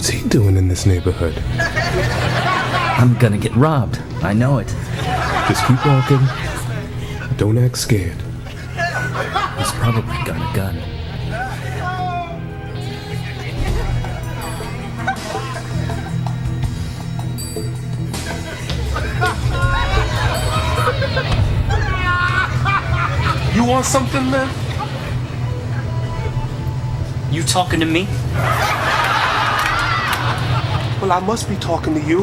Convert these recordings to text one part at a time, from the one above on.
What's he doing in this neighborhood? I'm gonna get robbed. I know it. Just keep walking. Don't act scared. He's probably got a gun. You want something, man? You talking to me? Well, I must be talking to you.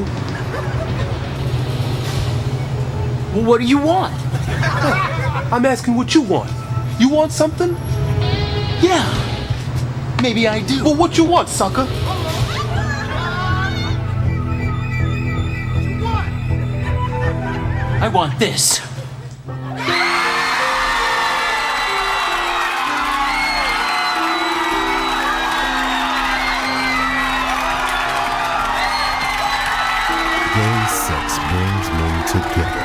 Well, what do you want? I'm asking what you want. You want something? Yeah, maybe I do. Well, what you want, sucker? I want this. Gay sex brings men together,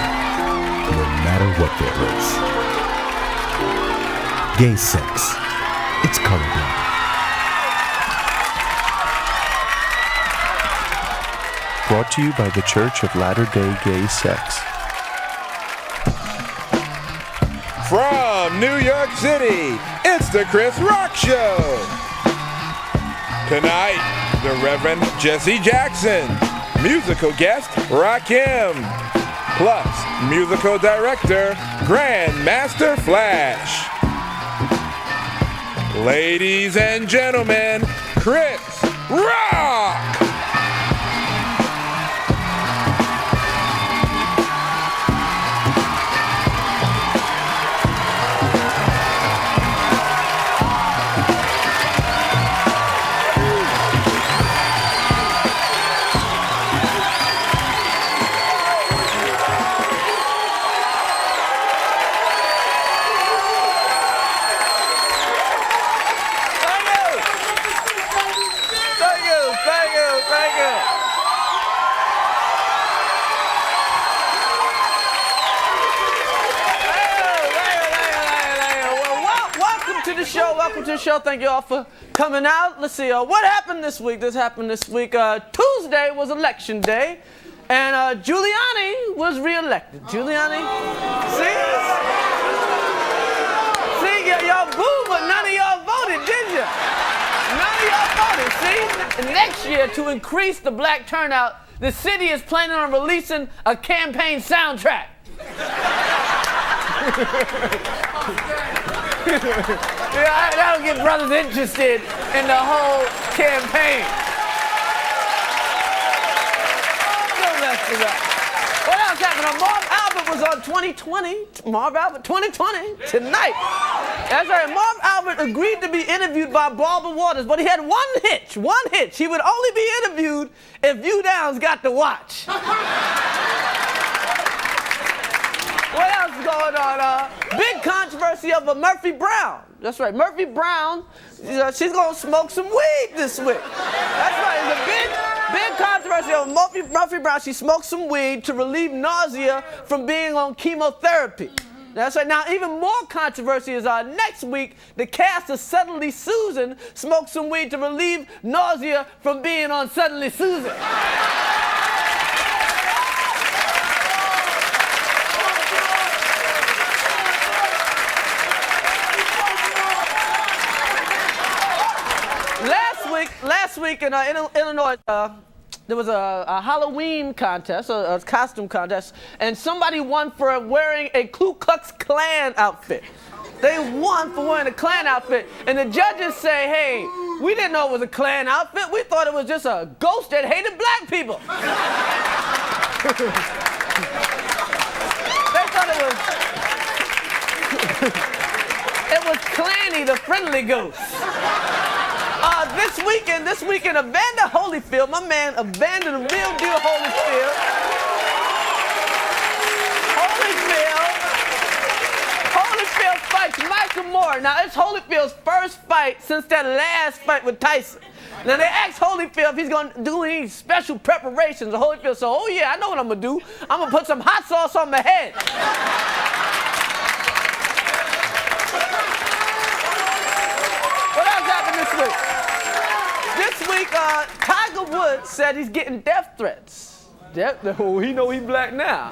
no matter what their race. Gay sex, it's colorblind. Brought to you by the Church of Latter-day Gay Sex. From New York City, it's the Chris Rock Show. Tonight, the Reverend Jesse Jackson. Musical guest, Rakim. Plus, musical director, Grandmaster Flash. Ladies and gentlemen, Chris Rock! Welcome to the show. Thank you all for coming out. Let's see, what happened this week? Tuesday was election day, and Giuliani was reelected. Giuliani, see, y'all boo, but none of y'all voted, did you? None of y'all voted. See, next year, to increase the black turnout, the city is planning on releasing a campaign soundtrack. Yeah, that'll get brothers interested in the whole campaign. Don't mess with that. What else happened? Marv Albert was on 2020. Marv Albert 2020 tonight. That's right. Marv Albert agreed to be interviewed by Barbara Waters, but he had one hitch. He would only be interviewed if you Downs got to watch. What else is going on? Big controversy over Murphy Brown. That's right, Murphy Brown, she's gonna smoke some weed this week. That's right, it's a big controversy over Murphy Brown. She smoked some weed to relieve nausea from being on chemotherapy. That's right. Now, even more controversy is next week, the cast of Suddenly Susan smoked some weed to relieve nausea from being on Suddenly Susan. Last week in Illinois, there was a Halloween contest, a costume contest, and somebody won for wearing a Ku Klux Klan outfit. They won for wearing a Klan outfit, and the judges say, hey, we didn't know it was a Klan outfit. We thought it was just a ghost that hated black people. They thought it was Clanny, the friendly ghost. This weekend, Evander Holyfield, my man Evander, the real deal Holyfield. Holyfield fights Michael Moore. Now, it's Holyfield's first fight since that last fight with Tyson. Now, they asked Holyfield if he's going to do any special preparations. And Holyfield said, oh, yeah, I know what I'm going to do. I'm going to put some hot sauce on my head. What else happened this week? week, Tiger Woods said he's getting death threats. Oh, he know he black now.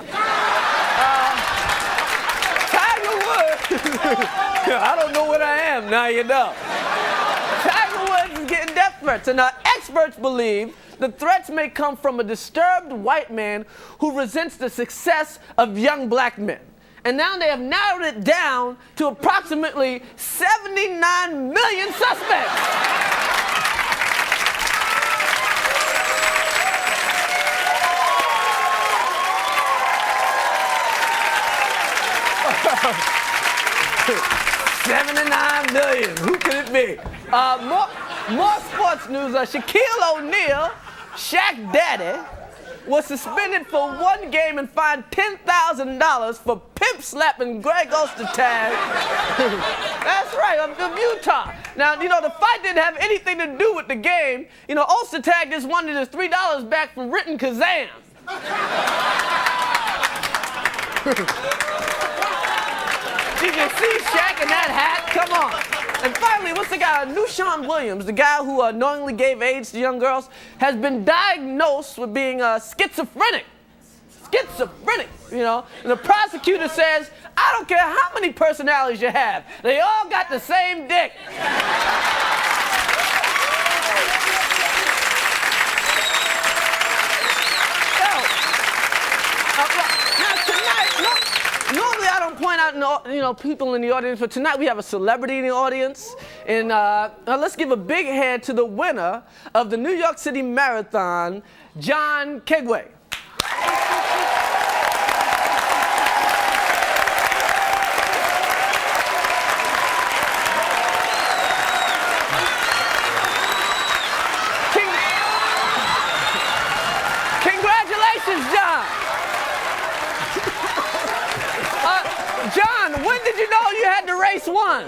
Tiger Woods, I don't know what I am, now you know. Tiger Woods is getting death threats, and experts believe the threats may come from a disturbed white man who resents the success of young black men. And now they have narrowed it down to approximately 79 million suspects. $79 million. Who could it be? More sports news. Shaquille O'Neal, Shaq Daddy, was suspended for 1 game and fined $10,000 for pimp slapping Greg Ostertag. That's right, of Utah. Now, the fight didn't have anything to do with the game. Ostertag just wanted his $3 back from written Kazam. Did you see Shaq in that hat? Come on. And finally, what's the guy? Nushan Williams, the guy who knowingly gave AIDS to young girls, has been diagnosed with being schizophrenic. Schizophrenic, And the prosecutor says, I don't care how many personalities you have. They all got the same dick. Normally I don't point out, people in the audience, but tonight we have a celebrity in the audience. And let's give a big hand to the winner of the New York City Marathon, John Kegway. Congratulations, John. John, when did you know you had the race won?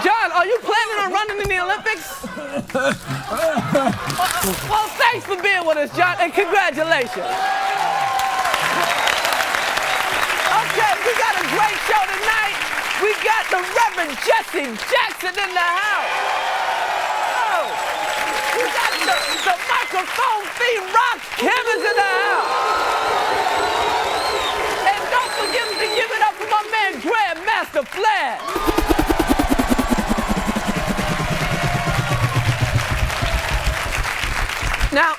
John, are you planning on running in the Olympics? Well, thanks for being with us, John, and congratulations. Okay, we got a great show tonight. We got the Reverend Jesse Jackson in the house. Oh, we got the microphone theme rock Kim is in the house. Give it up for my man, Grandmaster Flash. Now,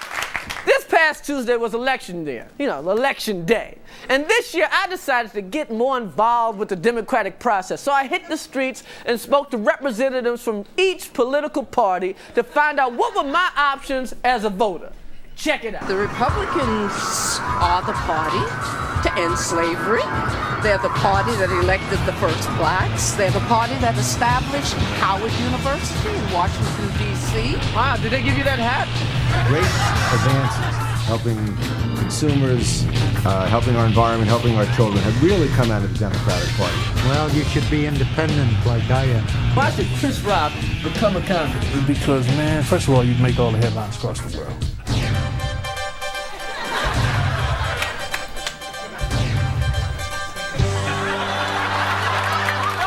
this past Tuesday was election day, election day. And this year, I decided to get more involved with the democratic process. So I hit the streets and spoke to representatives from each political party to find out what were my options as a voter. Check it out. The Republicans are the party to end slavery. They're the party that elected the first blacks. They're the party that established Howard University in Washington, D.C. Wow, did they give you that hat? Great advances, helping consumers, helping our environment, helping our children, have really come out of the Democratic Party. Well, you should be independent like I am. Why should Chris Rock become a congressman? Because, man, first of all, you'd make all the headlines across the world.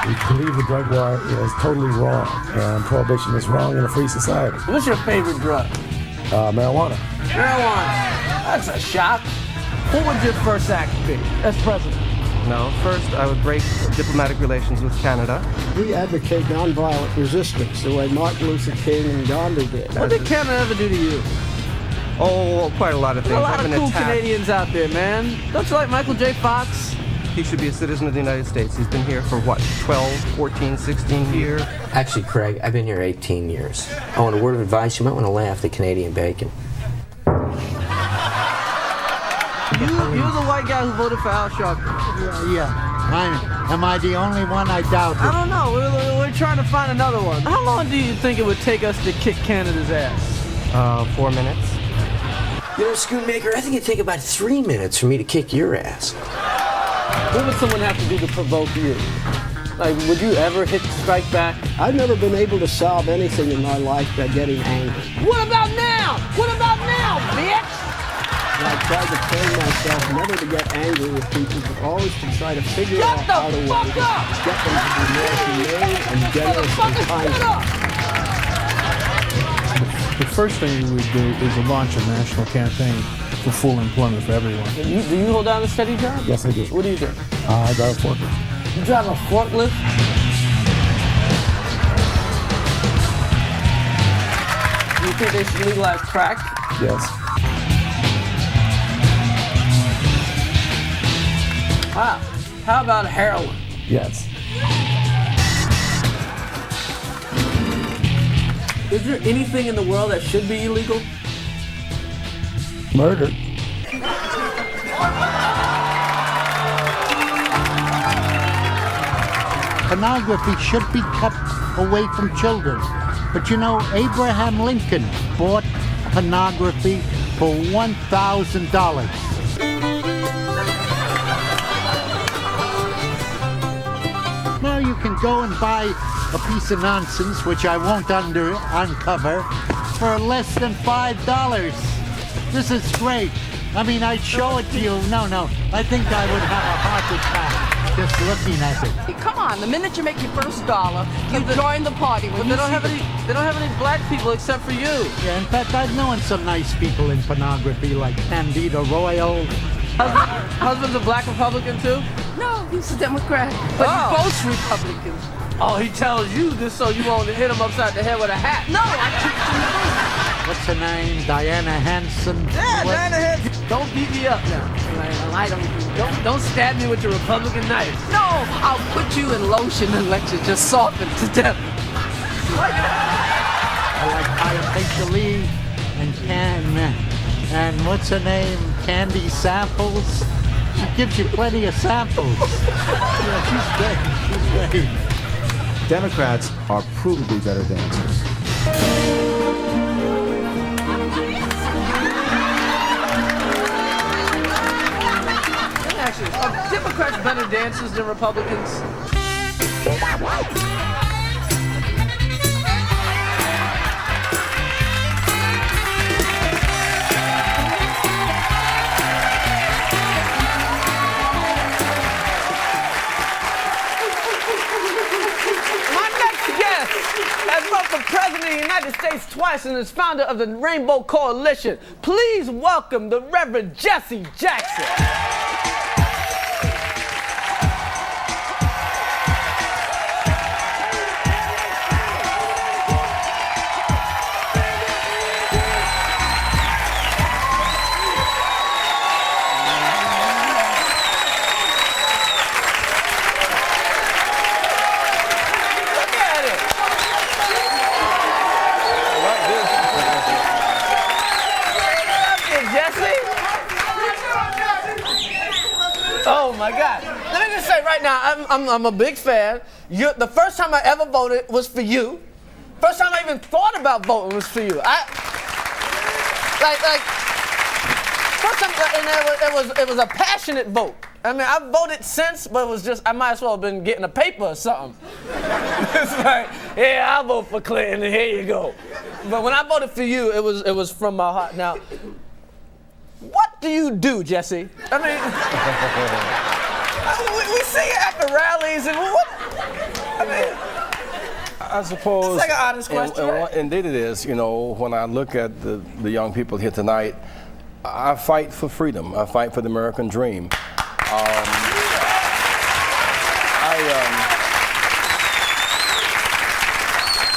We believe the drug war is totally wrong, and prohibition is wrong in a free society. What's your favorite drug? Marijuana. Marijuana. That's a shock. What would your first act be as president? No, first I would break diplomatic relations with Canada. We advocate nonviolent resistance the way Martin Luther King and Gandhi did. What did Canada ever do to you? Oh, quite a lot of things. There's a lot of cool Canadians out there, man. Don't you like Michael J. Fox? He should be a citizen of the United States. He's been here for what, 12, 14, 16 years? Actually, Craig, I've been here 18 years. I want a word of advice. You might want to lay off the Canadian bacon. You're the white guy who voted for Al Sharpton. Yeah. Am I the only one? I doubt it. I don't know. We're trying to find another one. How long do you think it would take us to kick Canada's ass? 4 minutes. Schoonmaker, I think it'd take about 3 minutes for me to kick your ass. What would someone have to do to provoke you? Like, would you ever strike back? I've never been able to solve anything in my life by getting angry. What about now? What about now, bitch? I tried to train myself never to get angry with people, but always to try to figure out how to get them to be more humane and generous and kind. The first thing we would do is to launch a national campaign for full employment for everyone. Do you hold down a steady job? Yes, I do. What do you do? I drive a forklift. You drive a forklift? Do you think they should legalize crack? Yes. Wow. How about heroin? Yes. Is there anything in the world that should be illegal? Murder. Pornography should be kept away from children. But you know, Abraham Lincoln bought pornography for $1,000. Now you can go and buy a piece of nonsense, which I won't uncover, for less than $5. This is great. I mean, I'd show it to you. No, I think I would have a heart attack just looking at it. Come on, the minute you make your first dollar, you join the party. But they don't have any black people except for you. Yeah, in fact, I've known some nice people in pornography, like Candida Royal. Husband's a black Republican too? No, he's a Democrat. But you're both Republicans. Oh, he tells you this so you won't hit him upside the head with a hat. No, I keep it What's her name? Diana Hansen? Yeah, Diana Hansen. Don't beat me up now. I Don't stab me with your Republican knife. No, I'll put you in lotion and let you just soften to death. I like Aya Lee and what's her name? Candy Samples. She gives you plenty of samples. Yeah, she's great. Democrats are provably better dancers. Actually, are Democrats better dancers than Republicans? Has run for President of the United States twice and is founder of the Rainbow Coalition. Please welcome the Reverend Jesse Jackson. Oh my God. Let me just say right now, I'm a big fan. The first time I ever voted was for you. First time I even thought about voting was for you. First time, and it was a passionate vote. I mean, I've voted since, but it was just, I might as well have been getting a paper or something. It's like, yeah, I'll vote for Clinton, and here you go. But when I voted for you, it was from my heart. Now, what do you do, Jesse? I mean, we see it at the rallies, and what? I mean, I suppose. It's like an honest question. And indeed it is. You know, when I look at the young people here tonight, I fight for freedom. I fight for the American dream.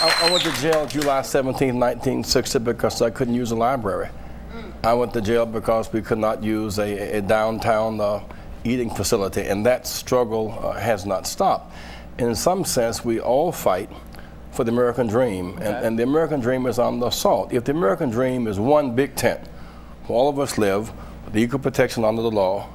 I went to jail July 17, 1960 because I couldn't use a library. I went to jail because we could not use a downtown eating facility, and that struggle has not stopped. In some sense, we all fight for the American dream, and the American dream is on the assault. If the American dream is one big tent where all of us live with equal protection under the law,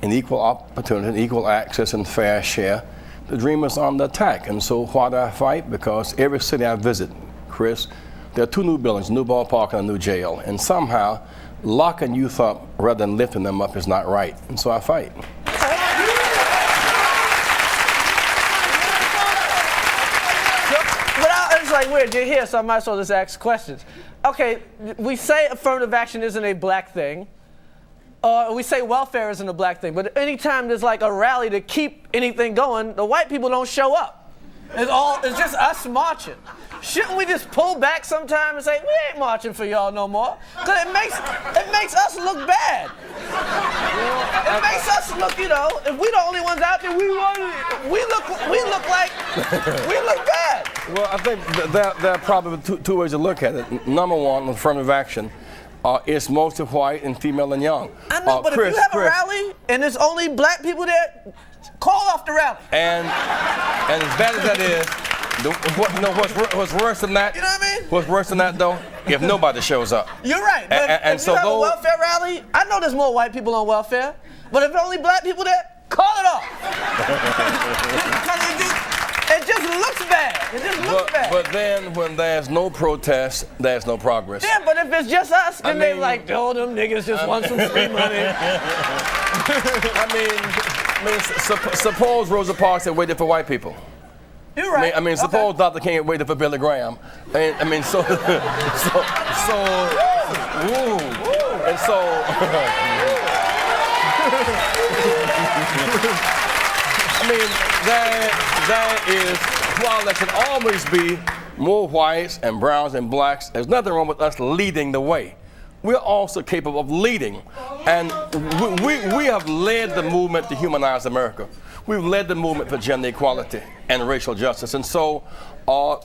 and equal opportunity, and equal access, and fair share, the dream is on the attack. And so why do I fight? Because every city I visit, Chris, there are 2 new buildings, a new ballpark and a new jail. And somehow, locking youth up rather than lifting them up is not right. And so I fight. But it's like weird, you're here, so I might as well just ask questions. Okay, we say affirmative action isn't a black thing. We say welfare isn't a black thing, but anytime there's like a rally to keep anything going, the white people don't show up. It's just us marching. Shouldn't we just pull back sometime and say, we ain't marching for y'all no more? Because it makes us look bad. It makes us look, if we the only ones out there, we look bad. Well, I think there are probably two ways to look at it. Number one, affirmative action. It's mostly white and female and young. I know, but if you have a rally and there's only black people there, call off the rally. And as bad as that is, what's worse than that? You know what I mean? What's worse than that, though? If nobody shows up. You're right. But if you have a welfare rally, I know there's more white people on welfare, but if only black people there, call it off. It just looks bad. It just looks bad. But then when there's no protest, there's no progress. Yeah, but if it's just us, then they're like, oh, them niggas just want some free money. Suppose Rosa Parks had waited for white people. You're right. Suppose Dr. King had waited for Billy Graham. And so there is, while there should always be more whites and browns and blacks, there's nothing wrong with us leading the way. We're also capable of leading. And we have led the movement to humanize America. We've led the movement for gender equality and racial justice. And so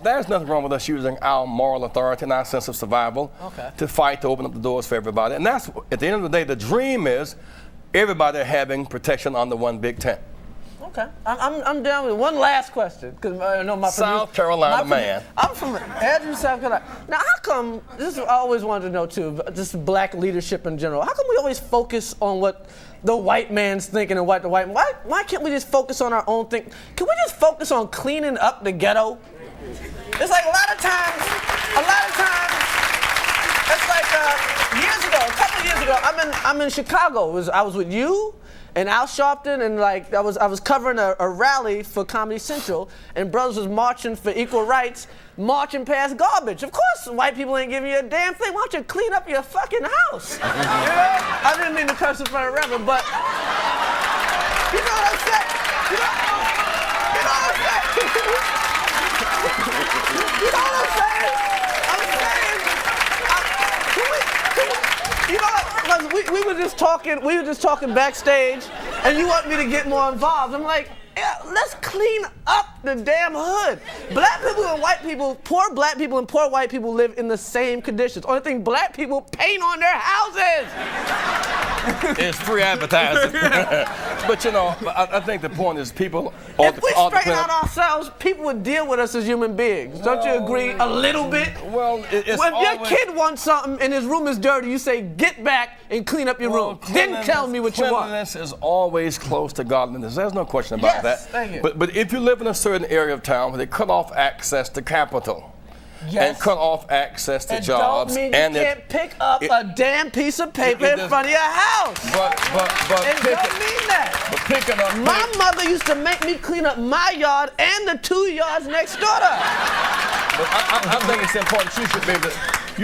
there's nothing wrong with us using our moral authority and our sense of survival to fight to open up the doors for everybody. And that's, at the end of the day, the dream is everybody having protection under one big tent. Okay, I'm down with one last question because I know my South Carolina man. I'm from Edgewood, South Carolina. Now, how come? This is I always wanted to know too. Just black leadership in general. How come we always focus on what the white man's thinking and what the white? Why can't we just focus on our own thing? Can we just focus on cleaning up the ghetto? It's like a lot of times. It's like a couple of years ago. I'm in Chicago. I was with you and Al Sharpton, and like I was covering a rally for Comedy Central, and brothers was marching for equal rights, marching past garbage. Of course, white people ain't giving you a damn thing. Why don't you clean up your fucking house? You know? I didn't mean to curse in front of Reverend, but you know what I'm saying? You know what I'm saying? You know what I'm saying? You know, because we were just talking backstage, and you want me to get more involved. I'm like, yeah, let's clean up the damn hood. Black people and white people, poor black people and poor white people live in the same conditions. Only thing black people paint on their houses. It's free advertising. But I think the point is people. If we straighten out ourselves, people would deal with us as human beings. Don't you agree? A little bit. Well, if your kid wants something and his room is dirty, you say, "Get back and clean up your room." Then tell me what you want. Cleanliness is always close to godliness. There's no question about that. Thank you. But if you live in a certain area of town where they cut off access to capital. Yes. And cut off access to jobs. Don't mean you can't pick up a damn piece of paper in front of your house. But it don't mean that. But picking up. My mother used to make me clean up my yard and the 2 yards next door to her. But I think it's important. You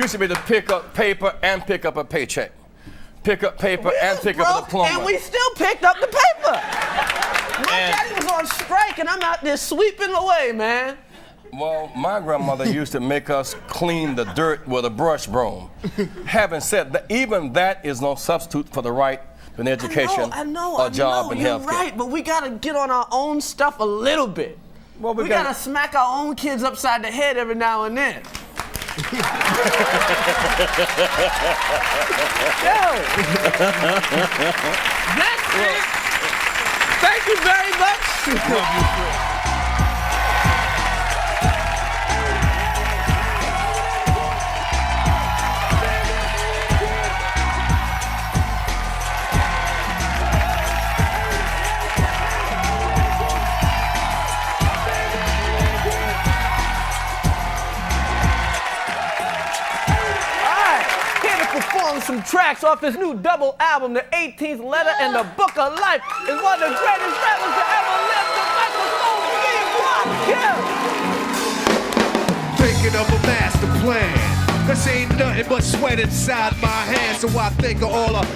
should be able to pick up paper and pick up a paycheck. Pick up paper and pick up a diploma. And we still picked up the paper. My daddy was on strike, and I'm out there sweeping away, man. Well, my grandmother used to make us clean the dirt with a brush broom. Having said that, even that is no substitute for the right to an education, a job, and health care. You're right, but we got to get on our own stuff a little bit. Well, we got to smack our own kids upside the head every now and then. That's it. Thank you very much. Some tracks off his new double album, The 18th Letter and The Book of Life, is one of the greatest rappers to ever live. The microphone, big one, yeah. Thinking of a master plan, This ain't nothing but sweat inside my hands. So I think of all the,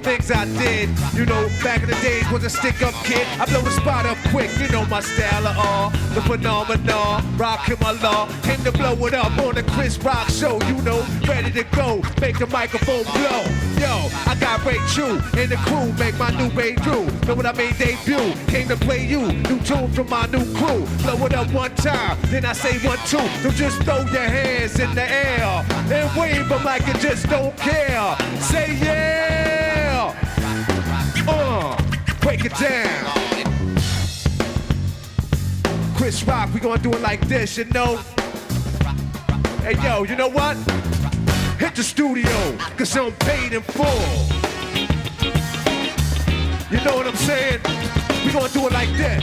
things I did. Back in the days was a stick-up kid. I blow the spot up quick, my style of all. The phenomenon, rockin' my law. Came to blow it up on the Chris Rock show, ready to go. Make the microphone blow. Yo, I got Ray True and the crew. Make my new breakthrough. Know what I mean? Debut. Came to play you. New tune from my new crew. Blow it up one time, then I say 1, 2. So just throw your hands in the air and wave them like you just don't care. Say yeah. Break it down. Chris Rock, we gonna do it like this, Hey yo, you know what? Hit the studio, cause I'm paid in full. You know what I'm saying? We gonna do it like this.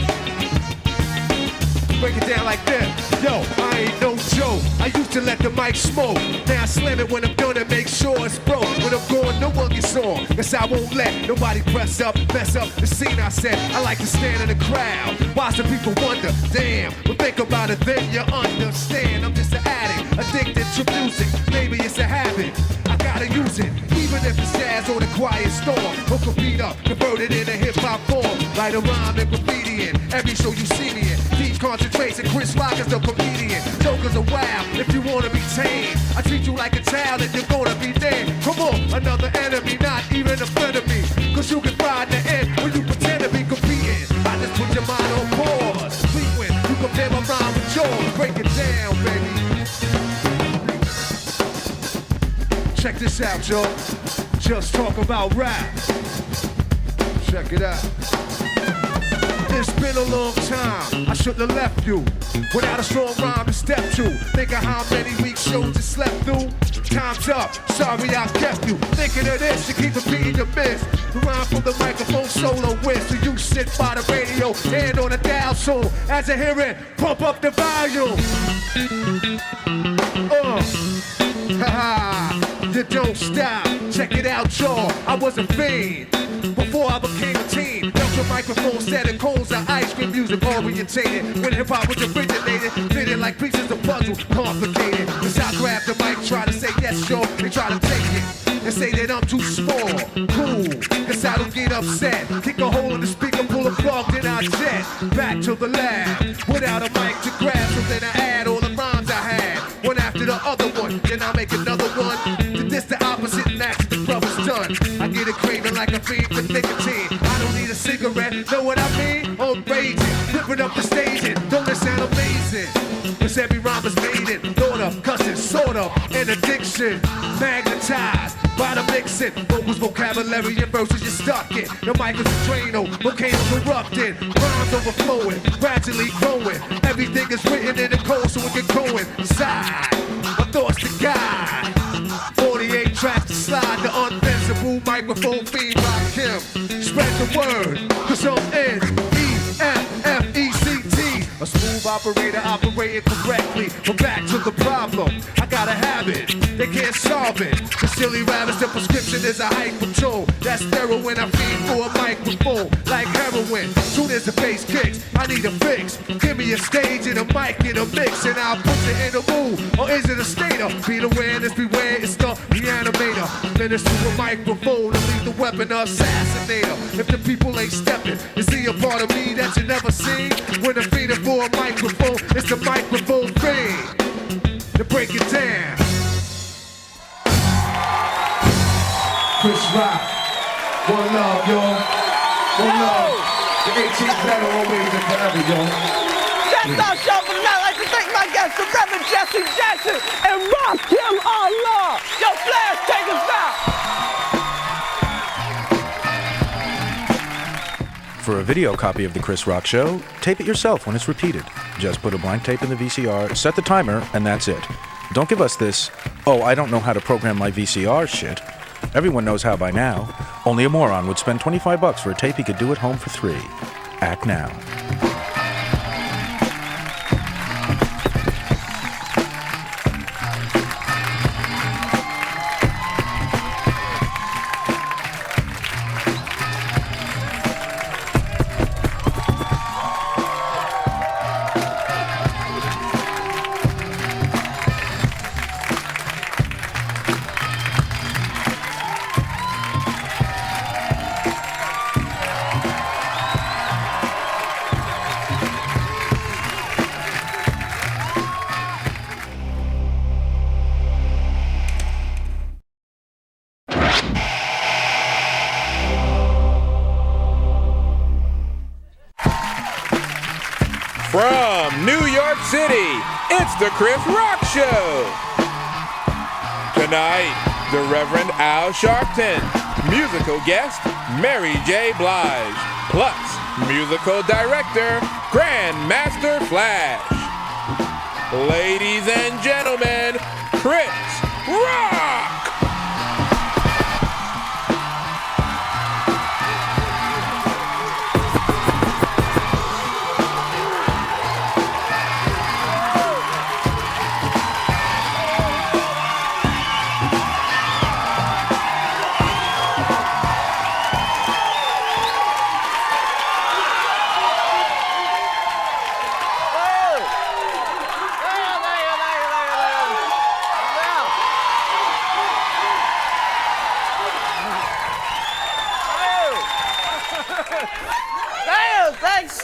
Break it down like this. Yo, I ain't no joke. I used to let the mic smoke. Now I slam it when I'm done and make sure it's broke. When I'm gone, no one gets on. Cause I won't let nobody mess up the scene I said. I like to stand in the crowd. Watch the people wonder, damn. Well, think about it, then you understand. I'm just an addict, addicted to music. Maybe it's a habit. I gotta use it. Even if it's jazz or the quiet storm. Hook a beat up, convert it into hip-hop form. Write a rhyme and graffiti in every show you see me in. Deep concentration, Chris Rock is the comedian. Jokers are wild if you wanna be tame. I treat you like a child and you're gonna be dead. Come on, another enemy, not even a friend of me. Cause you can ride the end when you pretend to be competing. I just put your mind on pause. Sweet when you compare my rhyme with yours. Break it down, baby. Check this out, y'all. Just talk about rap. Check it out. It's been a long time, I shouldn't have left you without a strong rhyme to step to. Think of how many weeks shows you slept through. Time's up, sorry I kept you. Thinking of this, you keep repeating your miss. The rhyme from the microphone solo with. So you sit by the radio, hand on the dial soon. As I hear it, pump up the volume. You don't stop, check it out, y'all. I was a fiend before I became a teen. Felt the microphone set in cones of ice cream music orientated. When hip-hop was originated, fitted like pieces of puzzle, complicated. As I grabbed the mic, try to say yes, sure, they try to take it and say that I'm too small. Cool, cause I don't get upset. Kick a hole in the speaker, pull a plug, then I jet back to the lab without a mic to grab. So then I add all the rhymes I had, one after the other one. Then I make another one. This the opposite and that's the brother's done. I get a craving like a fiend for nicotine. I don't need a cigarette, know what I mean? I'm raging, ripping up the staging. Don't it sound amazing? Cause every rhyme is made it. Thought of, cussing, sort of, an addiction. Magnetized by the mixing. Vocals, vocabulary, and verses you stuck in. The mic is a Drano, volcanoes erupting. Rhymes overflowing, gradually growing. Everything is written in the code so it can go inside. My thoughts to guide. 48 tracks to slide, the unfeasible microphone fiend rock him. Spread the word, cause I'm N-E-F-F-E-C-T. A smooth operator operating correctly. But back to the problem, I gotta have it. They can't solve it. The silly rabbits, the prescription is a hypertone. That's heroin, I feed for a microphone. Like heroin, soon as the bass kicks, I need a fix. Give me a stage and a mic in a mix, and I'll put you in a mood. Or is it a state of be awareness, beware, it's the reanimator. Then it's to a microphone and leave the weapon assassinator. If the people ain't stepping, is he a part of me that you never seen? When I'm feeding for a microphone, it's the microphone thing. To break it down. Chris Rock, one love, y'all. One love. The 18th letter always and forever, y'all. That's our show for tonight. I'd like to thank my guests, the Reverend Jesse Jackson and Rock Him Allah. Yo, Flash, take us out. For a video copy of The Chris Rock Show, tape it yourself when it's repeated. Just put a blank tape in the VCR, set the timer, and that's it. Don't give us this, oh, I don't know how to program my VCR shit. Everyone knows how by now. Only a moron would spend $25 for a tape he could do at home for free. Act now. York City, it's the Chris Rock Show. Tonight, the Reverend Al Sharpton, musical guest Mary J. Blige, plus musical director Grandmaster Flash. Ladies and gentlemen, Chris Rock!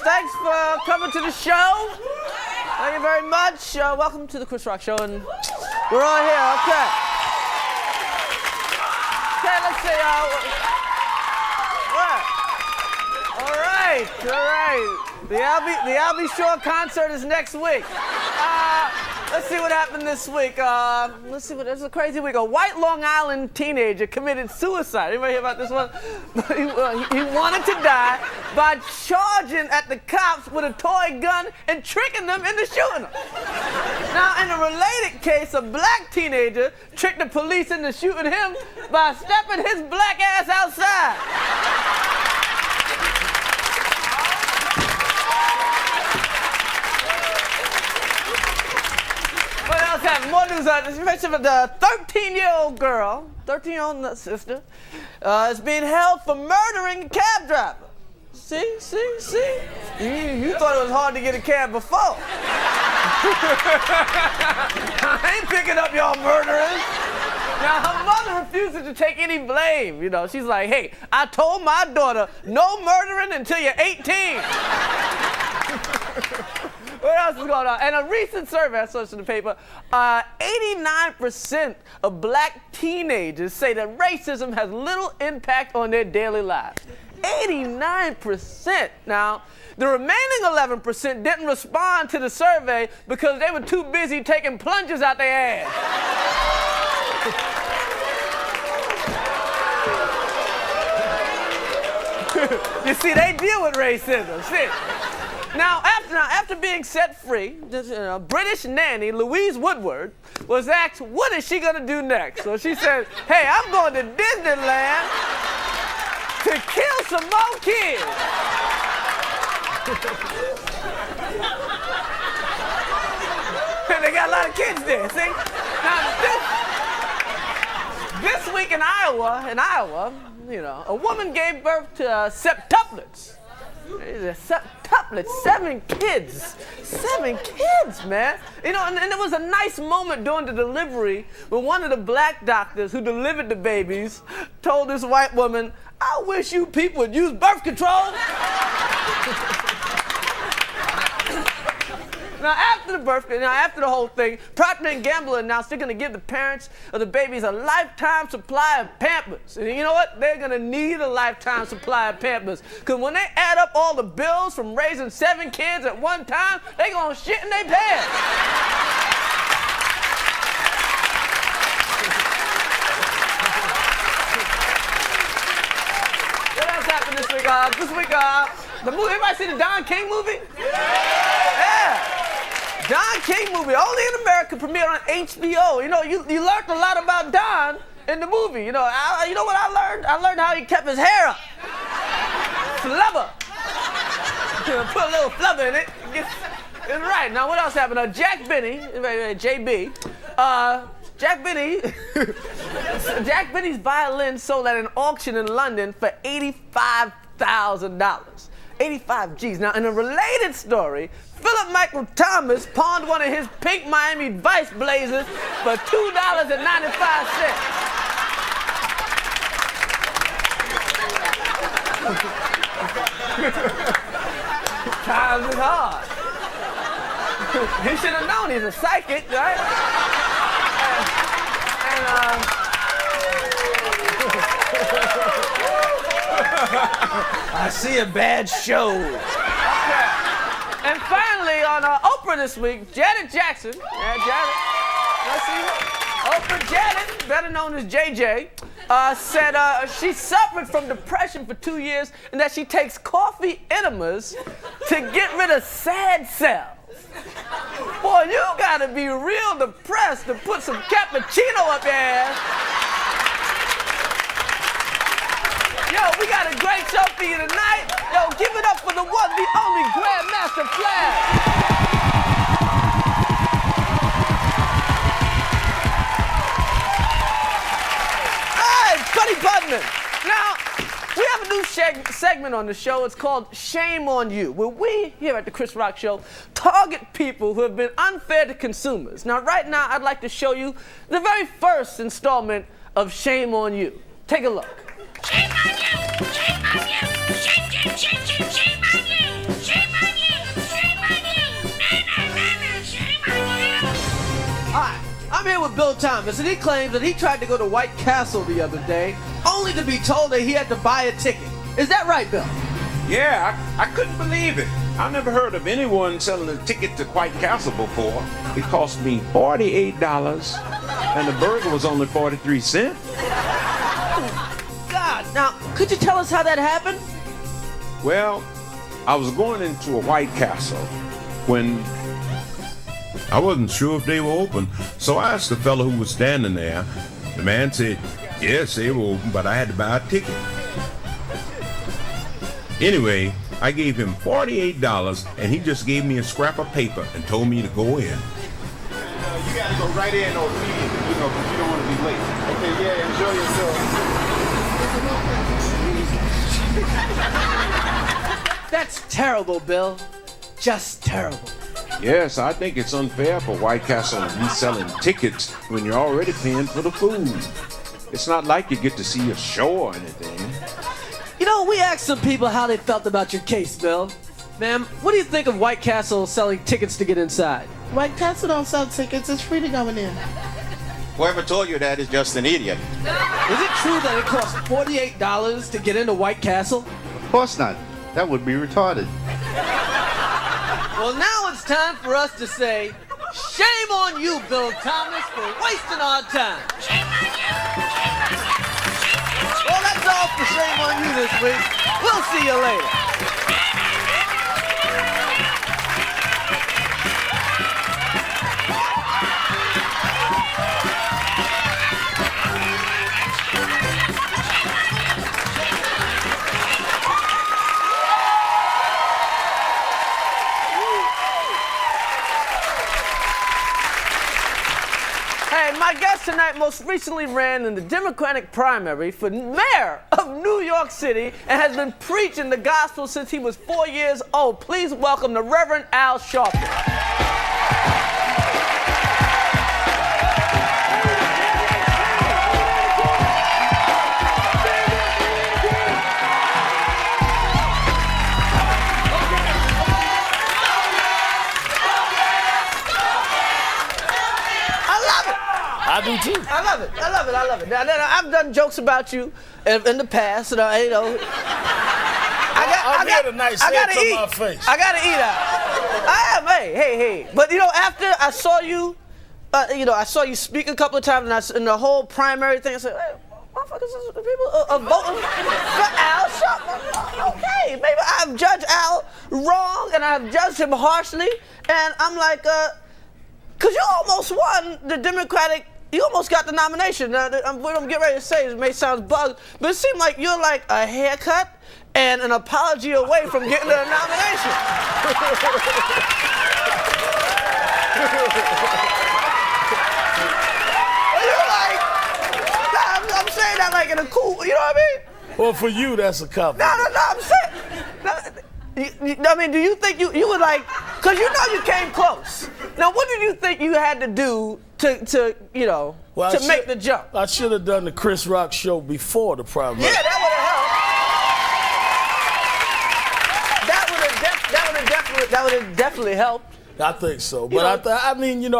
Thanks for coming to the show. Thank you very much. Welcome to the Chris Rock Show, and we're all here. Okay. Okay, let's see. All right. The I'll Be Sure concert is next week. Let's see what happened this week. This is a crazy week. A white Long Island teenager committed suicide. Anybody hear about this one? He wanted to die by charging at the cops with a toy gun and tricking them into shooting them. Now, in a related case, a black teenager tricked the police into shooting him by stepping his black ass outside. What else happened? More news. The 13-year-old girl, 13-year-old sister, is being held for murdering a cab driver. See? You thought it was hard to get a cab before. I ain't picking up y'all murderers. Now, her mother refuses to take any blame. You know, she's like, hey, I told my daughter, no murdering until you're 18. What else is going on? And a recent survey I saw in the paper, 89% of black teenagers say that racism has little impact on their daily lives. 89%. Now, the remaining 11% didn't respond to the survey because they were too busy taking plunges out their ass. You see, they deal with racism. See? Now, after being set free, this British nanny, Louise Woodward, was asked, what is she gonna do next? So she said, hey, I'm going to Disneyland to kill some more kids. And they got a lot of kids there, see? Now, this week in Iowa, you know, a woman gave birth to septuplets. Septuplets, 7 kids. 7 kids, man. You know, and there was a nice moment during the delivery when one of the black doctors who delivered the babies told this white woman, I wish you people would use birth control. Now, after the whole thing, Procter & Gamble announced they're going to give the parents of the babies a lifetime supply of Pampers. And you know what? They're going to need a lifetime supply of Pampers. Because when they add up all the bills from raising 7 kids at one time, they're going to shit in their pants. What else happened this week? The movie, everybody see the Don King movie? Yeah. Don King movie, only in America, premiered on HBO. You know, you learned a lot about Don in the movie. You know, you know what I learned? I learned how he kept his hair up. Flubber. Put a little flubber in it. It's right. Now, what else happened? Jack Benny, JB, Jack Benny's violin sold at an auction in London for $85,000. 85 G's. Now, in a related story, Philip Michael Thomas pawned one of his pink Miami Vice blazers for $2.95. Times is hard. He should have known he's a psychic, right? I see a bad show. And finally, on Oprah Oprah this week, Janet Jackson. Yeah, Janet. Let's see. Oprah Janet, better known as JJ, said she suffered from depression for 2 years and that she takes coffee enemas to get rid of sad cells. Boy, you gotta be real depressed to put some cappuccino up your ass. Yo, we got a great show for you tonight. Yo, give it up for the one, the only Grandmaster Flash. Buddy Budman. Now, we have a new segment on the show. It's called Shame on You, where we here at the Chris Rock Show target people who have been unfair to consumers. Now, right now, I'd like to show you the very first installment of Shame on You. Take a look. Shame on you! Shame on you! Shame, shame, shame, shame, shame on you! Shame on you! Shame on you! Shame on you! Hi. I'm here with Bill Thomas, and he claims that he tried to go to White Castle the other day, only to be told that he had to buy a ticket. Is that right, Bill? Yeah, I couldn't believe it. I never heard of anyone selling a ticket to White Castle before. It cost me $48, and the burger was only 43 cents. God, now, could you tell us how that happened? Well, I was going into a White Castle when I wasn't sure if they were open, so I asked the fellow who was standing there. The man said, yes, they were open, but I had to buy a ticket. Anyway, I gave him $48, and he just gave me a scrap of paper and told me to go in. You gotta go right in or immediately, because you don't want to be late. Okay, yeah, enjoy yourself. That's terrible, Bill. Just terrible. Yes, I think it's unfair for White Castle to be selling tickets when you're already paying for the food. It's not like you get to see a show or anything. You know, we asked some people how they felt about your case, Bill. Ma'am, what do you think of White Castle selling tickets to get inside? White Castle don't sell tickets. It's free to go in. Whoever told you that is just an idiot. Is it true that it costs $48 to get into White Castle? Of course not. That would be retarded. Well, now it's time for us to say, shame on you, Bill Thomas, for wasting our time. Shame on you! Shame on you! Well, that's all for Shame on You this week. We'll see you later. My guest tonight most recently ran in the Democratic primary for mayor of New York City and has been preaching the gospel since he was 4 years old. Please welcome the Reverend Al Sharpton. I do too. I love it. I love it. I love it. Now, I've done jokes about you in the past, and I gotta eat. My face. I gotta eat out. I am. Hey. But after I saw you, I saw you speak a couple of times, and in the whole primary thing, I said, hey, motherfuckers, people are voting for Al Sharpton. Okay, maybe I've judged Al wrong, and I've judged him harshly, and I'm like, because you almost won the Democratic. You almost got the nomination. Now, what I'm getting ready to say, it may sound bugged, but it seemed like you're like a haircut and an apology away from getting the nomination. You're like, I'm saying that like in a cool, you know what I mean? Well, for you, that's a compliment. No, I'm saying. I mean, do you think you would like, because you came close. Now, what did you think you had to do to make the jump? I should have done the Chris Rock show before the primary. Yeah, that would have definitely helped. I think so. But I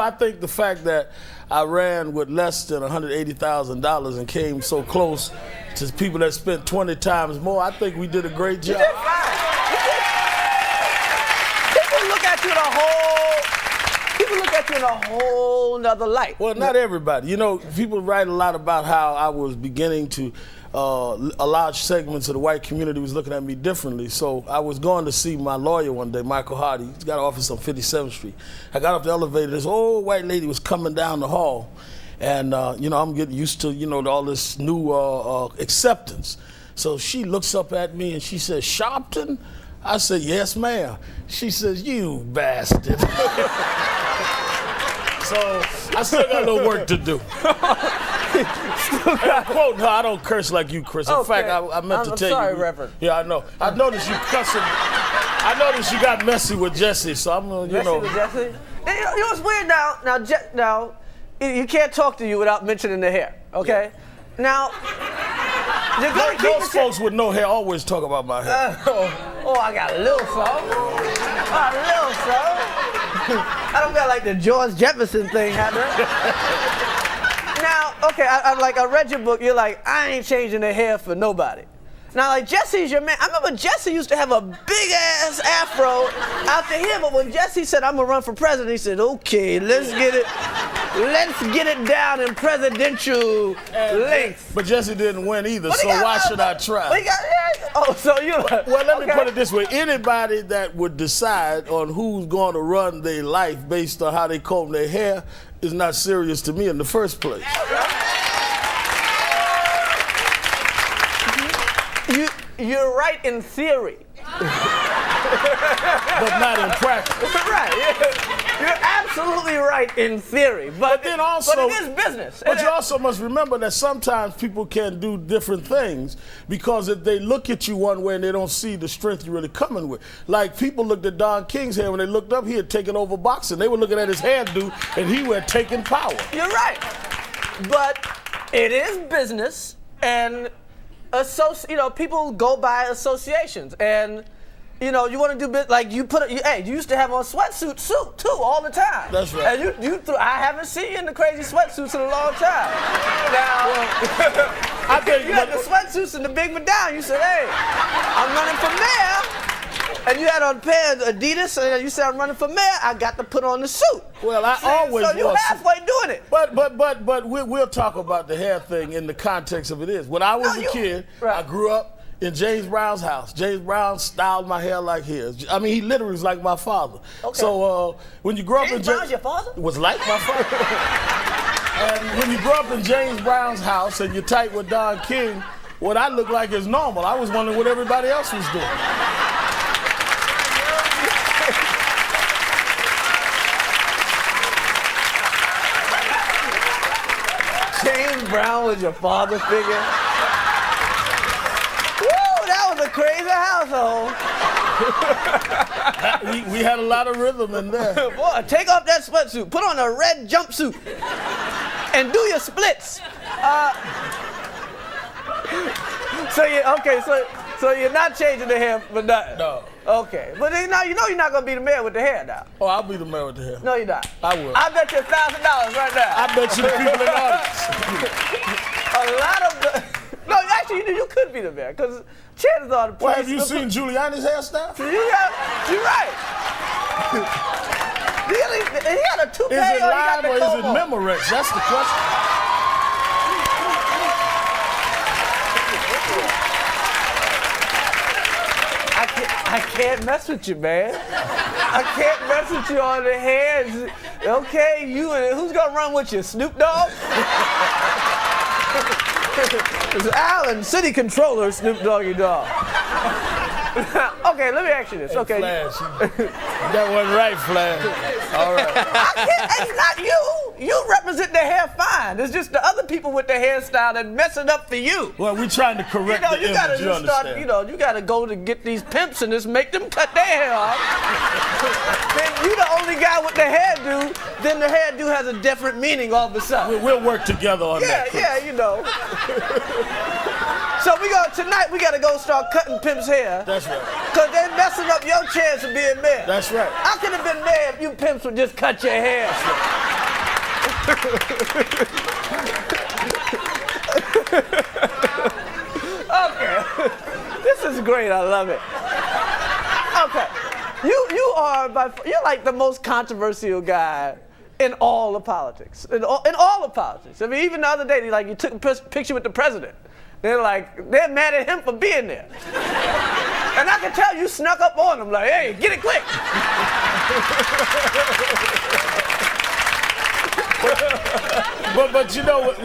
think the fact that I ran with less than $180,000 and came so close to people that spent 20 times more, I think we did a great job. People look at you the whole you in a whole nother light. Well, not everybody. You know, people write a lot about how I was beginning to, a large segments of the white community was looking at me differently. So I was going to see my lawyer one day, Michael Hardy. He's got an office on 57th Street. I got off the elevator. This old white lady was coming down the hall. And, you know, I'm getting used to, you know, all this new acceptance. So she looks up at me and she says, Sharpton? I said, yes, ma'am. She says, you bastard. So I still got a little work to do. And I'm quoting her, I don't curse like you, Chris. In fact, I meant to tell you. I'm sorry, Reverend. Yeah, I know. I noticed you cussing. I noticed you got messy with Jesse, so I'm gonna, you know. Messy with Jesse? You know what's weird now? Now, you can't talk to you without mentioning the hair, okay? Yeah. Now, those folks with no hair always talk about my hair. I got a little something. A little something. I don't got like the George Jefferson thing happening. Now, okay, I read your book. You're like, I ain't changing the hair for nobody. Now, like, Jesse's your man. I remember Jesse used to have a big-ass afro out to here, but when Jesse said, I'm gonna run for president, he said, okay, let's get it down in presidential length. But Jesse didn't win either, so why should I try? So you Well, let me put it this way. Anybody that would decide on who's going to run their life based on how they comb their hair is not serious to me in the first place. You're right in theory. But not in practice. Right. You're absolutely right in theory. But then also, but it is business. But you also must remember that sometimes people can do different things because if they look at you one way and they don't see the strength you're really coming with. Like people looked at Don King's hair when they looked up, he had taken over boxing. They were looking at his hairdo and he had taken power. You're right. But it is business, and people go by associations, and you know, you want to do like you used to have on sweatsuit too all the time. That's right. And I haven't seen you in the crazy sweatsuits in a long time. Now, I think you had the sweatsuits and the big medallion. You said, "Hey, I'm running for mayor," and you had on a pair of Adidas, and you said, "I'm running for mayor. I got to put on the suit." Well, I always so you halfway doing it. But we'll talk about the hair thing in the context of it is. When I was a kid, I grew up in James Brown's house. James Brown styled my hair like his. I mean, he literally was like my father. Okay. So when you grow up in Brown's your father? was like my father. And when you grow up in James Brown's house and you're tight with Don King, what I look like is normal. I was wondering what everybody else was doing. James Brown was your father figure? Woo, that was a crazy household. we had a lot of rhythm in there. Boy, take off that sweatsuit, put on a red jumpsuit, and do your splits. So you're not changing the hair for nothing? No. Okay, but now you know you're not gonna be the mayor with the hair now. Oh, I'll be the mayor with the hair. No, you're not. I will. I bet you $1,000 right now. I bet you the people in the audience. A lot of no, actually, you could be the mayor, because chances are the Well, have you seen Giuliani's hairstyle? You're right. He had a toupee. Is it live or is it Memorex? That's the question. I can't mess with you, man. I can't mess with you on the hands. Okay, who's gonna run with you? Snoop Dogg? It's Alan, city controller, Snoop Doggy Dogg. Okay, let me ask you this. Hey, okay. Flash, that wasn't right, Flash. All right. It's not you. You represent the hair fine. It's just the other people with the hairstyle that mess it up for you. Well, we're trying to correct the image, you understand. You gotta go to get these pimps and just make them cut their hair off. Then you the only guy with the hairdo, then the hairdo has a different meaning all of a sudden. We'll work together on that. Yeah, you know. So tonight we gotta go start cutting pimps' hair. That's right. Cause they're messing up your chance of being mayor. That's right. I could have been mayor if you pimps would just cut your hair. Okay. This is great, I love it. Okay. You're like the most controversial guy in all the politics. In all the politics. I mean, even the other day, you took a picture with the president. They're mad at him for being there. And I can tell you snuck up on him, like, hey, get it quick. But you know,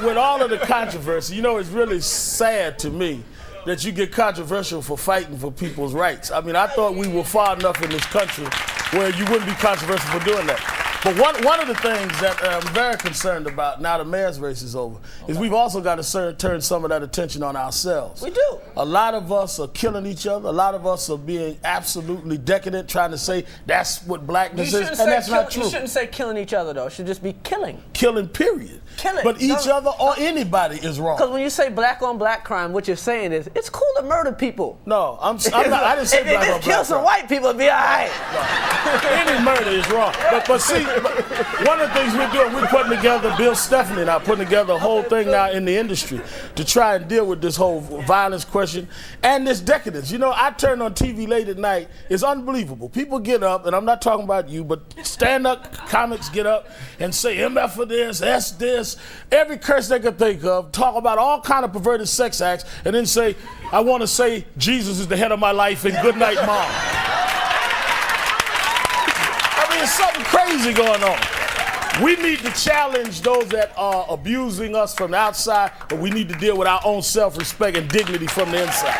with all of the controversy, you know, it's really sad to me that you get controversial for fighting for people's rights. I mean, I thought we were far enough in this country where you wouldn't be controversial for doing that. But one of the things that I'm very concerned about now the mayor's race is over is we've also got to turn some of that attention on ourselves. We do. A lot of us are killing each other. A lot of us are being absolutely decadent, trying to say that's what blackness is, and that's not true. You shouldn't say killing each other, though. It should just be killing. Killing, period. Killing. But each other or anybody is wrong. Because when you say black on black crime, what you're saying is it's cool to murder people. No, I didn't say black on black crime. If they kill some white people, it'd be all right. No. Any murder is wrong. But see, one of the things we're doing, we're putting together, Bill Stephanie and I putting together a whole thing now in the industry to try and deal with this whole violence question and this decadence. You know, I turn on TV late at night. It's unbelievable. People get up, and I'm not talking about you, but stand-up comics get up and say MF for this, S this, every curse they could think of, talk about all kind of perverted sex acts, and then say, I want to say Jesus is the head of my life and good night, Mom. I mean, there's something crazy going on. We need to challenge those that are abusing us from the outside, but we need to deal with our own self-respect and dignity from the inside.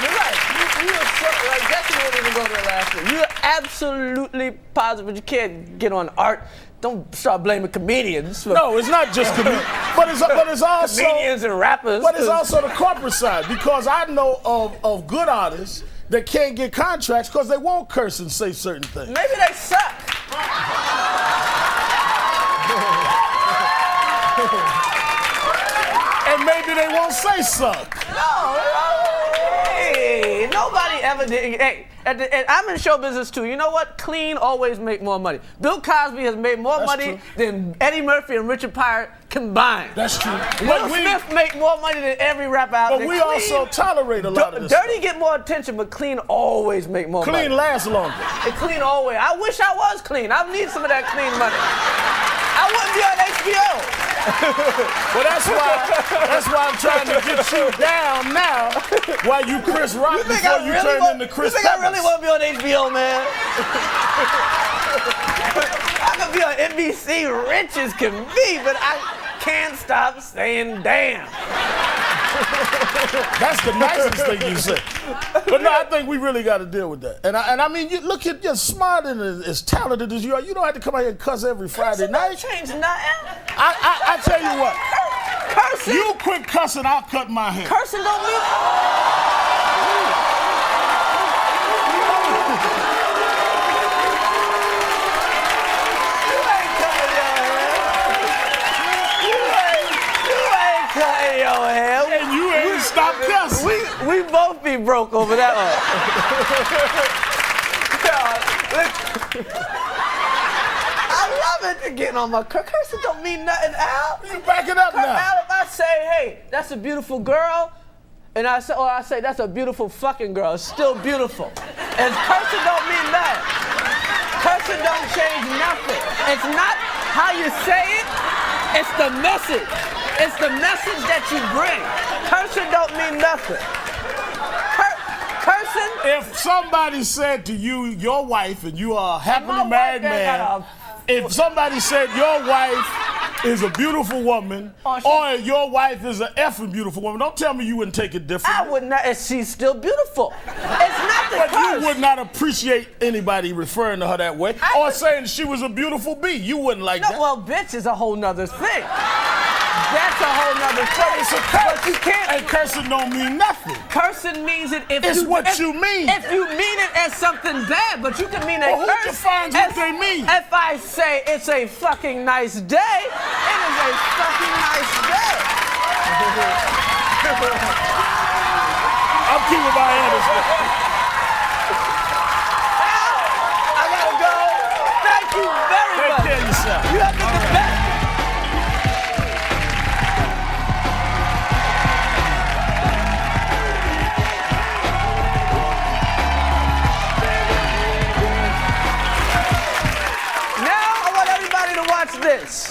You're right. You were so, Jesse wouldn't even go there last week. You're absolutely positive, but you can't get on art. Don't start blaming comedians. No, it's not just comedians, but it's also comedians and rappers. But it's also the corporate side, because I know of good artists that can't get contracts because they won't curse and say certain things. Maybe they suck. And maybe they won't say suck. No, hey, nobody ever did. Hey, I'm in show business too. You know what? Clean always make more money. Bill Cosby has made more money than Eddie Murphy and Richard Pryor combined. That's true. Will Smith make more money than every rapper out there. But we also tolerate a lot of this Dirty stuff. get more attention, but clean always make more money. Clean lasts longer. And clean always. I wish I was clean. I need some of that clean money. I wouldn't be on HBO. Well, that's why I'm trying to get you down now while you Chris Rock before you turn into Chris You think I really want to be on HBO, man? I could be on NBC rich as can be, but I can't stop saying damn. That's the nicest thing you say. But no, I think we really got to deal with that. And I mean, you look at you're smart and as talented as you are. You don't have to come out here and cuss every Friday night. Change nothing. I tell you what. Cursing. You quit cussing, I'll cut my hair. Cursing don't mean. And you ain't stop cussing. We both be broke over that one. I love it. You're getting on my cursing don't mean nothing, Al. You back it up now. Al, if I say, hey, that's a beautiful girl, and I say that's a beautiful fucking girl, it's still beautiful. And cursing don't mean that. Cursing don't change nothing. It's not how you say it, it's the message. It's the message that you bring. Cursing don't mean nothing. Cursing? If somebody said to you, your wife, and you are a happily married man, if somebody said your wife is a beautiful woman, or your wife is an effing beautiful woman, don't tell me you wouldn't take it differently. I would not, and she's still beautiful. It's not the But curse. you would not appreciate anybody referring to her that way, or saying she was a beautiful bee. You wouldn't like that. Well, bitch is a whole nother thing. That's a whole nother thing. It's a curse. But you can't. And cursing don't mean nothing. Cursing means it if it's what you mean. If you mean it as something bad, but you can mean a who curse. defines what they mean? If I say it's a fucking nice day, it is a fucking nice day. I'm keeping my hand this way. I gotta go. Thank you very much. Take care of yourself. You have been the best. Watch this.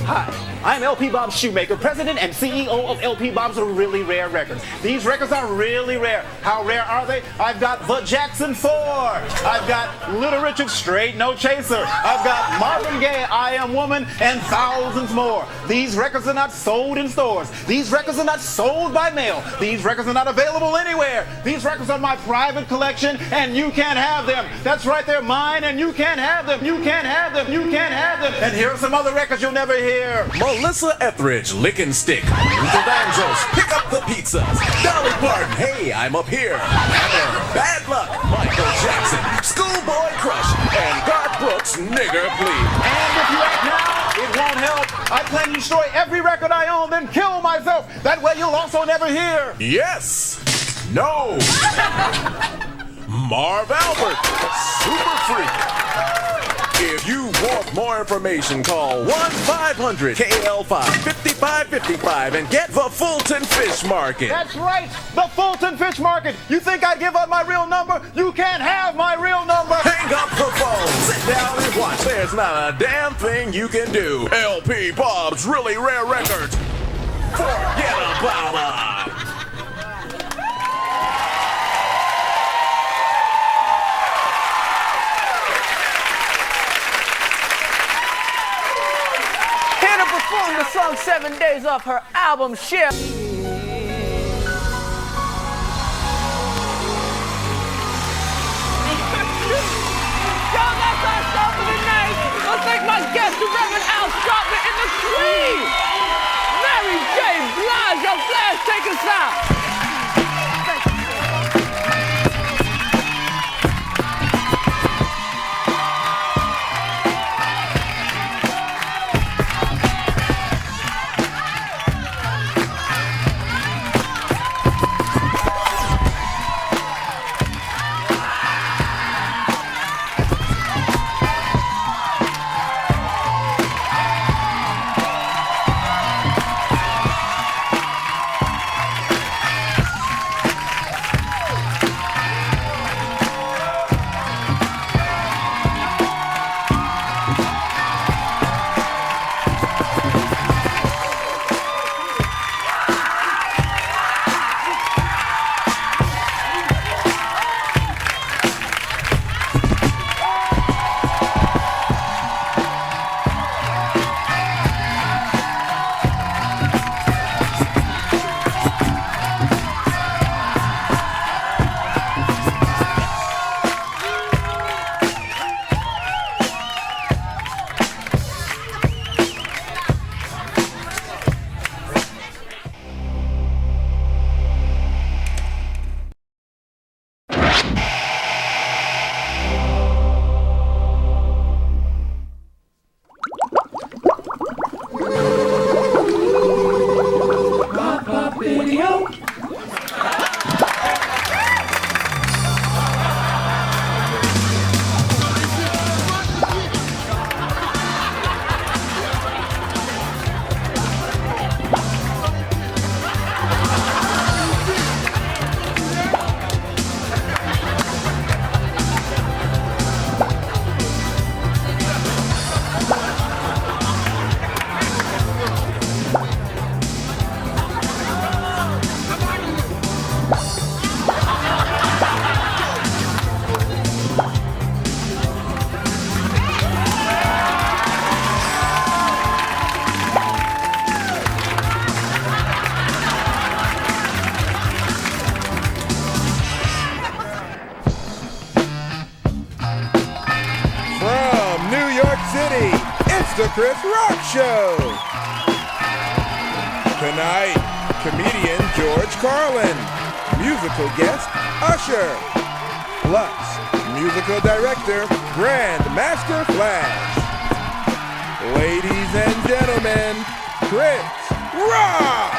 Hi, I'm LP Bob Shoemaker, president and CEO of LP Bob's Really Rare Records. These records are really rare. How rare are they? I've got The Jackson 4. I've got Little Richard Straight No Chaser. I've got Marvin Gaye, I Am Woman, and thousands more. These records are not sold in stores. These records are not sold by mail. These records are not available anywhere. These records are my private collection, and you can't have them. That's right, they're mine, and you can't have them. You can't have them. You can't have them. And here are some other records you'll never hear. Melissa Etheridge, Lick and Stick. Luther Vandross, Pick Up the Pizzas. Dolly Parton, Hey, I'm Up Here. Hammer, Bad Luck, Michael Jackson, Schoolboy Crush, and Garth Brooks, Nigger Please. And if you act now, it won't help. I plan to destroy every record I own, then kill myself. That way you'll also never hear. Yes. No. Marv Albert, Super Freak. If you want more information, call 1-500-KL5-5555 and get the Fulton Fish Market. That's right, the Fulton Fish Market. You think I'd give up my real number? You can't have my real number. Hang up the phone, sit down and watch. There's not a damn thing you can do. LP Bob's Really Rare Records. Forget about it. Performed the song 7 Days off her album Share. Yo, that's our show for the night. Let's thank my guest, the Reverend Al Sharpton and the Queen, Mary J. Blige. Yo, Flash, take us out. It's the Chris Rock Show. Tonight, comedian George Carlin, musical guest Usher, plus musical director Grandmaster Flash. Ladies and gentlemen, Chris Rock!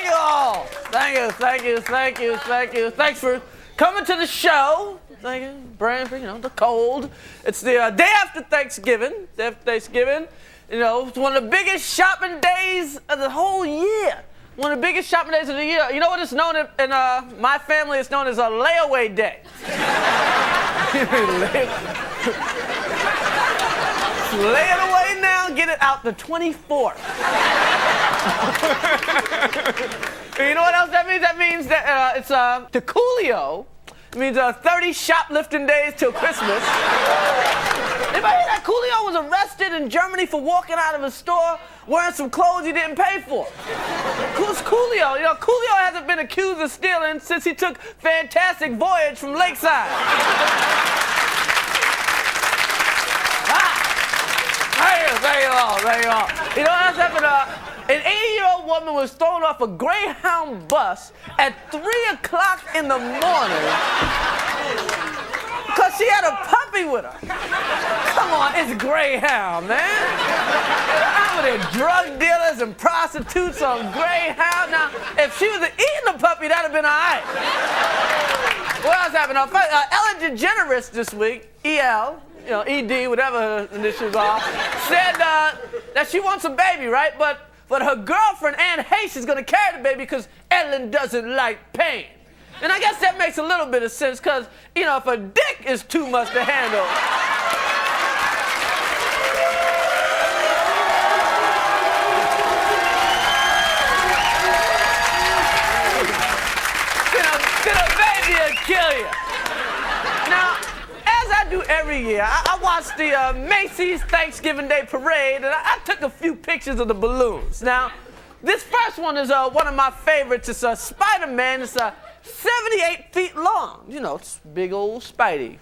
Thank you all. Thank you. Thanks for coming to the show. Thank you, Brian, for, the cold. It's the day after Thanksgiving. You know, it's one of the biggest shopping days of the whole year. One of the biggest shopping days of the year. You know what it's known in my family? It's known as a layaway day. Lay it away now, get it out the 24th. You know what else that means? That means that it's to Coolio. It means 30 shoplifting days till Christmas. Anybody hear that Coolio was arrested in Germany for walking out of a store wearing some clothes he didn't pay for? Who's Coolio? You know, Coolio hasn't been accused of stealing since he took Fantastic Voyage from Lakeside. Thank you all. You know what else happened? An 80-year-old woman was thrown off a Greyhound bus at 3 o'clock in the morning because she had a puppy with her. Come on, it's Greyhound, man. I'm with drug dealers and prostitutes on Greyhound. Now, if she was eating the puppy, that'd have been all right. What else happened? Ellen DeGeneres this week, EL, ED, whatever her initials are, said that she wants a baby, right? But her girlfriend, Anne Hayes, is going to carry the baby because Ellen doesn't like pain. And I guess that makes a little bit of sense because, if a dick is too much to handle. Then a baby will kill you. Now, as I do every year, I watched the Macy's Thanksgiving Day Parade, and I took a few pictures of the balloons. Now, this first one is one of my favorites. It's Spider-Man. It's 78 feet long. It's big old Spidey.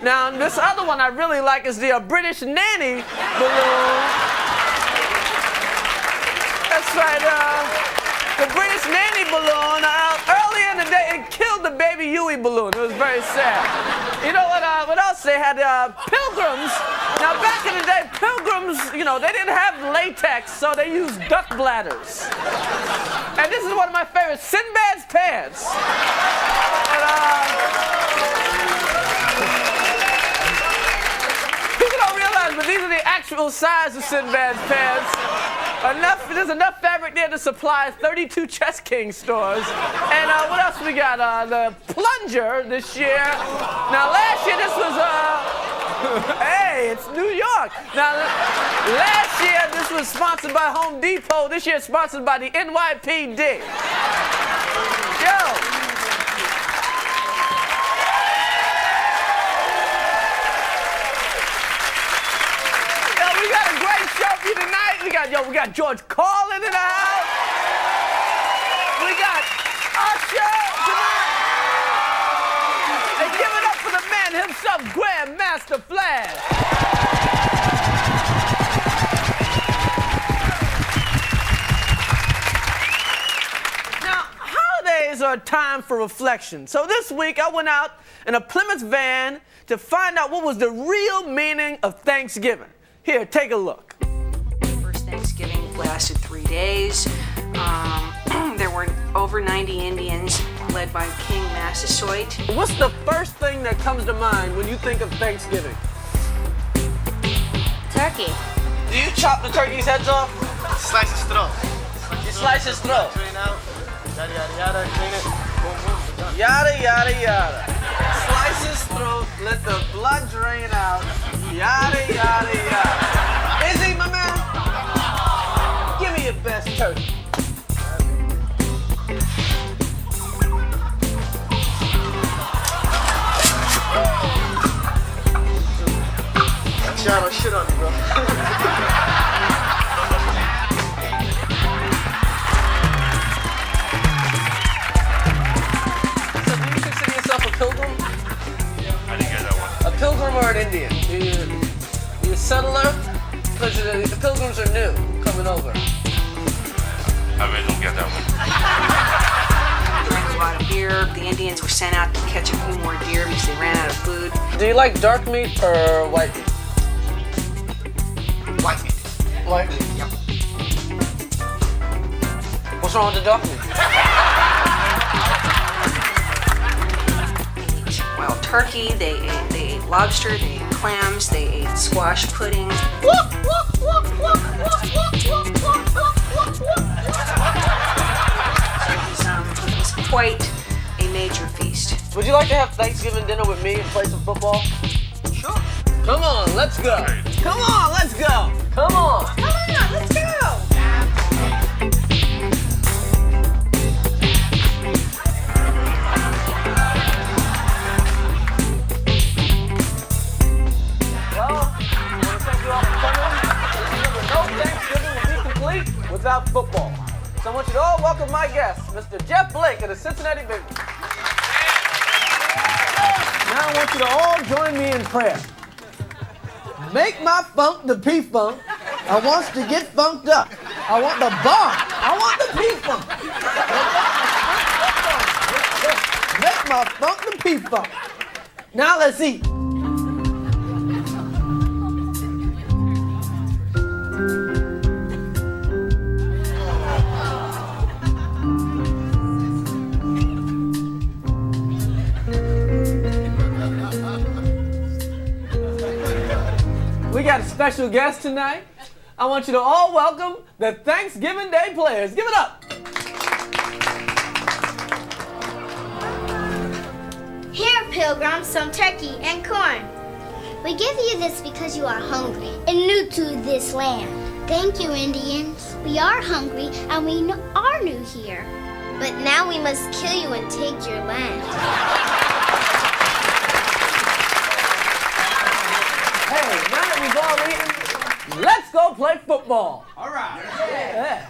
Now, this other one I really like is the British Nanny balloon. That's right, the British Nanny balloon. Earlier in the day, it killed the Baby Huey balloon. It was very sad. You know what else? They had pilgrims. Now, back in the day, pilgrims, they didn't have latex, so they used duck bladders. And this is one of my favorites, Sinbad's pants. People don't realize, but these are the actual size of Sinbad's pants. There's enough fabric there to supply 32 Chess King stores. And what else we got? The plunger this year. Now, last year this was, hey, it's New York. Now, last year this was sponsored by Home Depot. This year it's sponsored by the NYPD. Yo. We got a great show for you tonight. We got George Carlin in the house. We got Usher tonight. And give it up for the man himself, Grandmaster Flash. Now, holidays are a time for reflection. So this week I went out in a Plymouth van to find out what was the real meaning of Thanksgiving. Here, take a look. First Thanksgiving lasted 3 days. There were over 90 Indians led by King Massasoit. What's the first thing that comes to mind when you think of Thanksgiving? Turkey. Do you chop the turkey's heads off? Slice his throat. You slice his throat. Drain out. Yada, yada, yada. Clean it. Boom, boom. Done. Yada, yada, yada. Slice his throat. Let the blood drain out. Yada, yada, yada. Izzy, my man, give me your best turkey. Shadow shit on you, bro. So do you consider yourself a pilgrim? I didn't get that one. A pilgrim or an Indian? You a settler? Because the pilgrims are new, coming over. I really don't get that one. Drank a lot of beer. The Indians were sent out to catch a few more deer because they ran out of food. Do you like dark meat or white meat? White meat. White meat? Yep. What's wrong with the dark meat? Wild turkey, they ate lobster, they ate clams, they ate squash pudding. It's quite a major feast. Would you like to have Thanksgiving dinner with me and play some football? Sure. Come on, let's go. Come on, let's go. Come on. Come on, let's go. Without football. So I want you to all welcome my guest, Mr. Jeff Blake of the Cincinnati Bengals. Now I want you to all join me in prayer. Make my funk the P-Funk. I wants to get funked up. I want the bomb. I want the P-Funk. Make my funk the P-Funk. Now let's eat. We got a special guest tonight. I want you to all welcome the Thanksgiving Day players. Give it up. Here, pilgrims, some turkey and corn. We give you this because you are hungry and new to this land. Thank you, Indians. We are hungry and we are new here. But now we must kill you and take your land. Hey, now that we've all eaten, let's go play football. All right. Yeah.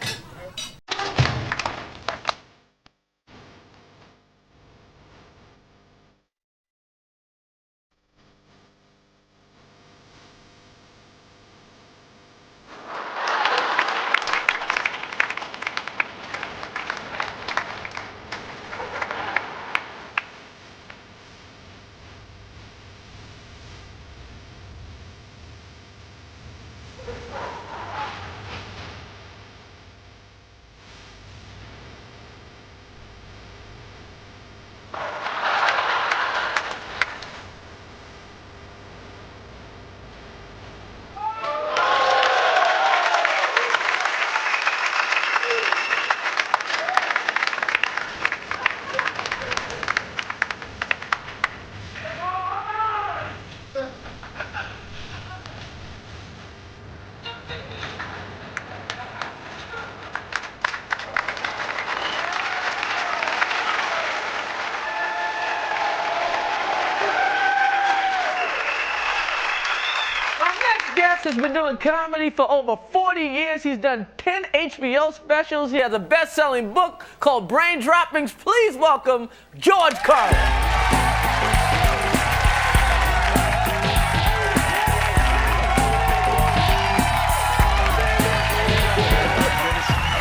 Has been doing comedy for over 40 years. He's done 10 HBO specials. He has a best-selling book called Brain Droppings. Please welcome George Carlin.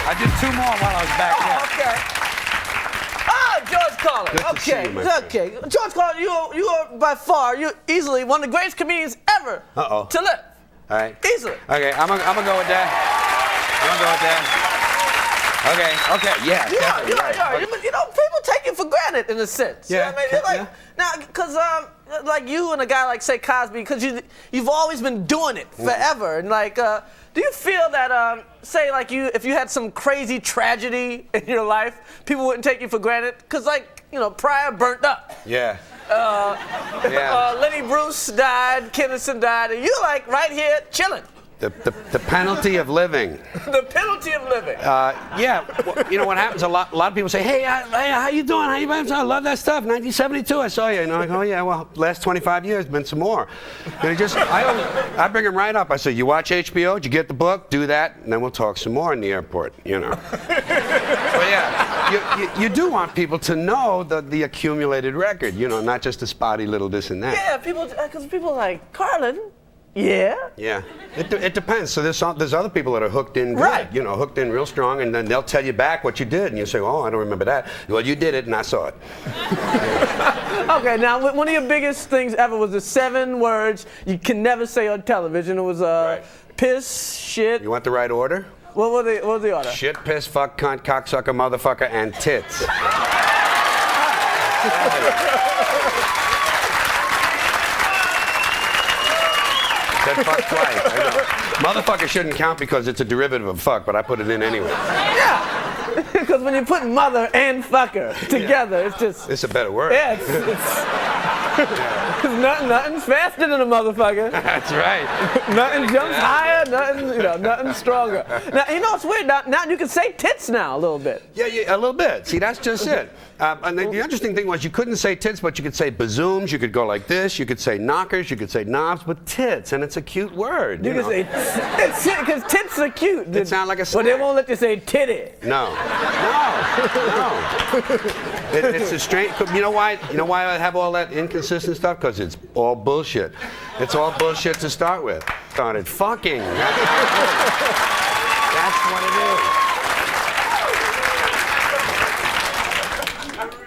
I did 2 more while I was back there. Okay. George Carlin. Good to see you, my friend. Okay. George Carlin, you are by far, you're easily one of the greatest comedians ever to live. All right. Easily. Okay, I'm gonna go with that. Okay, yeah. You are. You know, people take you for granted in a sense. Yeah. You know what I mean? Like, now, because like you and a guy like, say, Cosby, because you've always been doing it forever. And like, do you feel that, say, like if you had some crazy tragedy in your life, people wouldn't take you for granted? Because like, you know, Pryor burnt up. Yeah. Lenny Bruce died, Kennison died, and you're like right here chilling. The penalty of living. The penalty of living. Yeah. Well, you know what happens? A lot of people say, "Hey, how you doing? How you been? I love that stuff. 1972, I saw you." And I'm like, "Oh yeah, well, last 25 years, been some more." And I bring them right up. I say, "You watch HBO? Did you get the book? Do that, and then we'll talk some more in the airport." You know. But yeah, you do want people to know the accumulated record. You know, not just a spotty little this and that. Yeah, because people are like, Carlin. Yeah. Yeah. It depends. So there's other people that are hooked in good, right. You know, hooked in real strong, and then they'll tell you back what you did, and you say, "Oh, I don't remember that." Well, you did it, and I saw it. Okay, now one of your biggest things ever was the 7 words you can never say on television. It was piss, shit. You want the right order? What was the order? Shit, piss, fuck, cunt, cocksucker, motherfucker, and tits. Said fuck twice, I know. Motherfucker shouldn't count because it's a derivative of fuck, but I put it in anyway. Yeah. Because when you put mother and fucker together, it's just... It's a better word. Yeah, it's nothing's faster than a motherfucker. That's right. Nothing jumps higher, nothing stronger. Now, you know what's weird? Now you can say tits now a little bit. Yeah, a little bit. See, that's just it. And the interesting thing was you couldn't say tits, but you could say bazooms, you could go like this, you could say knockers, you could say knobs, but tits, and it's a cute word. You can say because tits are cute. It sounds like a But they won't let you say titty. No. It's a strange. You know why? You know why I have all that inconsistent stuff? Because it's all bullshit. It's all bullshit to start with. Started fucking. That's what it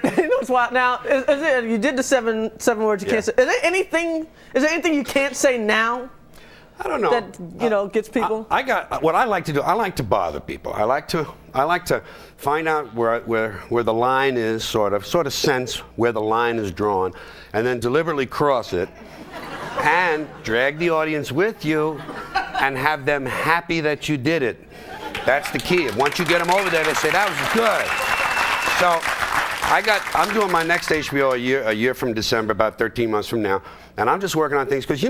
is. You know what's wild? Now, is it, you did the seven words you can't say. Is there anything you can't say now? I don't know. That gets people. I got what I like to do. I like to bother people. I like to find out where the line is, sort of sense where the line is drawn, and then deliberately cross it, and drag the audience with you, and have them happy that you did it. That's the key. Once you get them over there, they say that was good. So I'm doing my next HBO a year from December, about 13 months from now, and I'm just working on things because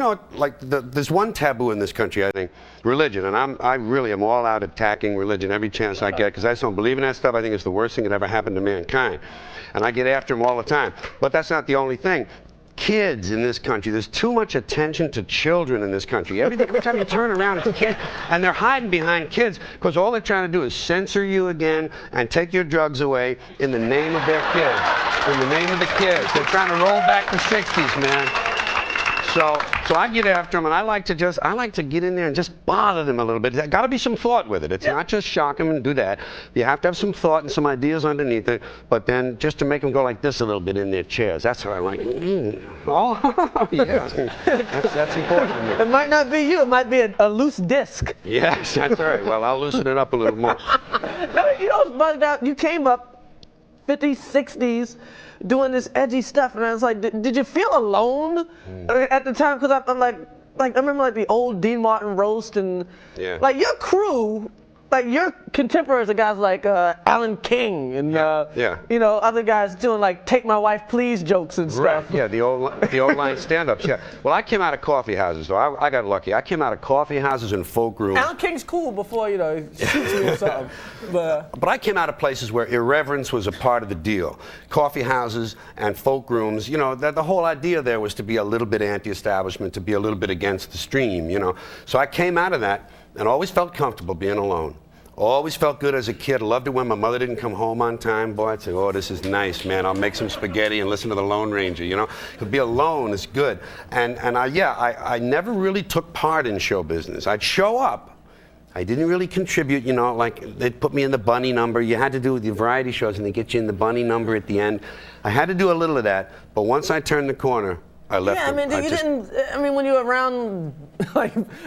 there's one taboo in this country, I think, religion, and I really am all out attacking religion every chance I get because I just don't believe in that stuff. I think it's the worst thing that ever happened to mankind, and I get after them all the time. But that's not the only thing. Kids in this country, there's too much attention to children in this country. Every time you turn around, it's kids, and they're hiding behind kids because all they're trying to do is censor you again and take your drugs away in the name of their kids. In the name of the kids. They're trying to roll back the 60s, man. So I get after them, and I like to get in there and just bother them a little bit. There's got to be some thought with it. It's not just shock them and do that. You have to have some thought and some ideas underneath it, but then just to make them go like this a little bit in their chairs. That's what I like. Oh, yeah. That's important to me. It might not be you. It might be a loose disc. Yes, that's all right. Well, I'll loosen it up a little more. You know what's bugged out? You came up 50s, 60s, doing this edgy stuff, and I was like, did you feel alone at the time? Because I'm like I remember the old Dean Martin roast and your crew, your contemporaries are guys like Alan King and other guys doing "Take My Wife Please" jokes and stuff. Right. Yeah, the old line stand-ups. Yeah. Well, I came out of coffee houses, so I got lucky. I came out of coffee houses and folk rooms. Alan King's cool before he shoots you or something. But I came out of places where irreverence was a part of the deal. Coffee houses and folk rooms. The whole idea there was to be a little bit anti-establishment, to be a little bit against the stream. So I came out of that and always felt comfortable being alone. Always felt good as a kid. Loved it when my mother didn't come home on time. Boy, I'd say, oh, this is nice, man. I'll make some spaghetti and listen to the Lone Ranger, To be alone is good. And I never really took part in show business. I'd show up. I didn't really contribute, they'd put me in the bunny number. You had to do the variety shows and they get you in the bunny number at the end. I had to do a little of that, but once I turned the corner, I left. Yeah, when you were around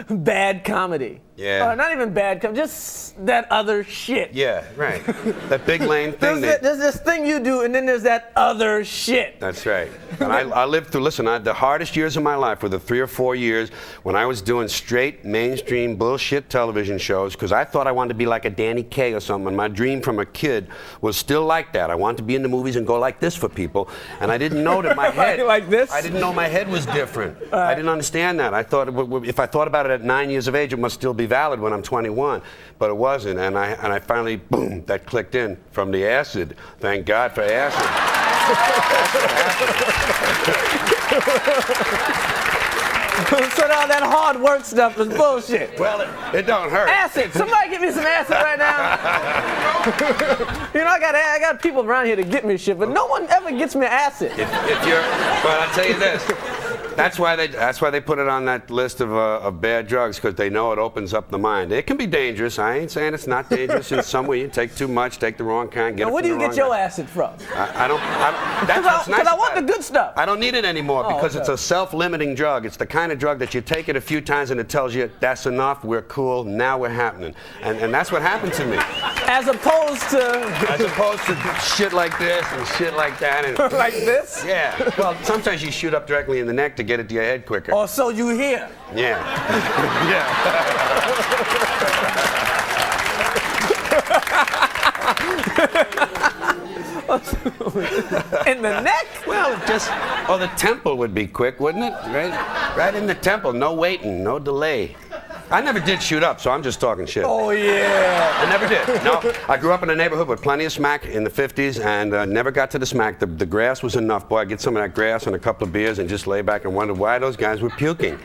bad comedy. Yeah. Or not even bad comedy, just that other shit. Yeah, right. That big lane thing. There's this thing you do, and then there's that other shit. That's right. And I lived through, the hardest years of my life were the 3 or 4 years when I was doing straight mainstream bullshit television shows because I thought I wanted to be like a Danny Kaye or something. And my dream from a kid was still like that. I wanted to be in the movies and go like this for people. And I didn't know that my head. Like this? I didn't know my head was different. I didn't understand that. I thought if I thought about it at 9 years of age, it must still be valid when I'm 21. But it wasn't. And I finally, boom, that clicked in from the acid. Thank God for acid. So all that hard work stuff is bullshit. Well, it don't hurt. Acid. Somebody give me some acid right now. I got people around here to get me shit, but no one ever gets me acid. But I'll tell you this. That's why they put it on that list of bad drugs, because they know it opens up the mind. It can be dangerous. I ain't saying it's not dangerous in some way. You take too much, take the wrong kind, get it Now, where from do you the get wrong your guy. acid from? I don't. That's what's nice Because I want about the it. good stuff. I don't need it anymore because it's okay. a self-limiting drug. It's the kind of drug that you take it a few times and it tells you that's enough. We're cool. Now we're happening, and that's what happened to me. As opposed to shit like this and shit like that. And like this? Yeah. Well, sometimes you shoot up directly in the neck to get it to your head quicker. Or so you hear. Yeah. In the neck? Well, the temple would be quick, wouldn't it? Right in the temple. No waiting, no delay. I never did shoot up, so I'm just talking shit. Oh, yeah. I never did. No, I grew up in a neighborhood with plenty of smack in the 50s and never got to the smack. The grass was enough. Boy, I'd get some of that grass and a couple of beers and just lay back and wonder why those guys were puking. You know?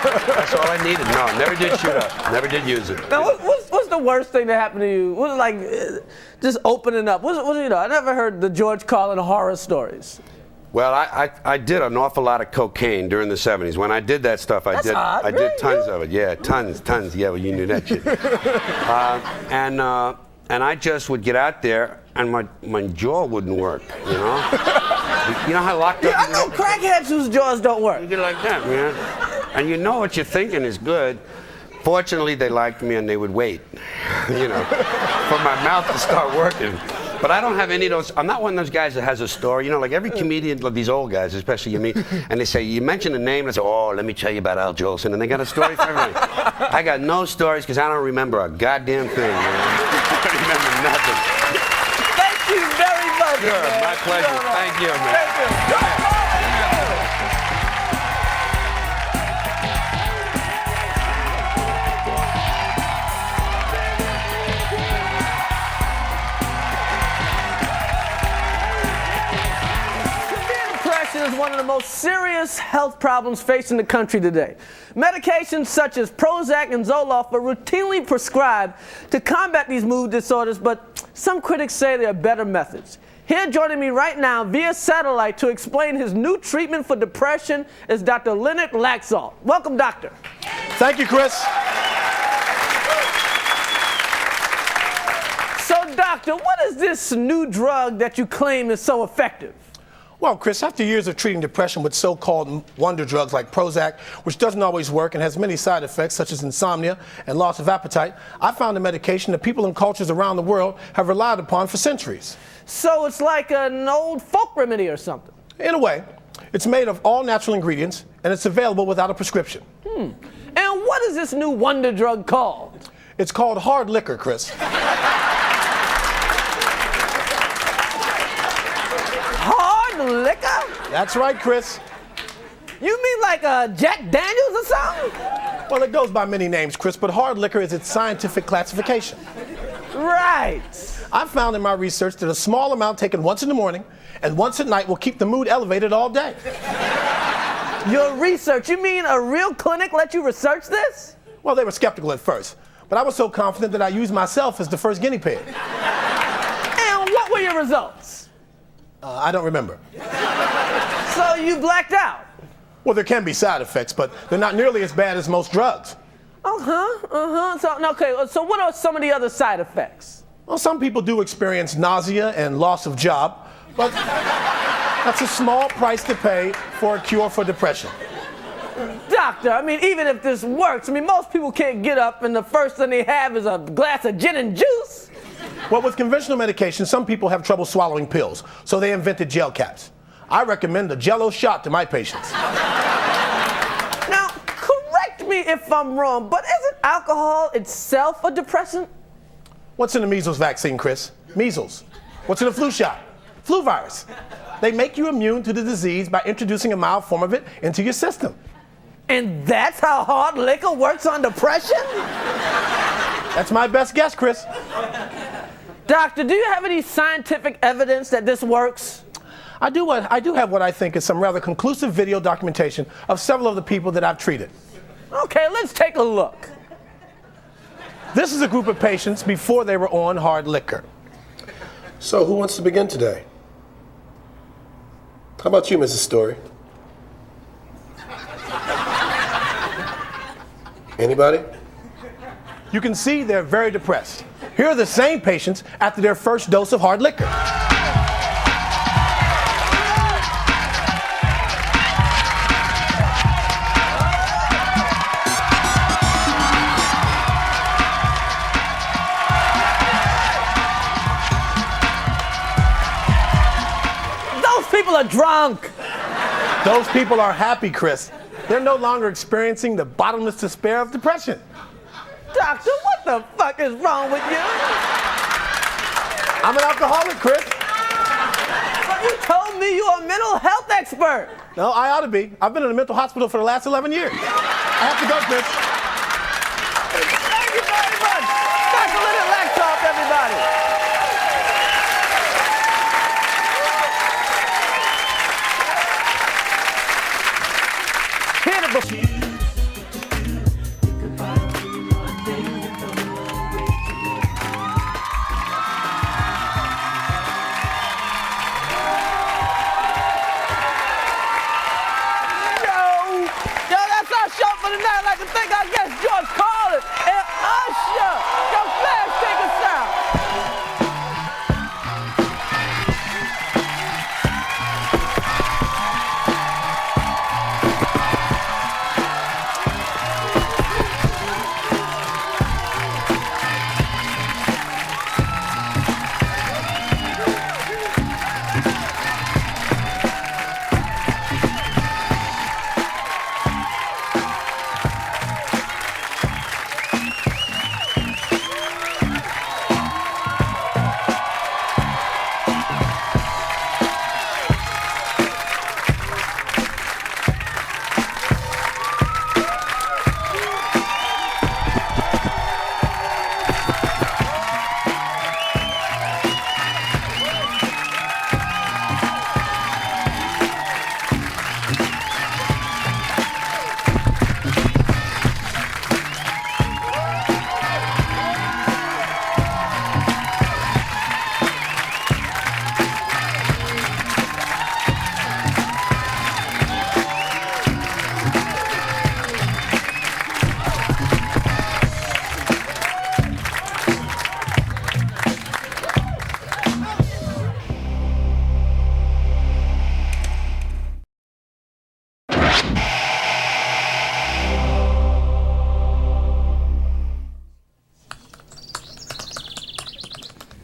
That's all I needed. No, never did shoot up. Never did use it. Now, what's the worst thing that happened to you? What, like, just opening up? I never heard the George Carlin horror stories. Well, I did an awful lot of cocaine during the 70s. When I did that stuff, I did tons of it. Yeah, tons. Yeah, well, you knew that shit. And I just would get out there, and my jaw wouldn't work. You know, you know how locked up. Yeah, I know crackheads whose jaws don't work. You get like that, man. And you know what you're thinking is good. Fortunately, they liked me, and they would wait. You know, for my mouth to start working. But I don't have any of those. I'm not one of those guys that has a story. You know, like every comedian, like these old guys, especially you meet, and they say, you mention a name, and they say, oh, let me tell you about Al Jolson. And they got a story for everything. I got no stories because I don't remember a goddamn thing, man. I don't remember nothing. Thank you very much. Sure, man. my pleasure. Thank you, man. Thank you. Is one of the most serious health problems facing the country today. Medications such as Prozac and Zoloft are routinely prescribed to combat these mood disorders, but some critics say there are better methods. Here joining me right now via satellite to explain his new treatment for depression is Dr. Leonard Laxalt. Welcome, doctor. Thank you, Chris. So, doctor, what is this new drug that you claim is so effective? Well, Chris, after years of treating depression with so-called wonder drugs like Prozac, which doesn't always work and has many side effects such as insomnia and loss of appetite, I found a medication that people in cultures around the world have relied upon for centuries. So it's like an old folk remedy or something? In a way. It's made of all natural ingredients, and it's available without a prescription. And what is this new wonder drug called? It's called hard liquor, Chris. Liquor? That's right, Chris. You mean like Jack Daniels or something? Well, it goes by many names, Chris, but hard liquor is its scientific classification. Right. I've found in my research that a small amount taken once in the morning and once at night will keep the mood elevated all day. Your research? You mean a real clinic let you research this? Well, they were skeptical at first, but I was so confident that I used myself as the first guinea pig. And what were your results? I don't remember. So you blacked out? Well, there can be side effects, but they're not nearly as bad as most drugs. So what are some of the other side effects? Well, some people do experience nausea and loss of job, but that's a small price to pay for a cure for depression. Doctor, I mean, even if this works, I mean, most people can't get up and the first thing they have is a glass of gin and juice. Well, with conventional medication, some people have trouble swallowing pills, so they invented gel caps. I recommend a Jell-O shot to my patients. Now, correct me if I'm wrong, but isn't alcohol itself a depressant? What's in the measles vaccine, Chris? Measles. What's in a flu shot? Flu virus. They make you immune to the disease by introducing a mild form of it into your system. And that's how hard liquor works on depression? That's my best guess, Chris. Doctor, do you have any scientific evidence that this works? I do have what I think is some rather conclusive video documentation of several of the people that I've treated. Okay, let's take a look. This is a group of patients before they were on hard liquor. So who wants to begin today? How about you, Mrs. Story? Anybody? You can see they're very depressed. Here are the same patients after their first dose of hard liquor. Those people are drunk. Those people are happy, Chris. They're no longer experiencing the bottomless despair of depression. Doctor, what the fuck is wrong with you? I'm an alcoholic, Chris. But you told me you're a mental health expert. No, I ought to be. I've been in a mental hospital for the last 11 years. I have to go, Chris. Thank you very much. Dr. Leonard Lactoff, everybody. Hit it before. Tonight, I'd like to thank our guest George Carlin and Usher. Yo, Flash, take us out.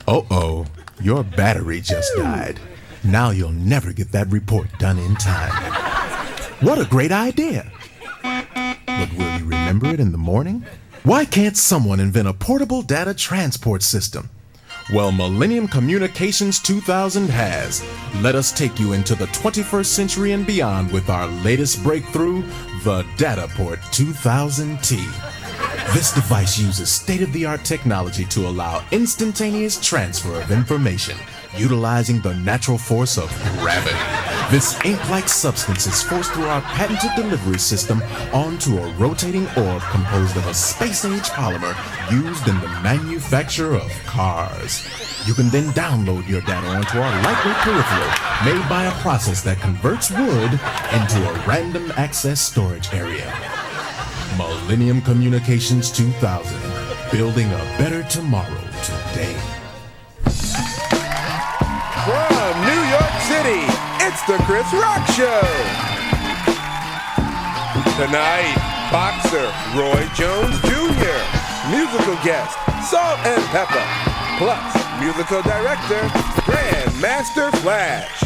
Uh-oh, your battery just died. Now you'll never get that report done in time. What a great idea. But will you remember it in the morning? Why can't someone invent a portable data transport system? Well, Millennium Communications 2000 has. Let us take you into the 21st century and beyond with our latest breakthrough, the Dataport 2000T. This device uses state-of-the-art technology to allow instantaneous transfer of information, utilizing the natural force of gravity. This ink-like substance is forced through our patented delivery system onto a rotating orb composed of a space-age polymer used in the manufacture of cars. You can then download your data onto our lightweight peripheral made by a process that converts wood into a random access storage area. Millennium Communications 2000, building a better tomorrow today. From New York City, it's the Chris Rock Show. Tonight, boxer Roy Jones Jr., musical guest Salt and Pepper, plus musical director Grandmaster Flash.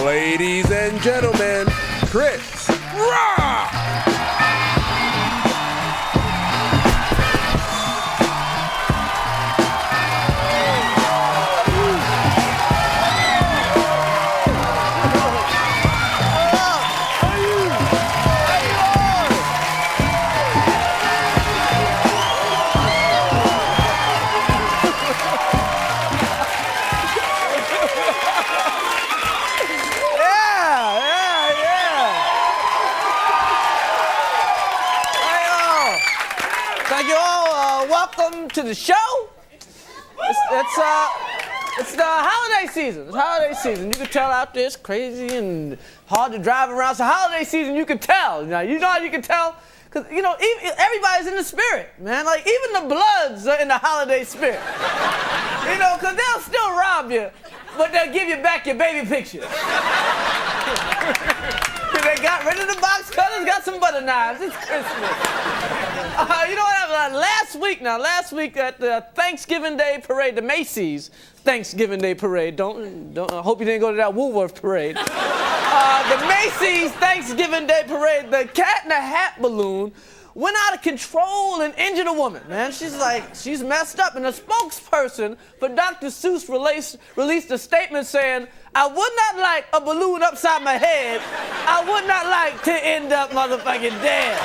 Ladies and gentlemen, Chris Rock! Welcome to the show. It's the holiday season. It's holiday season. You can tell out there it's crazy and hard to drive around. It's the holiday season. You can tell. You know how you can tell? Because, you know, everybody's in the spirit, man. Like, even the Bloods are in the holiday spirit. You know, because they'll still rob you, but they'll give you back your baby pictures. They got rid of the box cutters, got some butter knives. It's Christmas. You know what happened last week at the Thanksgiving Day parade, the Macy's Thanksgiving Day parade. I hope you didn't go to that Woolworth parade. The Macy's Thanksgiving Day parade, the Cat in the Hat balloon went out of control and injured a woman, man. She's messed up. And the spokesperson for Dr. Seuss released a statement saying, I would not like a balloon upside my head. I would not like to end up motherfucking dead.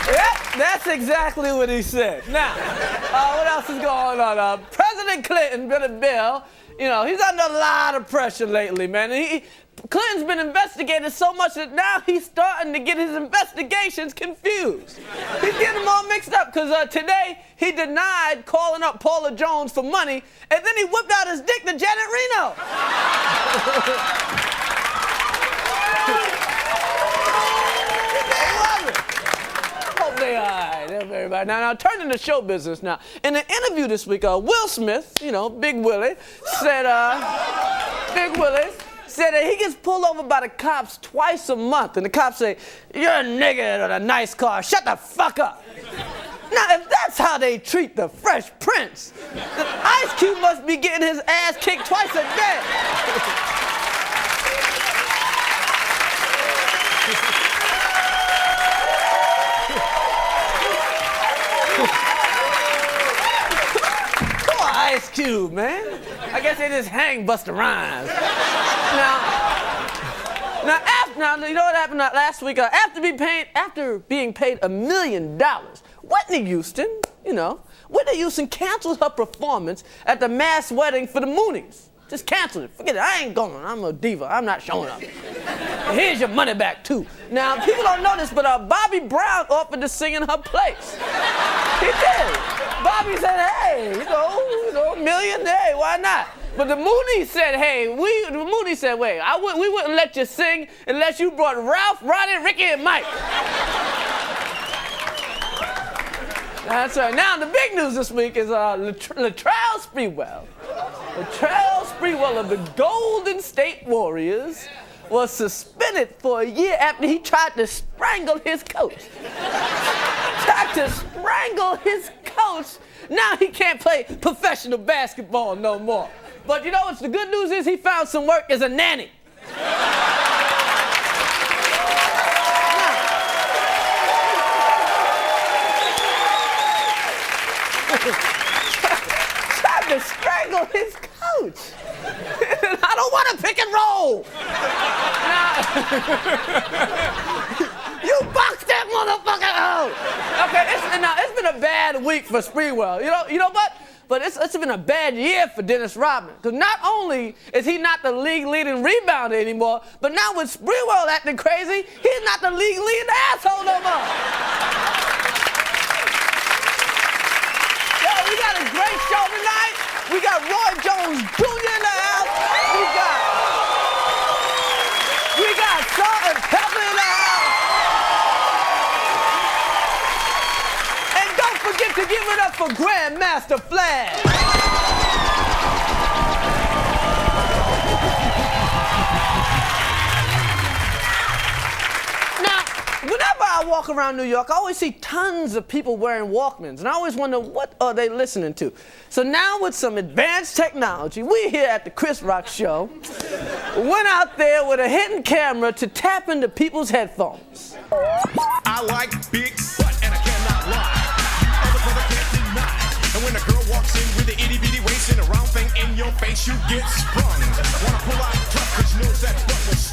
Yep, that's exactly what he said. Now, what else is going on? President Clinton been a bill. You know, he's under a lot of pressure lately, man. Clinton's been investigated so much that now he's starting to get his investigations confused. He's getting them all mixed up because today he denied calling up Paula Jones for money, and then he whipped out his dick to Janet Reno. They all right, everybody. Now, turning to show business now. In an interview this week, Will Smith, you know, Big Willie, said that he gets pulled over by the cops twice a month, and the cops say, you're a nigga in a nice car, shut the fuck up. Now, if that's how they treat the Fresh Prince, then Ice Cube must be getting his ass kicked twice a day. Ice Cube, man. I guess they just hang Busta Rhymes. Now, you know what happened last week? After being paid $1 million, Whitney Houston canceled her performance at the mass wedding for the Moonies. Just canceled it. Forget it. I ain't going. I'm a diva. I'm not showing up. Here's your money back, too. Now, people don't know this, but Bobby Brown offered to sing in her place. He did. Bobby said, hey, you know, $1 million, hey, why not? But the Moonies said, hey, wait, we wouldn't let you sing unless you brought Ralph, Ronnie, Ricky, and Mike. That's right. Now, the big news this week is Latrell Sprewell. Latrell Sprewell of the Golden State Warriors was suspended for a year after he tried to strangle his coach. Now he can't play professional basketball no more. But you know what's the good news is he found some work as a nanny. Tried to strangle his coach. I don't want to pick and roll. You boxed that motherfucker out. Okay, it's been a bad week for Sprewell. You know what? But it's been a bad year for Dennis Rodman. Because not only is he not the league leading rebounder anymore, but now with Sprewell acting crazy, he's not the league leading asshole no more. We got a great show tonight. We got Roy Jones Jr. in the house. We got Salt and Pepper in the house. And don't forget to give it up for Grandmaster Flash. Whenever I walk around New York, I always see tons of people wearing Walkmans, and I always wonder, what are they listening to? So now with some advanced technology, we here at the Chris Rock Show went out there with a hidden camera to tap into people's headphones. I like big butt, and I cannot lie. Other brother can't deny. And when a girl walks in with an itty-bitty waist and a round thing in your face, you get sprung. Wanna pull out tough, cause you know that butt was...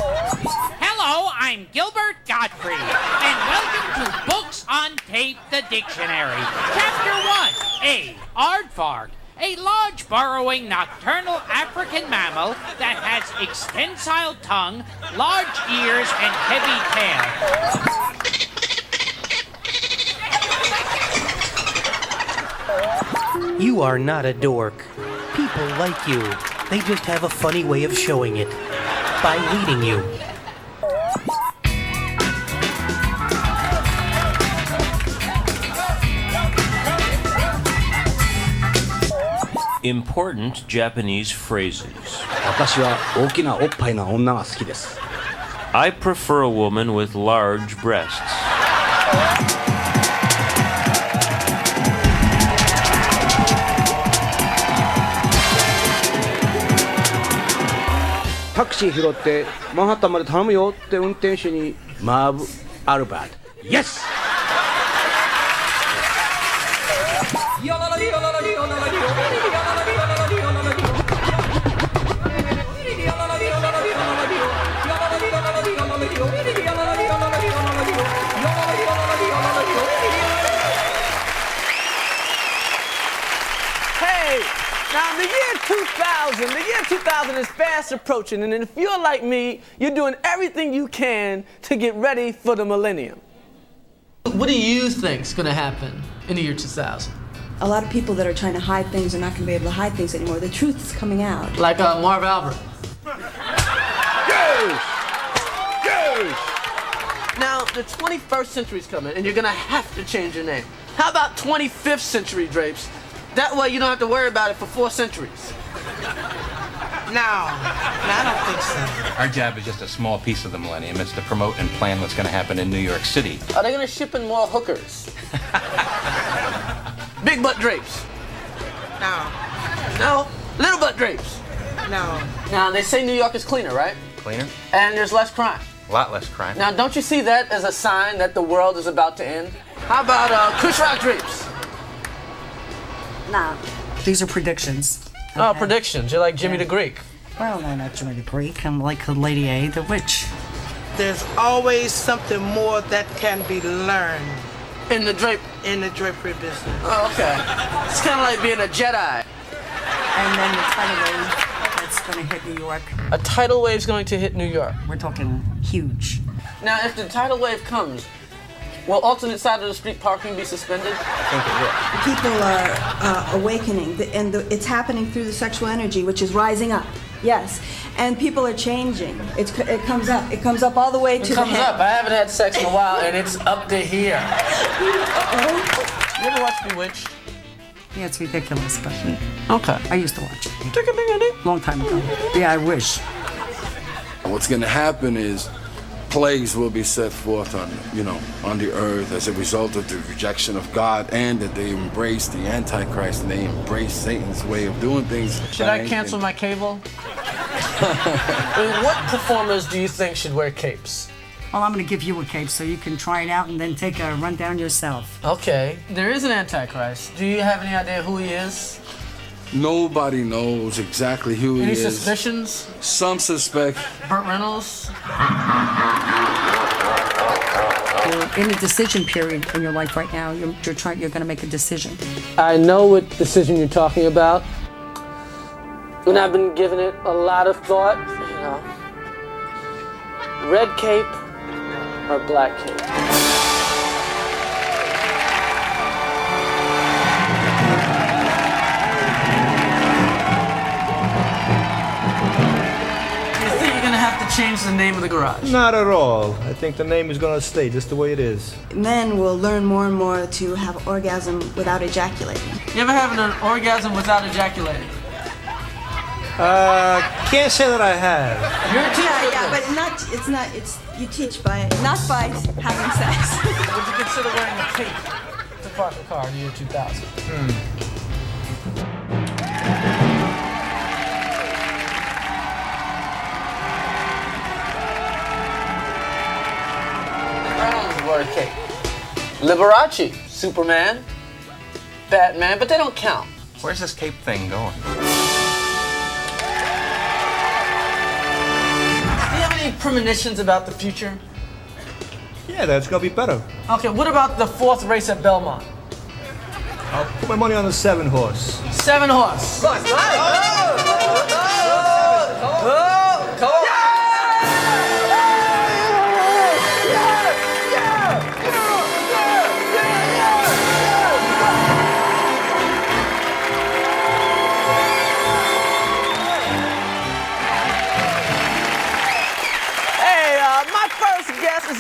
Hello, I'm Gilbert Godfrey, and welcome to Books on Tape, the Dictionary. Chapter 1, A, aardvark, a large burrowing nocturnal African mammal that has extensile tongue, large ears, and heavy tail. You are not a dork. People people like you. They just have a funny way of showing it. By hating you. Important Japanese phrases. 私は大きなおっぱいな女が好きです。I prefer a woman with large breasts. タクシー拾ってマンハッタンまで頼むよって運転手にマーブ・アルバート。イエスNow, the year 2000 is fast approaching, and if you're like me, you're doing everything you can to get ready for the millennium. What do you think's gonna happen in the year 2000? A lot of people that are trying to hide things are not gonna be able to hide things anymore. The truth is coming out. Like Marv Albert. Now, the 21st century's coming, and you're gonna have to change your name. How about 25th century drapes? That way you don't have to worry about it for 4 centuries. No, I don't think so. Our job is just a small piece of the millennium. It's to promote and plan what's going to happen in New York City. Are they gonna ship in more hookers? Big butt drapes? No. No? Little butt drapes? No. Now, they say New York is cleaner, right? Cleaner? And there's less crime. A lot less crime. Now, don't you see that as a sign that the world is about to end? How about Chris Rock drapes? No, these are predictions. Oh, predictions. You're like Jimmy the Greek. Well, no, not Jimmy the Greek. I'm like Lady A, the witch. There's always something more that can be learned. In the drapery business. Oh, okay. It's kind of like being a Jedi. And then the tidal wave that's going to hit New York. A tidal wave's going to hit New York. We're talking huge. Now, if the tidal wave comes, will alternate side of the street parking be suspended? I think it will. People are awakening, and it's happening through the sexual energy, which is rising up. Yes, and people are changing. It comes up. It comes up all the way to the head. It comes up. I haven't had sex in a while, and it's up to here. You ever watch Bewitched? Yeah, it's ridiculous, but okay. I used to watch it. Long time ago. Yeah, I wish. What's going to happen is plagues will be set forth on the earth as a result of the rejection of God, and that they embrace the Antichrist and they embrace Satan's way of doing things. Should I cancel my cable? What performers do you think should wear capes? Well, I'm going to give you a cape so you can try it out and then take a rundown yourself. Okay. There is an Antichrist. Do you have any idea who he is? Nobody knows exactly who he is. Any suspicions? Some suspect. Burt Reynolds? You're in a decision period in your life right now. You're going to make a decision. I know what decision you're talking about. And I've been giving it a lot of thought, Red cape or black cape? Change the name of the garage? Not at all. I think the name is going to stay just the way it is. Men will learn more and more to have orgasm without ejaculating. You ever having an orgasm without ejaculating? Can't say that I have. You're a teacher. Yeah, but you teach by, not by having sex. Would you consider wearing a cape to park a car in the year 2000? Wear a cape. Liberace, Superman, Batman, but they don't count. Where's this cape thing going? Do you have any premonitions about the future? Yeah, that's going to be better. Okay, what about the 4th race at Belmont? I'll put my money on the 7 horse. 7 horse. Come on.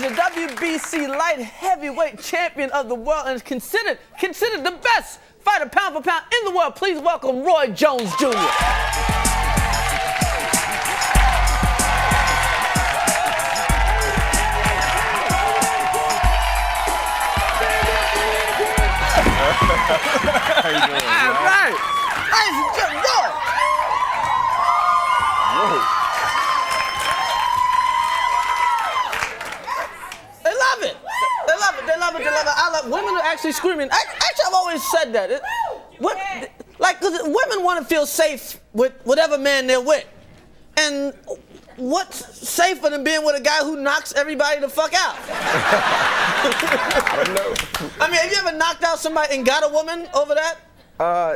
the WBC light heavyweight champion of the world and is considered the best fighter pound for pound in the world. Please welcome Roy Jones Jr. How you doing? All right. Ladies and gentlemen, Roy. Whoa. They love it. They love it. They love it. They love it. I love women are actually screaming. Actually, I've always said that. Cause women want to feel safe with whatever man they're with, and what's safer than being with a guy who knocks everybody the fuck out? I don't know. I mean, have you ever knocked out somebody and got a woman over that?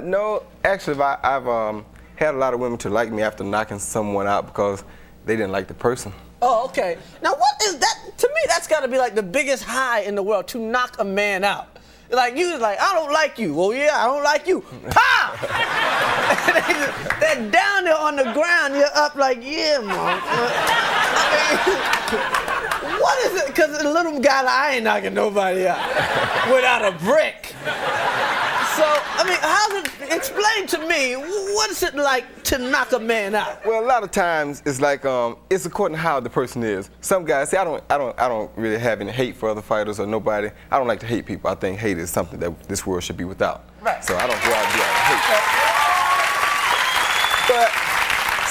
No, actually, I've had a lot of women to like me after knocking someone out because they didn't like the person. Oh, okay. Now, what is that? To me, that's got to be like the biggest high in the world, to knock a man out. Like, you like, I don't like you. Well, yeah, I don't like you. Pow! They're down there on the ground. You're up like, yeah, man. What is it? Because a little guy, like, I ain't knocking nobody out without a brick. So, I mean, how's it, explain to me, what is it like to knock a man out? Well, a lot of times it's like, it's according to how the person is. Some guys, see, I don't really have any hate for other fighters or nobody. I don't like to hate people. I think hate is something that this world should be without. Right. So I don't go out and do all the hate. But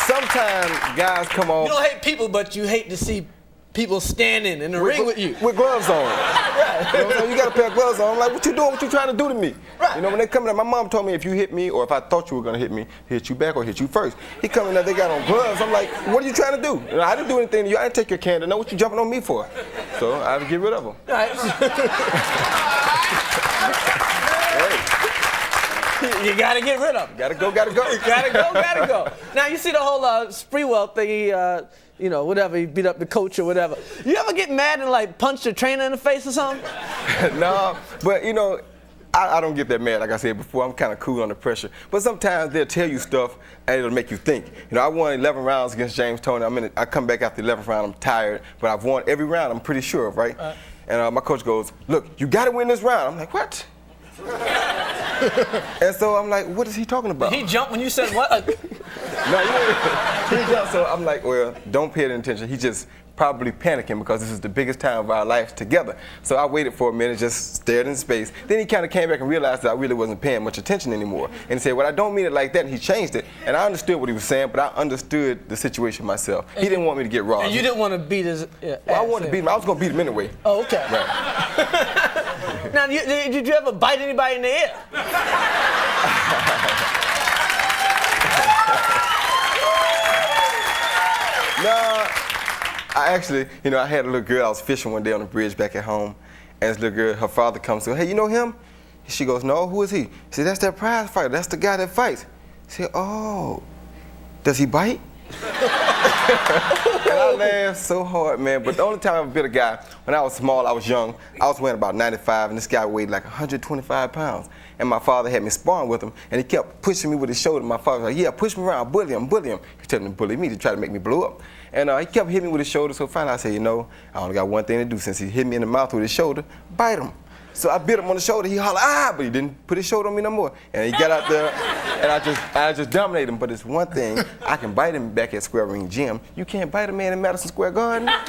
sometimes guys come on. You don't hate people, but you hate to see people standing in the ring with you. With gloves on. Right. You know what I'm saying? You got a pair of gloves on. I'm like, what you doing? What you trying to do to me? Right. You know, when they come in, my mom told me if you hit me or if I thought you were going to hit me, hit you back or hit you first. He come in there, they got on gloves. I'm like, what are you trying to do? You know, I didn't do anything to you. I didn't take your candy. Know what you jumping on me for? So I had to get rid of them. Right. You gotta get rid of them. Gotta go, gotta go. You gotta go. Now, you see the whole Spreewell thing, you know, whatever, he beat up the coach or whatever. You ever get mad and like punch the trainer in the face or something? No, but you know, I don't get that mad. Like I said before, I'm kind of cool under pressure. But sometimes they'll tell you stuff and it'll make you think. You know, I won 11 rounds against James Toney. I come back after the 11th round, I'm tired, but I've won every round, I'm pretty sure of, right? And my coach goes, look, you gotta win this round. I'm like, what? And so I'm like, what is he talking about? Did he jump when you said what? No, he jumped. So I'm like, well, don't pay any attention. He just probably panicking because this is the biggest time of our lives together. So I waited for a minute, just stared in space. Then he kind of came back and realized that I really wasn't paying much attention anymore. And he said, well, I don't mean it like that. And he changed it. And I understood what he was saying, but I understood the situation myself. He didn't want me to get raw. And you didn't want to beat his ass. Well, I wanted to beat him. I was going to beat him anyway. Oh, okay. Right. Now, did you ever bite anybody in the ear? No, I actually, you know, I had a little girl, I was fishing one day on the bridge back at home, and this little girl, her father comes to her, hey, you know him? She goes, no, who is he? He said, that's that prize fighter, that's the guy that fights. She said, oh, does he bite? And I laughed so hard, man, but the only time I ever bit a guy, when I was small, I was young, I was weighing about 95, and this guy weighed like 125 pounds. And my father had me sparring with him, and he kept pushing me with his shoulder. My father was like, yeah, push me around, bully him. He was telling him to bully me to try to make me blow up. And he kept hitting me with his shoulder, so finally I said, you know, I only got one thing to do. Since he hit me in the mouth with his shoulder, bite him. So I bit him on the shoulder, he hollered, ah, but he didn't put his shoulder on me no more. And he got out there, and I just dominated him. But it's one thing, I can bite him back at Square Ring Gym. You can't bite a man in Madison Square Garden. You know?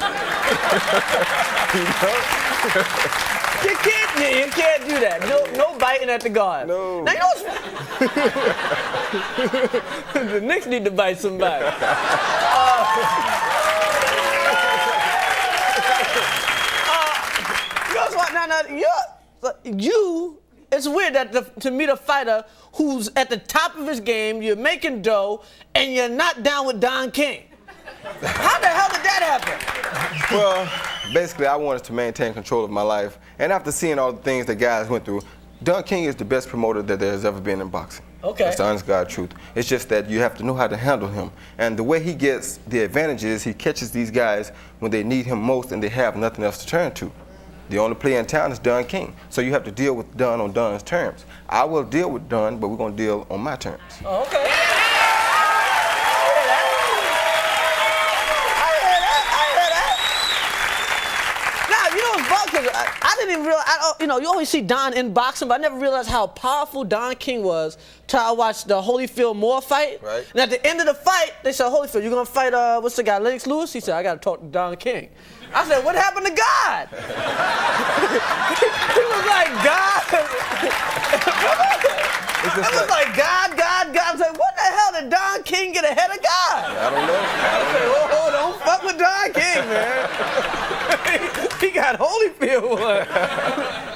You can't do that. No biting at the Garden. No. Now, you know what's... The Knicks need to bite somebody. It's weird that to meet a fighter who's at the top of his game, you're making dough, and you're not down with Don King. How the hell did that happen? Well, basically, I wanted to maintain control of my life. And after seeing all the things that guys went through, Don King is the best promoter that there has ever been in boxing. Okay. That's the honest God truth. It's just that you have to know how to handle him. And the way he gets the advantage is he catches these guys when they need him most and they have nothing else to turn to. The only player in town is Don King. So you have to deal with Don on Don's terms. I will deal with Don, but we're going to deal on my terms. Oh, okay. I hear that. Now, because I didn't even realize, you always see Don in boxing, but I never realized how powerful Don King was till I watched the Holyfield Moore fight. Right. And at the end of the fight, they said, Holyfield, you gonna fight, what's the guy, Lennox Lewis? He said, I gotta talk to Don King. I said, what happened to God? He was like, God. I was like, God. I was like, what the hell did Don King get ahead of God? I don't know. I said, oh, don't fuck with Don King, man. He got Holyfield.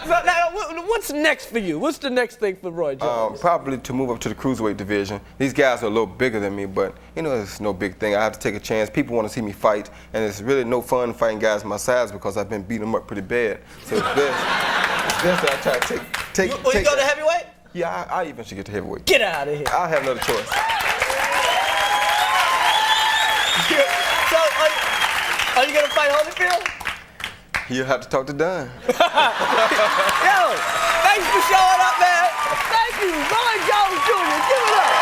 So now, what's next for you? What's the next thing for Roy Jones? Probably to move up to the cruiserweight division. These guys are a little bigger than me, but it's no big thing. I have to take a chance. People want to see me fight, and it's really no fun fighting guys my size because I've been beating them up pretty bad. So it's best that I try to take. Will you go to heavyweight? Yeah, I eventually get to heavyweight. Get out of here. I'll have another choice. So, are you gonna fight Holyfield? You'll have to talk to Don. Yo, thanks for showing up, man. Thank you, Roy Jones Jr. Give it up.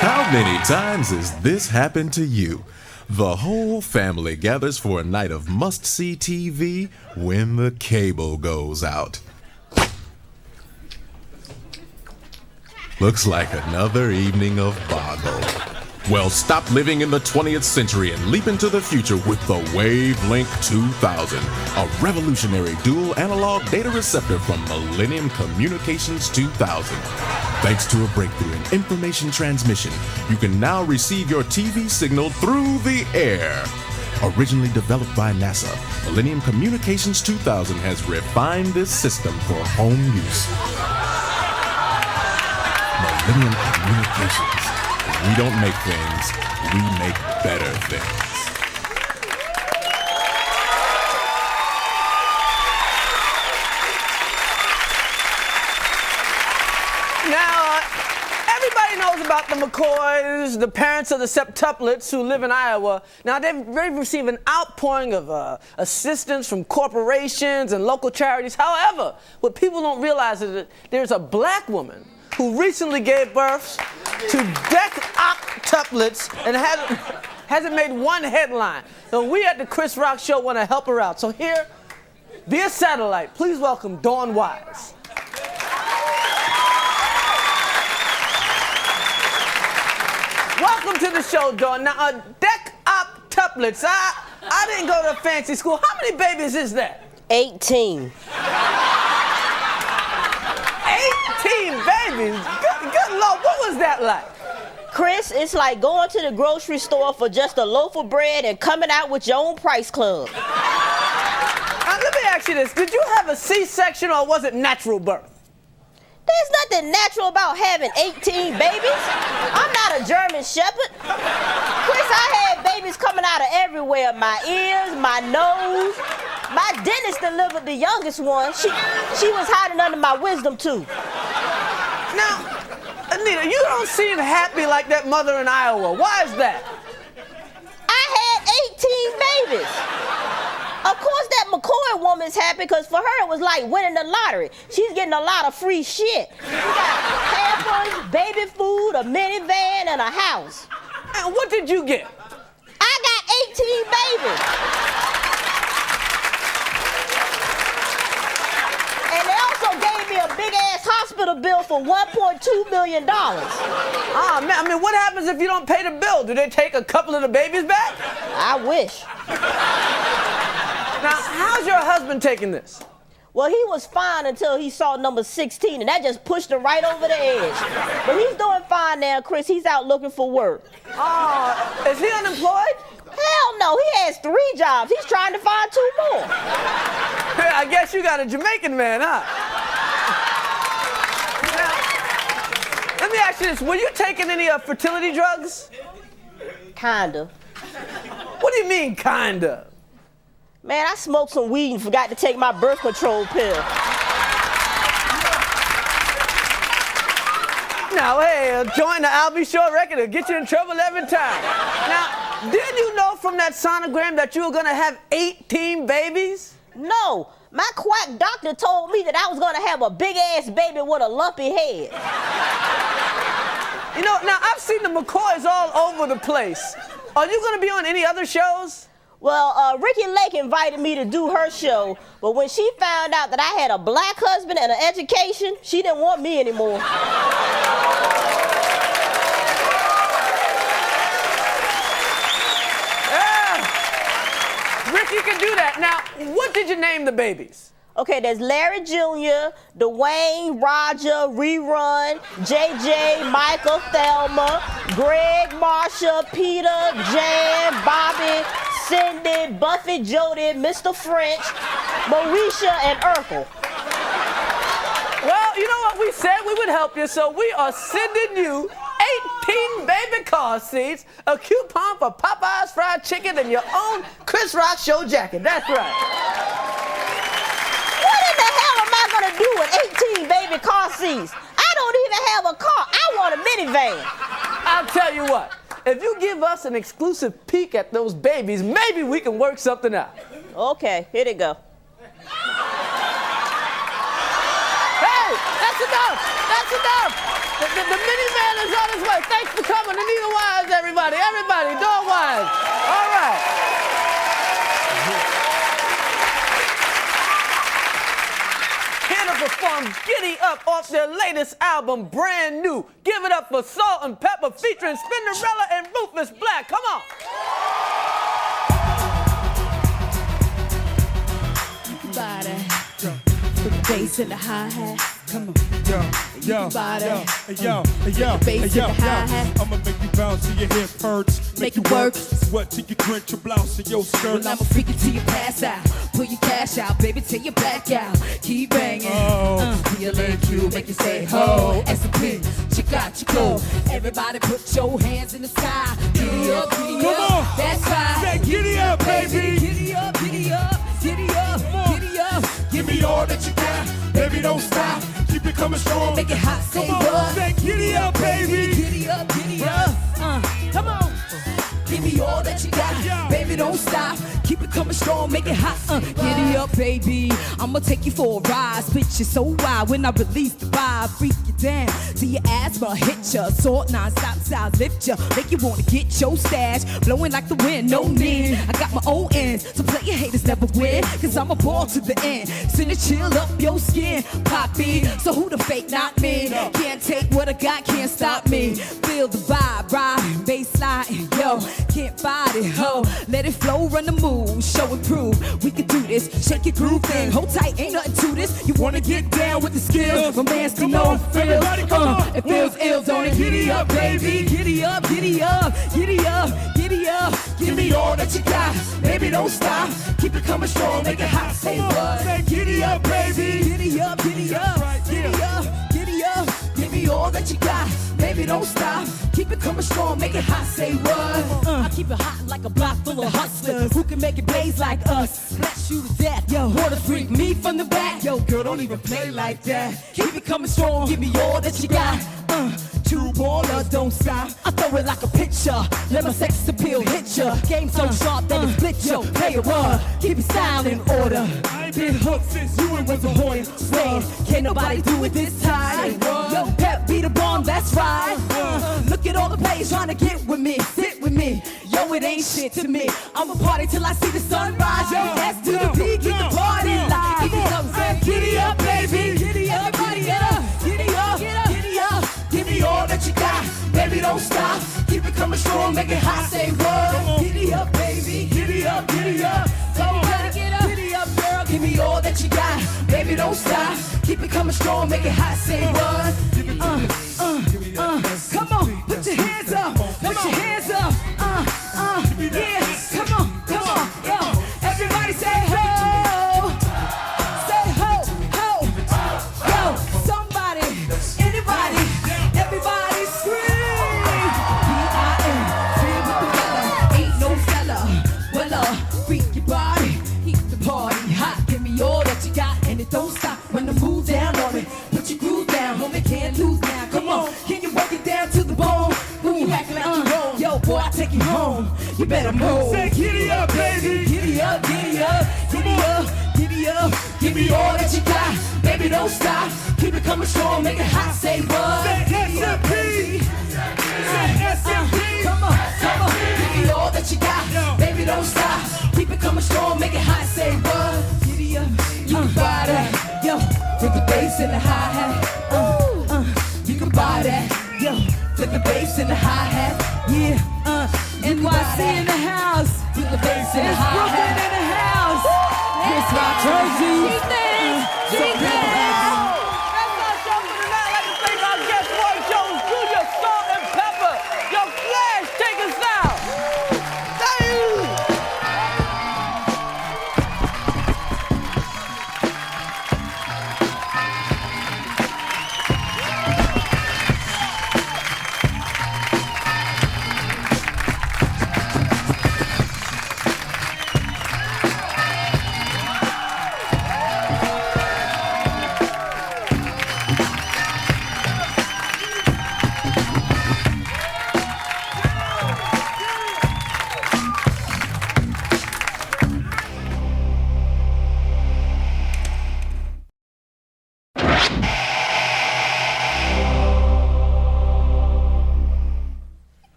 How many times has this happened to you? The whole family gathers for a night of must-see TV when the cable goes out. Looks like another evening of Boggle. Well, stop living in the 20th century and leap into the future with the Wavelink 2000, a revolutionary dual analog data receptor from Millennium Communications 2000. Thanks to a breakthrough in information transmission, you can now receive your TV signal through the air. Originally developed by NASA, Millennium Communications 2000 has refined this system for home use. Millennium Communications. We don't make things, we make better things. Now, everybody knows about the McCoys, the parents of the septuplets who live in Iowa. Now, they've received an outpouring of assistance from corporations and local charities. However, what people don't realize is that there's a black woman who recently gave birth to decoctuplets and hasn't made one headline. So we at the Chris Rock Show want to help her out. So here, via satellite, please welcome Dawn Wise. Welcome to the show, Dawn. Now, decoctuplets, I didn't go to fancy school. How many babies is that? 18. 18 babies? Good Lord, what was that like? Chris, it's like going to the grocery store for just a loaf of bread and coming out with your own price club. Let me ask you this. Did you have a C-section or was it natural birth? There's nothing natural about having 18 babies. I'm not a German shepherd. Chris, I had babies coming out of everywhere. My ears, my nose. My dentist delivered the youngest one. She was hiding under my wisdom tooth. Now, Anita, you don't seem happy like that mother in Iowa. Why is that? I had 18 babies. Of course that McCoy woman's happy because for her it was like winning the lottery. She's getting a lot of free shit. We got Pampers, baby food, a minivan, and a house. And what did you get? I got 18 babies. And they also gave me a big-ass hospital bill for $1.2 million. Ah, man, I mean, what happens if you don't pay the bill? Do they take a couple of the babies back? I wish. Now, how's your husband taking this? Well, he was fine until he saw number 16, and that just pushed him right over the edge. But he's doing fine now, Chris. He's out looking for work. Oh, is he unemployed? Hell no, he has 3 jobs. He's trying to find 2 more. I guess you got a Jamaican man, huh? Now, let me ask you this. Were you taking any fertility drugs? Kinda. What do you mean, kinda? Man, I smoked some weed and forgot to take my birth control pill. Now, hey, join the Albie Shore record. It'll get you in trouble every time. Now, didn't you know from that sonogram that you were going to have 18 babies? No, my quack doctor told me that I was gonna have a big ass baby with a lumpy head. You know, now I've seen the McCoys all over the place. Are you gonna be on any other shows? Well, Ricky Lake invited me to do her show, but when she found out that I had a black husband and an education, she didn't want me anymore. Yeah. Ricky can do that. Now, what did you name the babies? Okay, there's Larry Jr., Dwayne, Roger, Rerun, JJ, Michael, Thelma, Greg, Marsha, Peter, Jan, Bobby, Cindy, Buffy, Jody, Mr. French, Moesha, and Urkel. Well, you know what? We said we would help you, so we are sending you 18 baby car seats, a coupon for Popeye's fried chicken, and your own Chris Rock show jacket. That's right. What in the hell am I gonna do with 18 baby car seats? I don't even have a car. I want a minivan. I'll tell you what. If you give us an exclusive peek at those babies, maybe we can work something out. Okay, here they go. Hey, that's enough. That's enough. The minivan is on its way. Thanks for coming. Anita Wise, everybody. Everybody, Dawn Wise. All right. Here to perform Giddy Up off their latest album, Brand New. Give it up for Salt and Pepper featuring Spinderella and Rufus Black. Come on. Body. Put the bass in the hi-hat. Come on. Yo, body. yo, Bass in the hi-hat. I'ma make you bounce till your hip hurts. Make it work. Sweat till you drench your blouse and your skirt. Well, I'ma freak it till you pass out. Pull your cash out, baby, till you black out. Keep banging. PLAQ, make you say ho. S&P, check out your clothes. Everybody put your hands in the sky. Giddy up, giddy up. Come on. That's right. Say giddy up, baby. Giddy up, giddy up, giddy up, giddy up. Give me all that you got. Baby, don't stop. Keep it coming strong. Make it hot, say Come on. what? Say giddy up, baby. Giddy up, giddy up. Come on. Give me all that you got. Baby, don't stop. Keep it coming strong, make it hot. Giddy up, baby. I'ma take you for a ride. Spit you so wild when I release the vibe. Freak you down till your asthma hit ya. Sort non-stop size lift ya. Make you wanna get your stash. Blowing like the wind, no need. I got my own ends, so play your haters never win. Cause I'm a ball to the end. Send it chill up your skin, poppy. So who the fake, not me. Can't take what I got, can't stop me. Feel the vibe, ride, bass sliding, yo. Can't fight it, ho. Let it flow, run the move, show and prove. We can do this, shake your groove thing. Hold tight, ain't nothing to this. You wanna get down with the skills? My man's can know it feels. It feels ill, don't it? Giddy up, baby. Giddy up, giddy up, giddy up, giddy up. Give me all that you got, baby, don't stop. Keep it coming strong, make it hot. Say what? Say giddy up, baby. Giddy up, giddy up, giddy up, giddy up. Give me all that you got, baby, don't stop. Keep it coming strong, make it hot. Say what? I keep it hot like a block full of hustlers who can make it blaze like us. Bless you to death, yo. Water freak me from the back, yo. Girl, don't even play like that. Keep it coming strong, give me all that you got. Two baller, don't stop. I throw it like a pitcher. Let my sex appeal hit ya. Game so sharp that it split ya. Play it raw, keep your style in order. Been hooked since you and was a horn. Saying, can't nobody do it this time. Yo, Pep be the bomb, that's right. Look at all the players trying to get with me, sit with me. Yo, it ain't shit to me. I'ma party till I see the sunrise. Yo, S to the D, keep the party live. Keep it up, say, giddy up, baby. Giddy up, giddy up, giddy up, giddy up. Give me all that you got, baby, don't stop. Keep it coming strong, make it hot, say what? Giddy up, baby, giddy up, giddy up. Come on, get up, giddy up, girl. Give me all that you got, baby, don't stop. Keep it coming strong, make it hot, say what? Come on, put your hands up, put your hands up. Yeah, come on, yo. Everybody say ho. Say ho, ho, yo. Somebody, anybody. Everybody scream! B.I.N. Feel with the fella, ain't no fella. Well, freak your body, keep the party hot. Give me all that you got, and it don't stop. When the move down on it, put your groove down, homie, can't lose now. Come on, can you work it down to the bone? When you acting like you wrong, yo, boy, I take you home. You better move. Say giddy up, baby. Giddy up, giddy up, giddy up, giddy Give me all that you got, baby, don't stop. Keep it coming strong, make it hot, say what? Say SMP. Say SMP. Come on. Give me all that you got, baby, don't stop. Keep it coming strong, make it hot, say what? Giddy up, you can buy that. Yo, put the bass in the hi-hat. You can buy that. Yo, put the bass in the hi-hat. Yeah, NYC in the house. Put the bass in the hi-hat. Brooklyn in the house. It's Rock Jersey. That's our show for tonight. I'd like to thank our guest, Roy Jones Jr., Salt and Pepper. Yo, Flash, take us out. Thank you.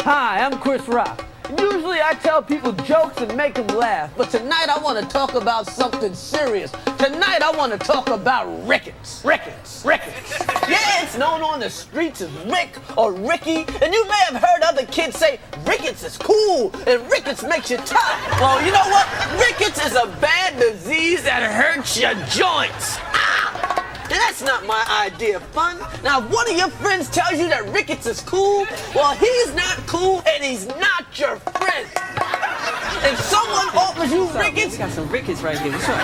Hi, I'm Chris Rock. Usually I tell people jokes and make them laugh, but tonight I want to talk about something serious. Tonight I want to talk about rickets. Rickets. Yeah, it's known on the streets as Rick or Ricky, and you may have heard other kids say rickets is cool and rickets makes you tough. Well, you know what? Rickets is a bad disease that hurts your joints. And that's not my idea of fun. Now, if one of your friends tells you that rickets is cool, well, he's not cool and he's not your friend. If someone offers you rickets, We got some rickets right here. What's up?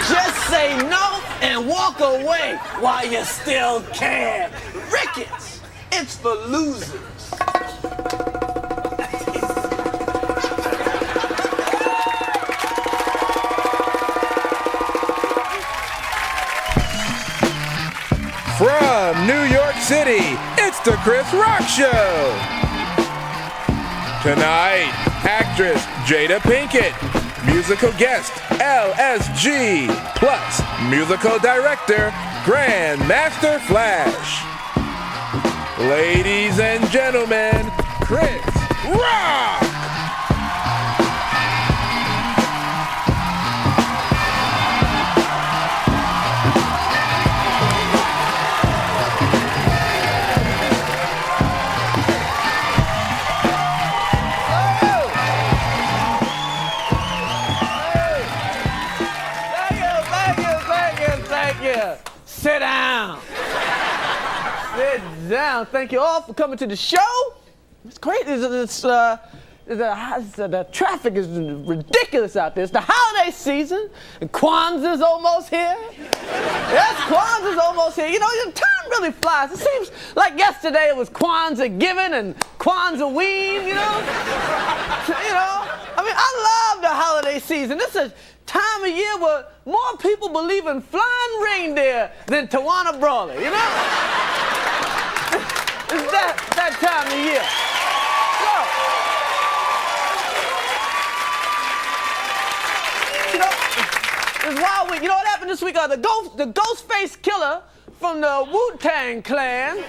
just say no and walk away while you still can. Rickets, it's for losers. From New York City, it's the Chris Rock Show. Tonight, actress Jada Pinkett, musical guest LSG, plus musical director Grandmaster Flash. Ladies and gentlemen, Chris Rock! Thank you. Sit down. Sit down. Thank you all for coming to the show. It's great. The traffic is ridiculous out there. It's the holiday season, and Kwanzaa's almost here. Yes, Kwanzaa's almost here. You know, the time really flies. It seems like yesterday it was Kwanzaa giving and Kwanzaa ween, you know? I mean, I love the holiday season. This is a time of year where more people believe in flying reindeer than Tawana Brawley, you know? It's that time of year. So, it's wild week. You know what happened this week? The Ghostface Killer from the Wu-Tang Clan.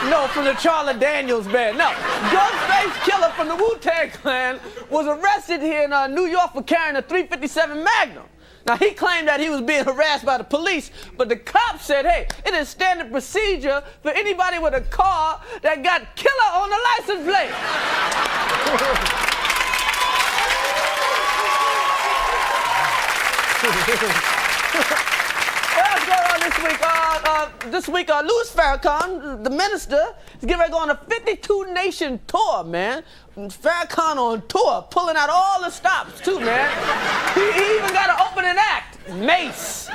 No, from the Charlie Daniels Band. No, Ghostface Killer from the Wu-Tang Clan was arrested here in New York for carrying a .357 Magnum. Now, he claimed that he was being harassed by the police, but the cops said, hey, it is standard procedure for anybody with a car that got killer on the license plate. What's going on this week? Louis Farrakhan, the minister, is getting ready to go on a 52-nation tour, man. Farrakhan on tour, pulling out all the stops, too, man. He even got an opening act, Mace.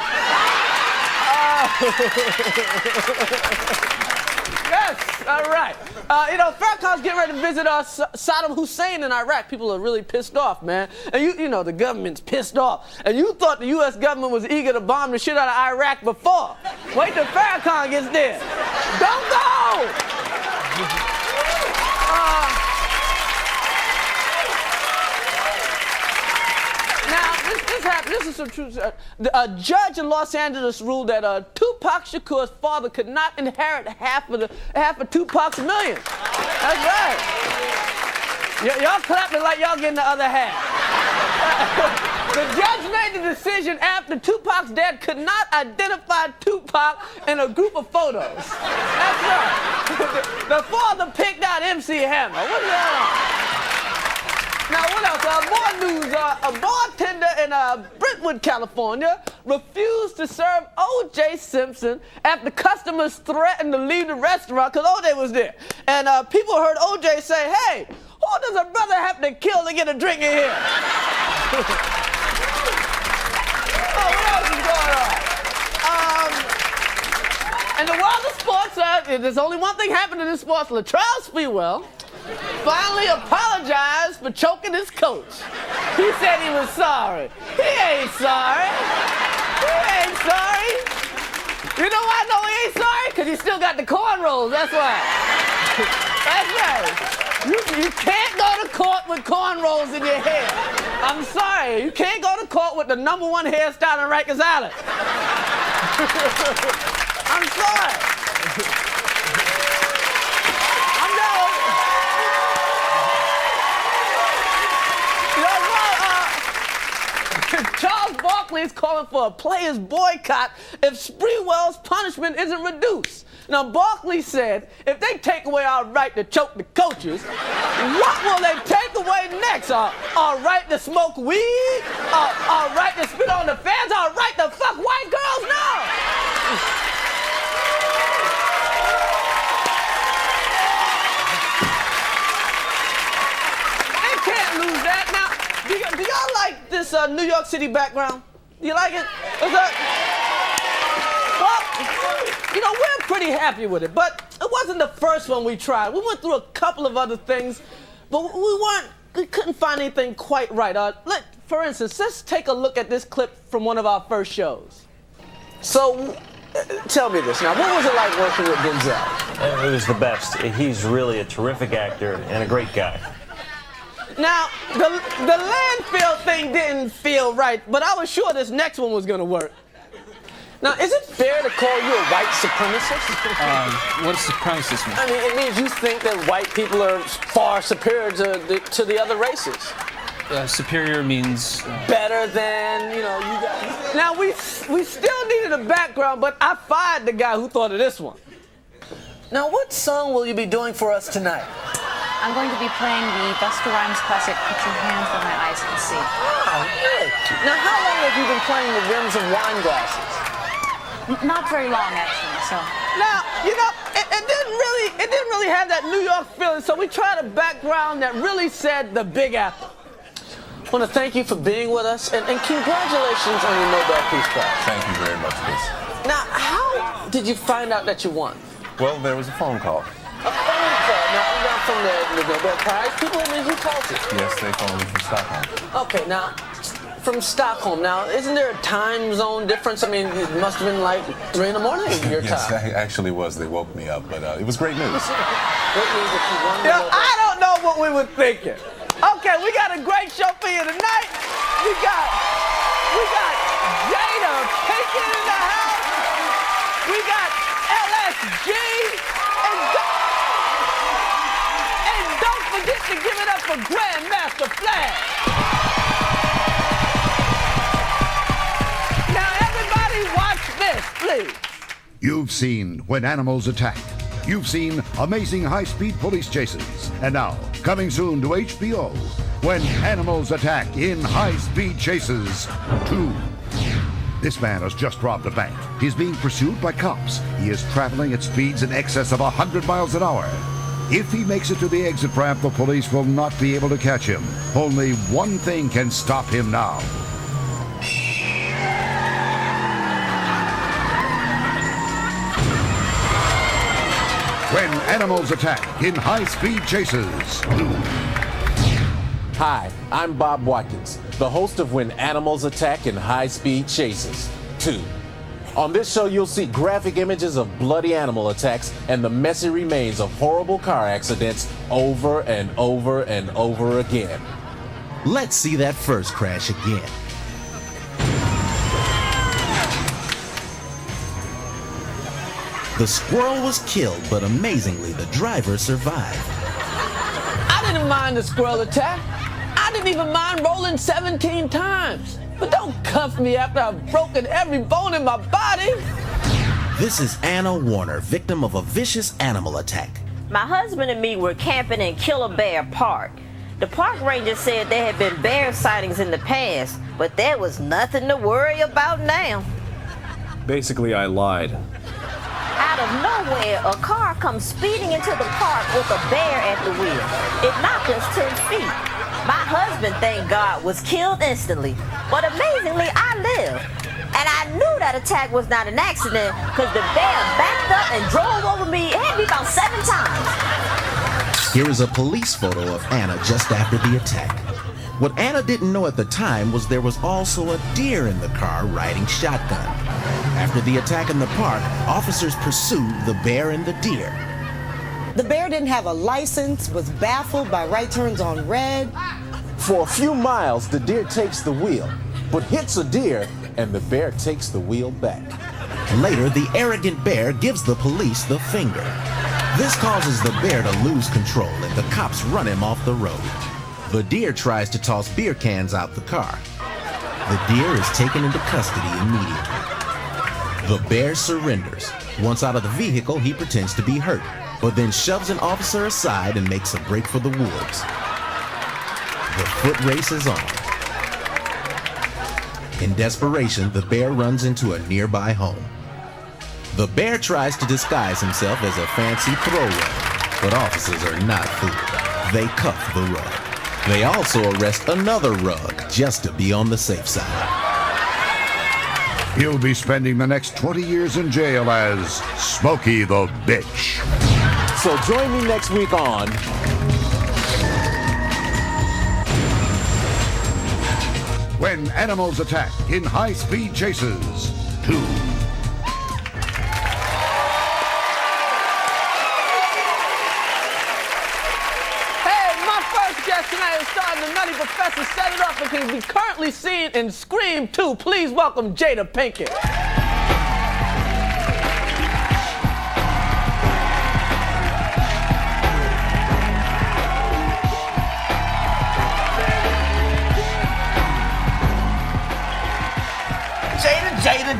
Yes, all right. Farrakhan's getting ready to visit Saddam Hussein in Iraq. People are really pissed off, man. And you know, the government's pissed off. And you thought the U.S. government was eager to bomb the shit out of Iraq before. Wait till Farrakhan gets there. Don't go! Now, this this happened. This is some true. A judge in Los Angeles ruled that Tupac Shakur's father could not inherit half of Tupac's millions. That's right. Y'all clapping like y'all getting the other half. The judge made the decision after Tupac's dad could not identify Tupac in a group of photos. That's right. The father picked out MC Hammer. What's going on? Now, what else? More news. A bartender in Brentwood, California, refused to serve O.J. Simpson after customers threatened to leave the restaurant because O.J. was there. And people heard O.J. say, "Hey, who does a brother have to kill to get a drink in here?" Oh, what else is going on? In the world of sports, there's only one thing happening in sports. Latrell Sprewell finally apologized for choking his coach. He said he was sorry. He ain't sorry. He ain't sorry. You know why I know he ain't sorry? Because he still got the cornrows, that's why. That's right. You can't go to court with cornrows in your hair. I'm sorry. You can't go to court with the #1 hairstyle in Rikers Island. I'm sorry. Charles Barkley is calling for a players' boycott if Sprewell's punishment isn't reduced. Now, Barkley said, if they take away our right to choke the coaches, what will they take away next? Our right to smoke weed? Our right to spit on the fans? Our right to fuck white girls? No! They can't lose that. Now, do y'all like this New York City background? Do you like it? Well, you know, we're pretty happy with it, but it wasn't the first one we tried. We went through a couple of other things, but we couldn't find anything quite right. For instance, let's take a look at this clip from one of our first shows. So, tell me this now, what was it like working with Denzel? It was the best. He's really a terrific actor and a great guy. Now, the landfill thing didn't feel right, but I was sure this next one was gonna work. Now, is it fair to call you a white supremacist? What does supremacist mean? I mean, it means you think that white people are far superior to the other races. Superior means... Better than, you know, you guys. Now, we still needed a background, but I fired the guy who thought of this one. Now, what song will you be doing for us tonight? I'm going to be playing the Busta Rhymes classic, Put Your Hands Where My Eyes Can See. Oh, good. Now, how long have you been playing the rims of wine glasses? Not very long, actually, so. Now, you know, it didn't really have that New York feeling, so we tried a background that really said the Big Apple. I want to thank you for being with us, and congratulations on your Nobel Peace Prize. Thank you very much, Chris. Now, how did you find out that you won? Well, there was a phone call. A phone call? Not from the Nobel Prize people? I mean, who called you? Yes, they phoned me from Stockholm. Okay, now, from Stockholm. Now, isn't there a time zone difference? I mean, it must have been like 3 in the morning your Yes, time. it actually was. They woke me up, but it was great news. Great news that you won the Nobel Prize. I don't know what we were thinking. Okay, we got a great show for you tonight. We got Jada Pinkett in the house. We got LSG. And don't forget to give it up for Grandmaster Flash. Now, everybody watch this, please. You've seen When Animals Attack. You've seen amazing high-speed police chases. And now, coming soon to HBO, When Animals Attack in High-Speed Chases 2. This man has just robbed a bank. He's being pursued by cops. He is traveling at speeds in excess of 100 miles an hour. If he makes it to the exit ramp, the police will not be able to catch him. Only one thing can stop him now. When Animals Attack in High-Speed Chases 2. Hi, I'm Bob Watkins, the host of When Animals Attack in High-Speed Chases 2. On this show, you'll see graphic images of bloody animal attacks and the messy remains of horrible car accidents over and over and over again. Let's see that first crash again. The squirrel was killed, but amazingly, the driver survived. I didn't mind the squirrel attack. I didn't even mind rolling 17 times. But don't cuff me after I've broken every bone in my body. This is Anna Warner, victim of a vicious animal attack. My husband and me were camping in Killer Bear Park. The park ranger said there had been bear sightings in the past, but there was nothing to worry about now. Basically, I lied. Out of nowhere, a car comes speeding into the park with a bear at the wheel. It knocked us 10 feet. My husband, thank God, was killed instantly, but amazingly, I lived. And I knew that attack was not an accident because the bear backed up and drove over me. It hit me about 7 times. Here is a police photo of Anna just after the attack. What Anna didn't know at the time was there was also a deer in the car riding shotgun. After the attack in the park, officers pursued the bear and the deer. The bear didn't have a license, was baffled by right turns on red. For a few miles, the deer takes the wheel, but hits a deer, and the bear takes the wheel back. Later, the arrogant bear gives the police the finger. This causes the bear to lose control, and the cops run him off the road. The deer tries to toss beer cans out the car. The deer is taken into custody immediately. The bear surrenders. Once out of the vehicle, he pretends to be hurt, but then shoves an officer aside and makes a break for the woods. The foot race is on. In desperation, the bear runs into a nearby home. The bear tries to disguise himself as a fancy throw rug, but officers are not fooled. They cuff the rug. They also arrest another rug just to be on the safe side. He'll be spending the next 20 years in jail as Smokey the Bitch. So join me next week on When Animals Attack in High-Speed Chases 2. Tonight is starting the Nutty Professor Set It Off and can be currently seen in Scream 2. Please welcome Jada Pinkett.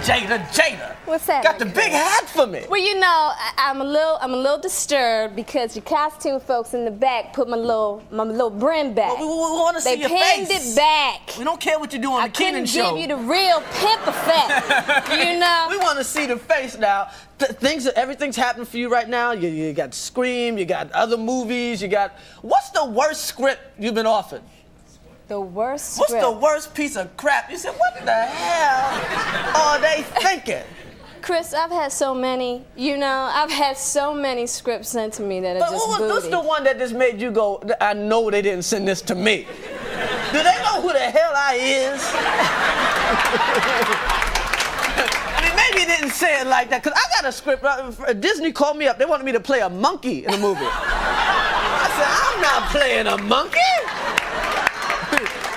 Jada. What's that? Got the big hat for me. Well, you know, I'm a little disturbed because your costume folks in the back put my little brim back. We want to see your face. They pinned it back. We don't care what you do on the Kenan show. I couldn't give you the real pimp effect, you know? We want to see the face now. Everything's happening for you right now. You got Scream, you got other movies, you got... What's the worst script you've been offered? The worst script? What's the worst piece of crap? You said, what the hell are they thinking? Chris, I've had so many, I've had so many scripts sent to me that are just booty. What's the one that just made you go, I know they didn't send this to me? Do they know who the hell I is? I mean, maybe they didn't say it like that, because I got a script. Disney called me up. They wanted me to play a monkey in a movie. I said, I'm not playing a monkey.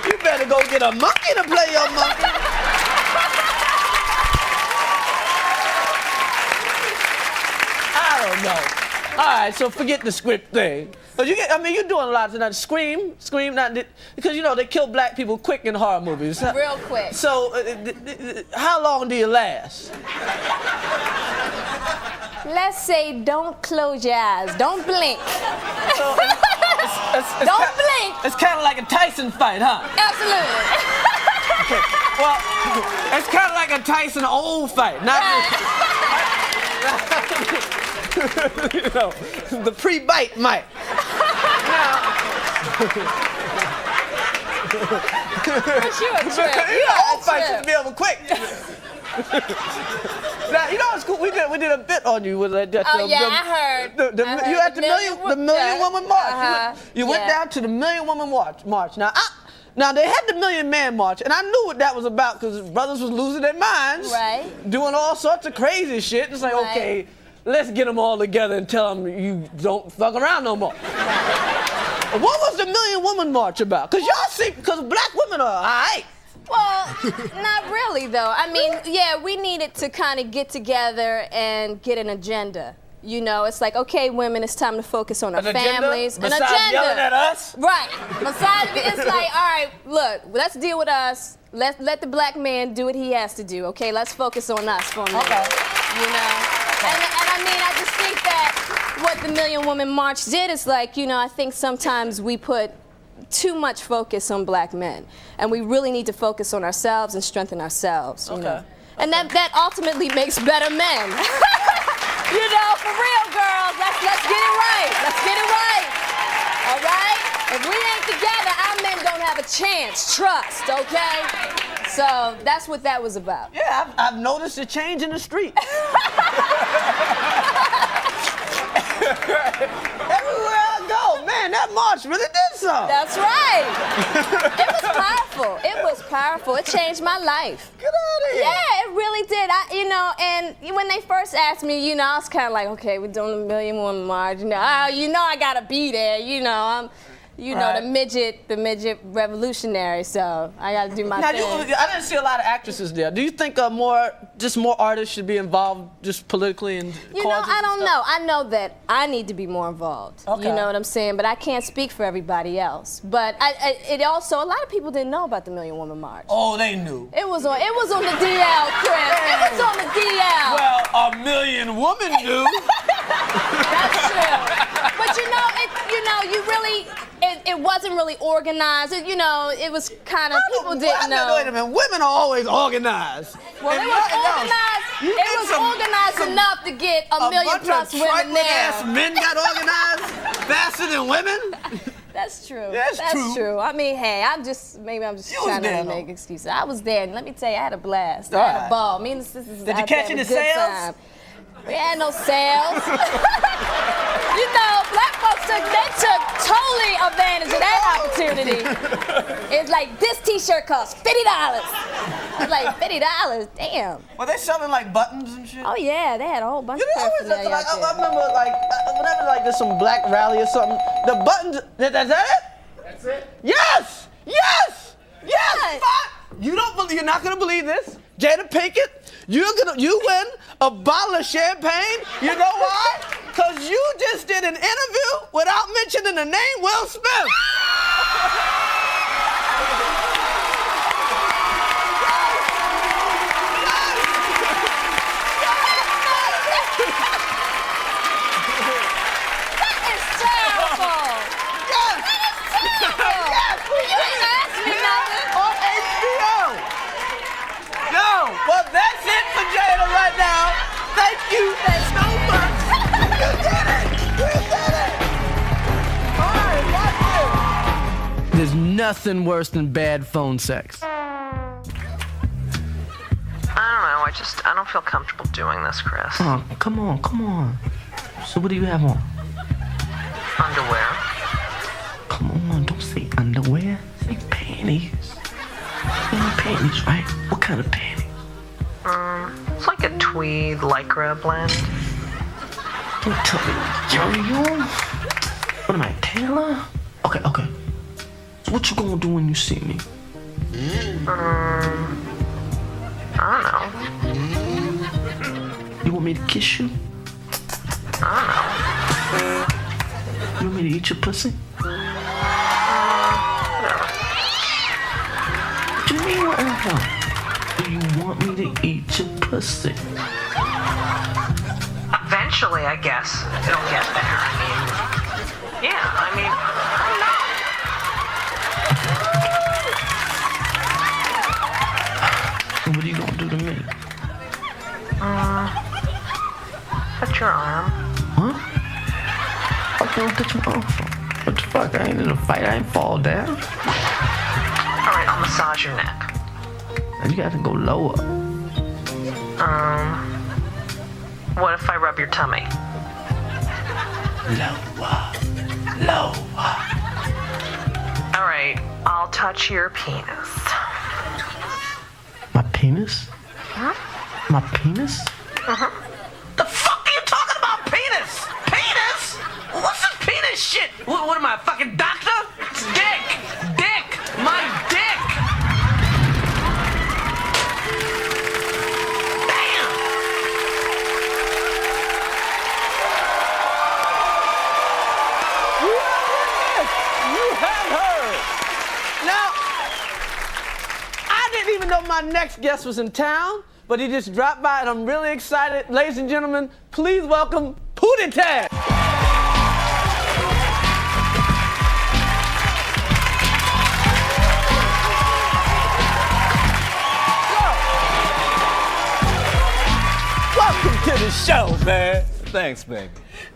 You better go get a monkey to play your monkey. I don't know. All right, so forget the script thing. But you're doing a lot tonight. Scream, because they kill black people quick in horror movies. Real quick. So, how long do you last? Let's say don't close your eyes. Don't blink. So don't blink. It's kind of like a Tyson fight, huh? Absolutely. Okay. Well, it's kind of like a Tyson old fight, not the pre-bite mic. But you a trip. Old fight should be over quick. Now, it's cool. We did a bit on you with that. I heard. You at the Million Woman March. You went down to the Million Woman March. Now they had the Million Man March, and I knew what that was about because brothers was losing their minds, right? Doing all sorts of crazy shit. It's like, okay, let's get them all together and tell them you don't fuck around no more. What was the Million Woman March about? Because y'all see, because black women are all right. Well, not really, though. I mean, yeah, we needed to kind of get together and get an agenda. You know, it's like, okay, women, it's time to focus on our families. Besides yelling at us? Right. Besides, it's like, all right, look, let's deal with us. Let the black man do what he has to do, okay? Let's focus on us for a minute. Okay. You know? And I mean, I just think that what the Million Woman March did is like, you know, I think sometimes we put too much focus on black men. And we really need to focus on ourselves and strengthen ourselves, you know? And that ultimately makes better men. You know, for real, girls, let's get it right. Let's get it right. All right? If we ain't together, our men don't have a chance. Trust, okay? So that's what that was about. Yeah, I've noticed a change in the street. Everywhere I go, man, that march really did something. That's right. It was powerful. It was powerful. It changed my life. Get out of here. Yeah, it really did. You know, and when they first asked me, you know, I was kind of like, okay, we're doing the Million Woman March. You know, I gotta be there. You know, I'm. You know, the midget revolutionary, so I gotta do my thing. I didn't see a lot of actresses there. Do you think more artists should be involved just politically and You know, I don't know. I know that I need to be more involved. Okay. You know what I'm saying? But I can't speak for everybody else. But it also, a lot of people didn't know about the Million Woman March. Oh, they knew. It was on the DL, Chris. It was on the DL. Well, a million women knew. That's true. But you really, it wasn't really organized. You know, it was kind of, people didn't know. Wait a minute, women are always organized. Well, it was organized. It was organized enough to get a million plus women there. Ass men got organized faster than women. That's true. That's true. I mean, hey, maybe I'm just trying to make excuses. I was there, and let me tell you, I had a blast. I had a ball. Me and the sisters Did you catch any sales? We had no sales. You know, black folks took totally advantage of that opportunity. It's like, this t-shirt costs $50. I was like, $50? Damn. Were they selling like buttons and shit? Oh yeah, they had a whole bunch of paraphernalia Like, out there. I remember whenever there's some black rally or something, the buttons, is that it? That's it? Yes! Yes! Yes! Fuck! You're not gonna believe this. Jada Pinkett, you win a bottle of champagne. You know why? Because you just did an interview without mentioning the name Will Smith. Well, that's it for Jada right now. Thank you so much. You did it! You did it! All right, watch this. There's nothing worse than bad phone sex. I don't know. I don't feel comfortable doing this, Chris. Oh, come on. So what do you have on? Underwear. Come on, don't say underwear. Say panties. You know panties, right? What kind of panties? It's like a tweed lycra blend. Don't tell me, Jerry, what am I, Taylor? Okay. So what you gonna do when you see me? I don't know. You want me to kiss you? I don't know. You want me to eat your pussy? What do you mean whatever? Do you want me to eat your pussy? Eventually, I guess it'll get there. And what are you gonna do to me? Touch your arm. Huh? Okay, don't touch my arm. What the fuck? I ain't in a fight. I ain't fall down. All right, I'll massage your neck. And you gotta go lower. What if I rub your tummy? Lower. All right, I'll touch your penis. My penis? Huh? My penis? The fuck are you talking about, penis? Penis? What's this penis shit? What am I, a fucking doctor? It's dick. My dick. next guest was in town, but he just dropped by, and I'm really excited. Ladies and gentlemen, please welcome Pootie Tang. Welcome to the show, man. Thanks, baby.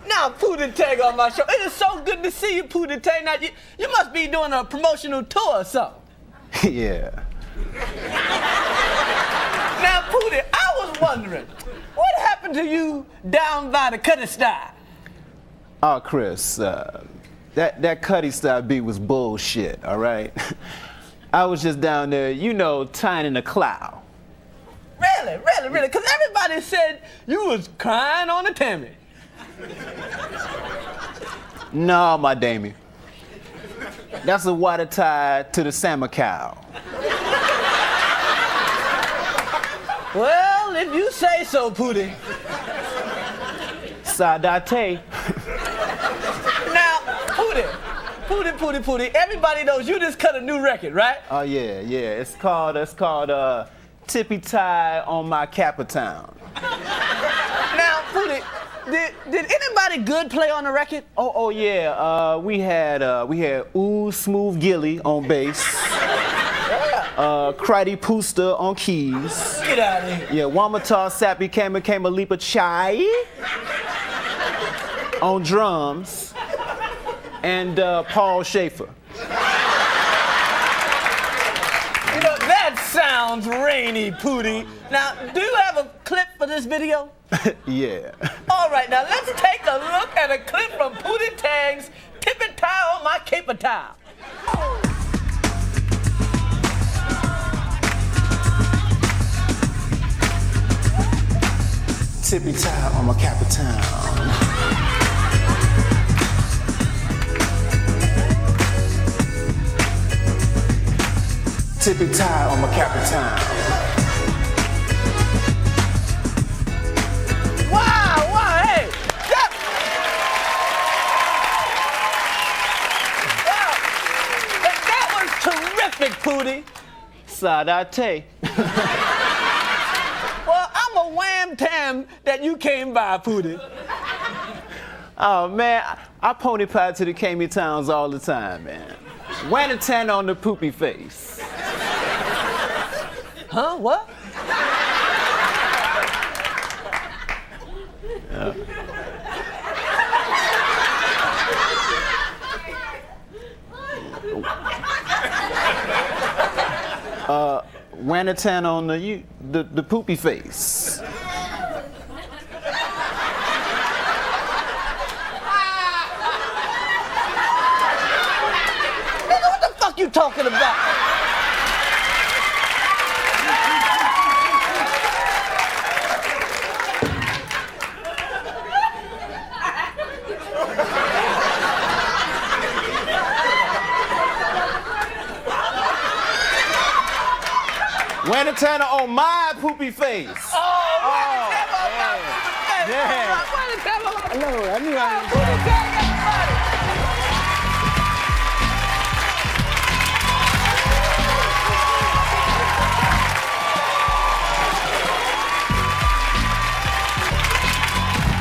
Now, Pootie Tang on my show. It is so good to see you, Pootie Tang. Now, you must be doing a promotional tour or something. Yeah. Now, Pootie, I was wondering, what happened to you down by the Cuddy Style? Oh, Chris, that Cuddy Style beat was bullshit, all right? I was just down there, tying in a cloud. Really? Because everybody said you was crying on the Tammy. No, my Damie. That's a water tie to the salmon cow. Well, if you say so, Pootie. Sadate. Now, Pootie, everybody knows you just cut a new record, right? Oh, yeah. It's called Tippy Tie on My Capitown. Now, Pootie, did anybody good play on the record? Oh yeah. We had Ooh Smooth Gilly on bass. Critey Pooster on keys. Get out of here. Yeah, Wamatar Sappy came a leap of chai on drums. And Paul Schaefer. That sounds rainy, Pootie. Now, do you have a clip for this video? Yeah. All right, now let's take a look at a clip from Pootie Tang's Tippy Tie on My Caper Towel. Tippy tie on my Capitown. Tippy tie on my Capitown. Wow, hey! That was terrific, Pootie. Sadate. Well, I'm a wham-tam that you came by, Pootie. Oh, man, I pony pie to the Cammy Towns all the time, man. Wham and tan on the poopy face. Huh? What? Wanatan on the poopy face. Nigga, what the fuck you talking about? Wanatana on my poopy face. Yeah. No, I knew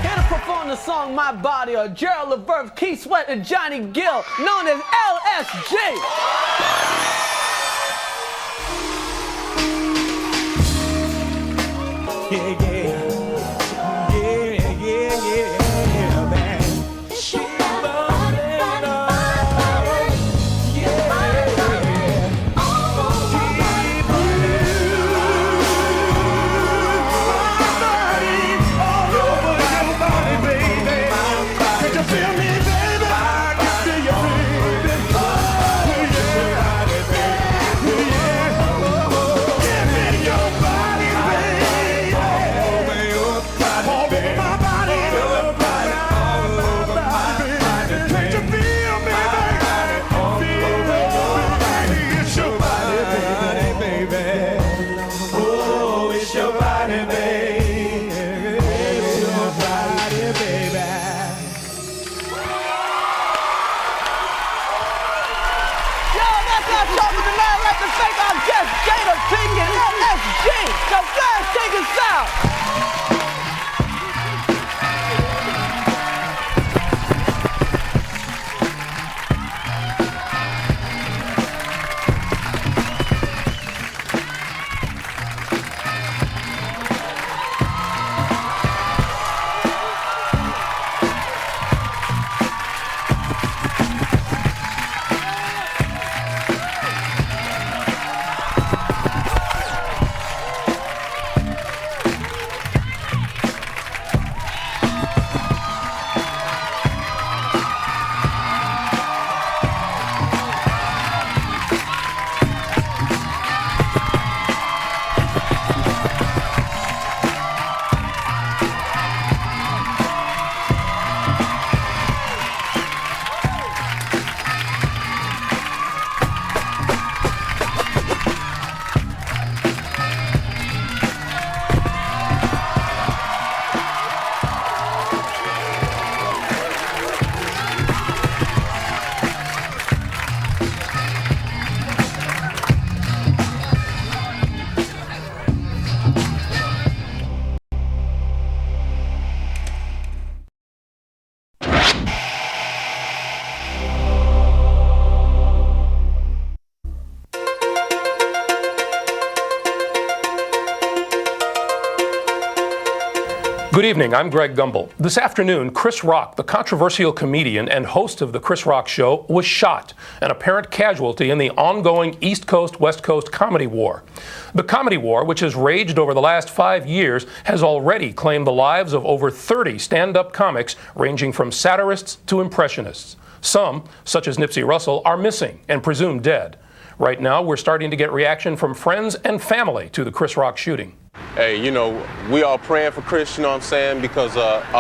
Here to perform the song My Body are Gerald LeVerve, Keith Sweat, and Johnny Gill, known as LSG. Make it stop. Good evening, I'm Greg Gumbel. This afternoon, Chris Rock, the controversial comedian and host of The Chris Rock Show, was shot, an apparent casualty in the ongoing East Coast-West Coast comedy war. The comedy war, which has raged over the last 5 years, has already claimed the lives of over 30 stand-up comics ranging from satirists to impressionists. Some, such as Nipsey Russell, are missing and presumed dead. Right now, we're starting to get reaction from friends and family to the Chris Rock shooting. Hey, you know, we all praying for Chris, you know what I'm saying, because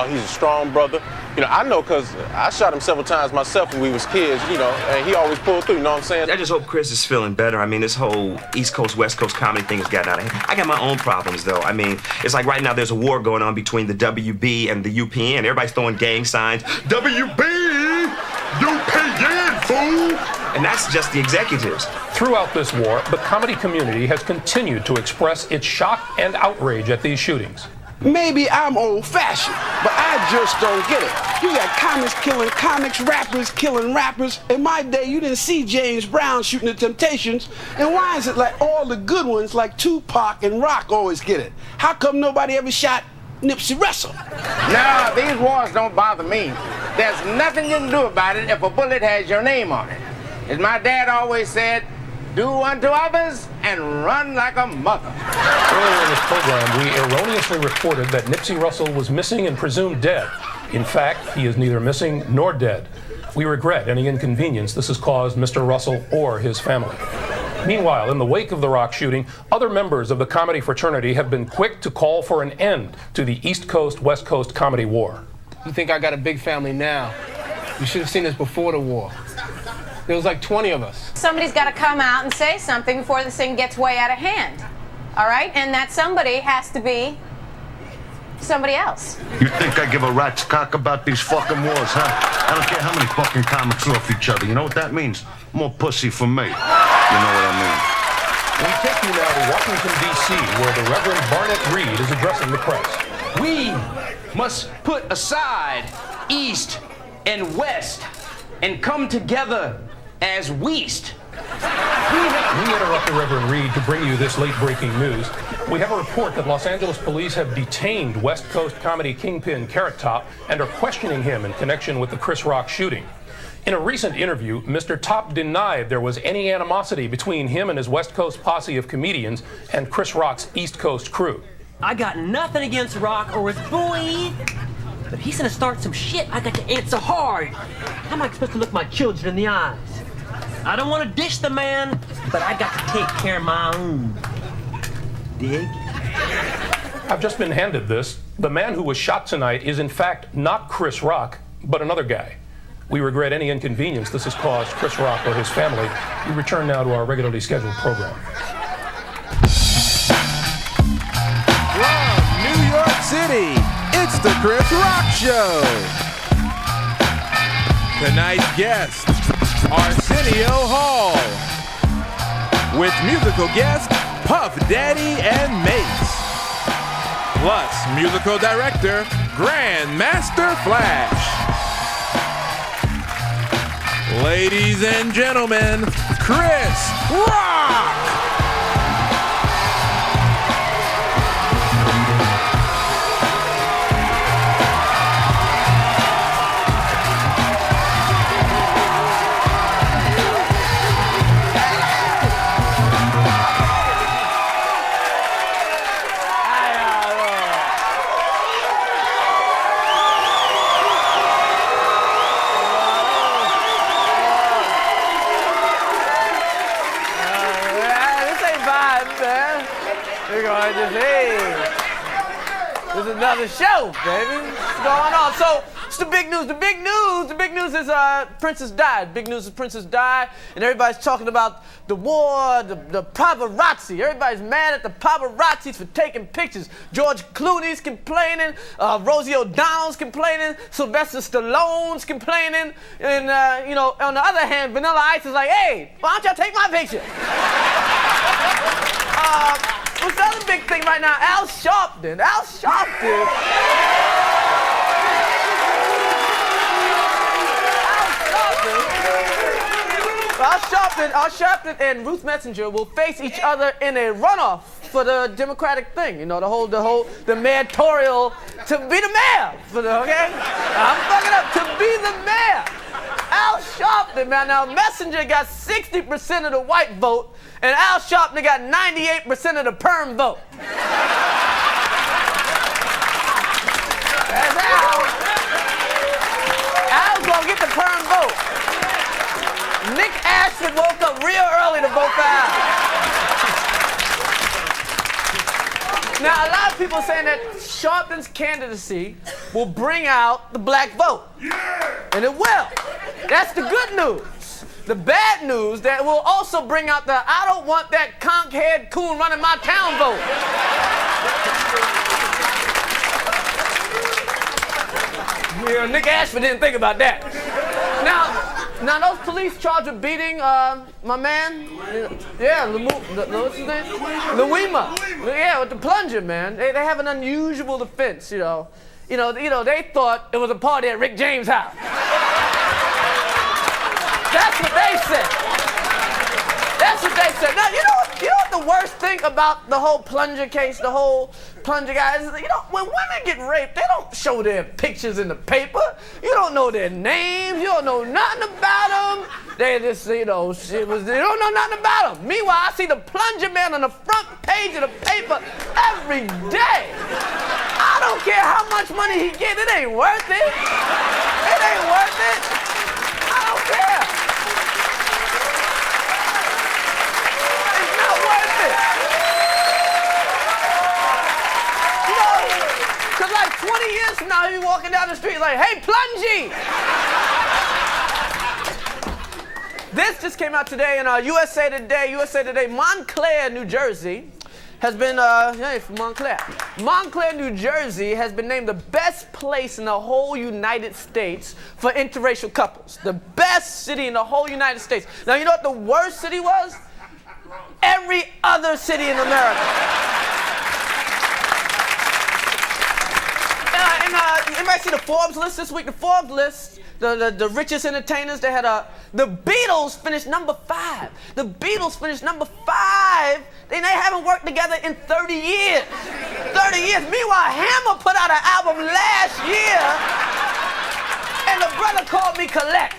he's a strong brother. You know, I know because I shot him several times myself when we was kids, you know, and he always pulled through, you know what I'm saying? I just hope Chris is feeling better. I mean, this whole East Coast, West Coast comedy thing has gotten out of hand. I got my own problems, though. I mean, it's like right now there's a war going on between the WB and the UPN. Everybody's throwing gang signs. WB! UPN, fool! And that's just the executives. Throughout this war, the comedy community has continued to express its shock and outrage at these shootings. Maybe I'm old-fashioned, but I just don't get it. You got comics killing comics, rappers killing rappers. In my day, you didn't see James Brown shooting the Temptations. And why is it like all the good ones like Tupac and Rock always get it? How come nobody ever shot Nipsey Russell? No, these wars don't bother me. There's nothing you can do about it if a bullet has your name on it. As my dad always said, do unto others and run like a mother. Earlier in this program, we erroneously reported that Nipsey Russell was missing and presumed dead. In fact, he is neither missing nor dead. We regret any inconvenience this has caused Mr. Russell or his family. Meanwhile, in the wake of the Rock shooting, other members of the comedy fraternity have been quick to call for an end to the East Coast-West Coast comedy war. You think I got a big family now? You should have seen us before the war. There was like 20 of us. Somebody's got to come out and say something before this thing gets way out of hand. All right? And that somebody has to be somebody else. You think I give a rat's cock about these fucking wars, huh? I don't care how many fucking comics are off each other. You know what that means? More pussy for me. You know what I mean? We take you now to Washington, D.C., where the Reverend Barnett Reed is addressing the press. We must put aside East and West and come together as West. We interrupt the Reverend Reed to bring you this late-breaking news. We have a report that Los Angeles police have detained West Coast comedy kingpin Carrot Top and are questioning him in connection with the Chris Rock shooting. In a recent interview, Mr. Top denied there was any animosity between him and his West Coast posse of comedians and Chris Rock's East Coast crew. I got nothing against Rock or his boys. But if he's gonna start some shit, I got to answer hard. How am I supposed to look my children in the eyes? I don't want to dish the man, but I got to take care of my own. Dig? I've just been handed this. The man who was shot tonight is in fact not Chris Rock, but another guy. We regret any inconvenience this has caused Chris Rock or his family. We return now to our regularly scheduled program. From New York City, it's the Chris Rock Show. Tonight's guest, Arsenio Hall. With musical guests Puff Daddy and Mace. plus musical director, Grandmaster Flash. Ladies and gentlemen, Chris Rock! This is another show, baby. What's going on? So, it's the big news. The big news is Princess died. Big news is Princess died, and everybody's talking about the war, the paparazzi. Everybody's mad at the paparazzis for taking pictures. George Clooney's complaining, Rosie O'Donnell's complaining, Sylvester Stallone's complaining, and on the other hand, Vanilla Ice is like, hey, why don't y'all take my picture? What's the other big thing right now? Al Sharpton. Al Sharpton and Ruth Messenger will face each other in a runoff for the Democratic thing. You know, the mayoral to be the mayor. Okay? I'm fucking up to be the mayor. Al Sharpton, man. Now, Messenger got 60% of the white vote, and Al Sharpton got 98% of the perm vote. That's Al. Al's gonna get the perm vote. Nick Ashford woke up real early to vote for Al. Now, a lot of people are saying that Sharpton's candidacy will bring out the black vote. And it will. That's the good news. The bad news, that will also bring out the I don't want that conch-head coon running my town vote. Yeah, Nick Ashford didn't think about that. Now those police charged with beating my man, what's his name? Louima. Yeah, with the plunger, man. They have an unusual defense, you know. They thought it was a party at Rick James' house. That's what they said. Now, you know what the worst thing about the whole plunger case, the whole plunger guys, is, when women get raped, they don't show their pictures in the paper. You don't know their names. You don't know nothing about them. They just, they don't know nothing about them. Meanwhile, I see the plunger man on the front page of the paper every day. I don't care how much money he gets. It ain't worth it. It ain't worth it. I don't care. It's not worth it. Because like 20 years from now, he'll be walking down the street like, hey, Plungy! This just came out today in USA Today, Montclair, New Jersey, has been, from Montclair. Montclair, New Jersey has been named the best place in the whole United States for interracial couples. The best city in the whole United States. Now, you know what the worst city was? Every other city in America. Anybody see the Forbes list this week? The Forbes list, the richest entertainers, they had the Beatles finished number 5. The Beatles finished number 5. They haven't worked together in 30 years. 30 years. Meanwhile, Hammer put out an album last year, and the brother called me collect.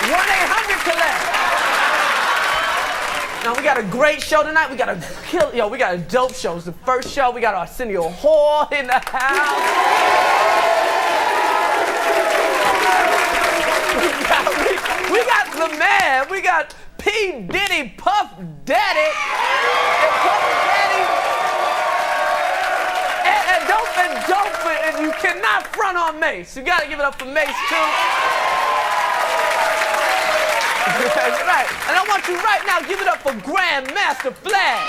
1-800-COLLECT. Now, we got a great show tonight. We got a dope show. It's the first show. We got Arsenio Hall in the house. We got the man. We got P. Diddy, Puff Daddy. And you cannot front on Mace. You got to give it up for Mace, too. That's right. And I want you right now, give it up for Grandmaster Flash.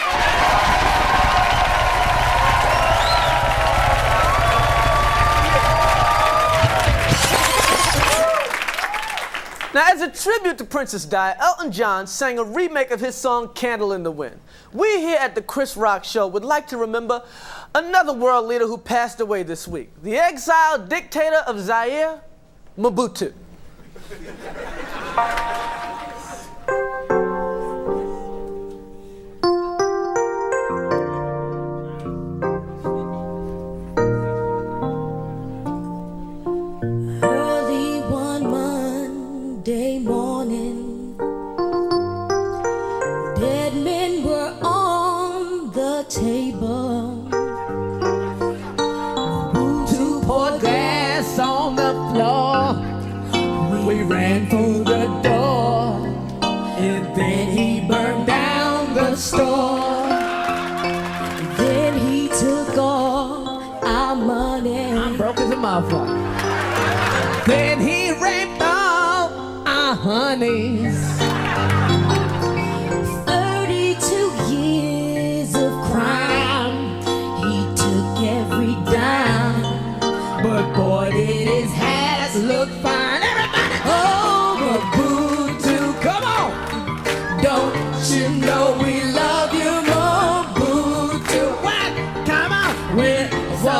Now, as a tribute to Princess Di, Elton John sang a remake of his song Candle in the Wind. We here at the Chris Rock Show would like to remember another world leader who passed away this week, the exiled dictator of Zaire, Mobutu. Early one Monday morning, dead men were on the table. Two poured glass on the floor. We ran through the door, and then he burned down the store. Then he took all our money. I'm broke as a motherfucker. Then he raped all our honeys. 32 years of crime. He took every dime. But boy, did his ass look fine. Everybody, oh, Mobutu, come on. Don't you know we love you, Mobutu? What? Come on. We're so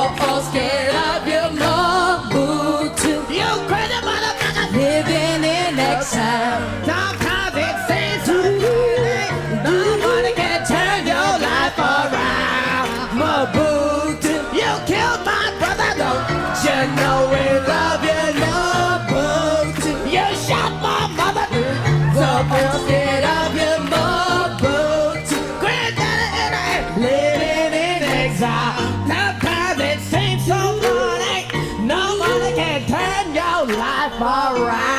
scared of you, Mobutu. You crazy motherfucker. Living in exile. Sometimes it seems so good. Nobody can turn your life around. Mobutu, you killed my brother. Don't you know we love you, Mobutu? You shot my mother. So I'm scared of you, Mobutu. Granddaddy in the air, living in exile. Sometimes it seems so funny. Nobody can turn your life around.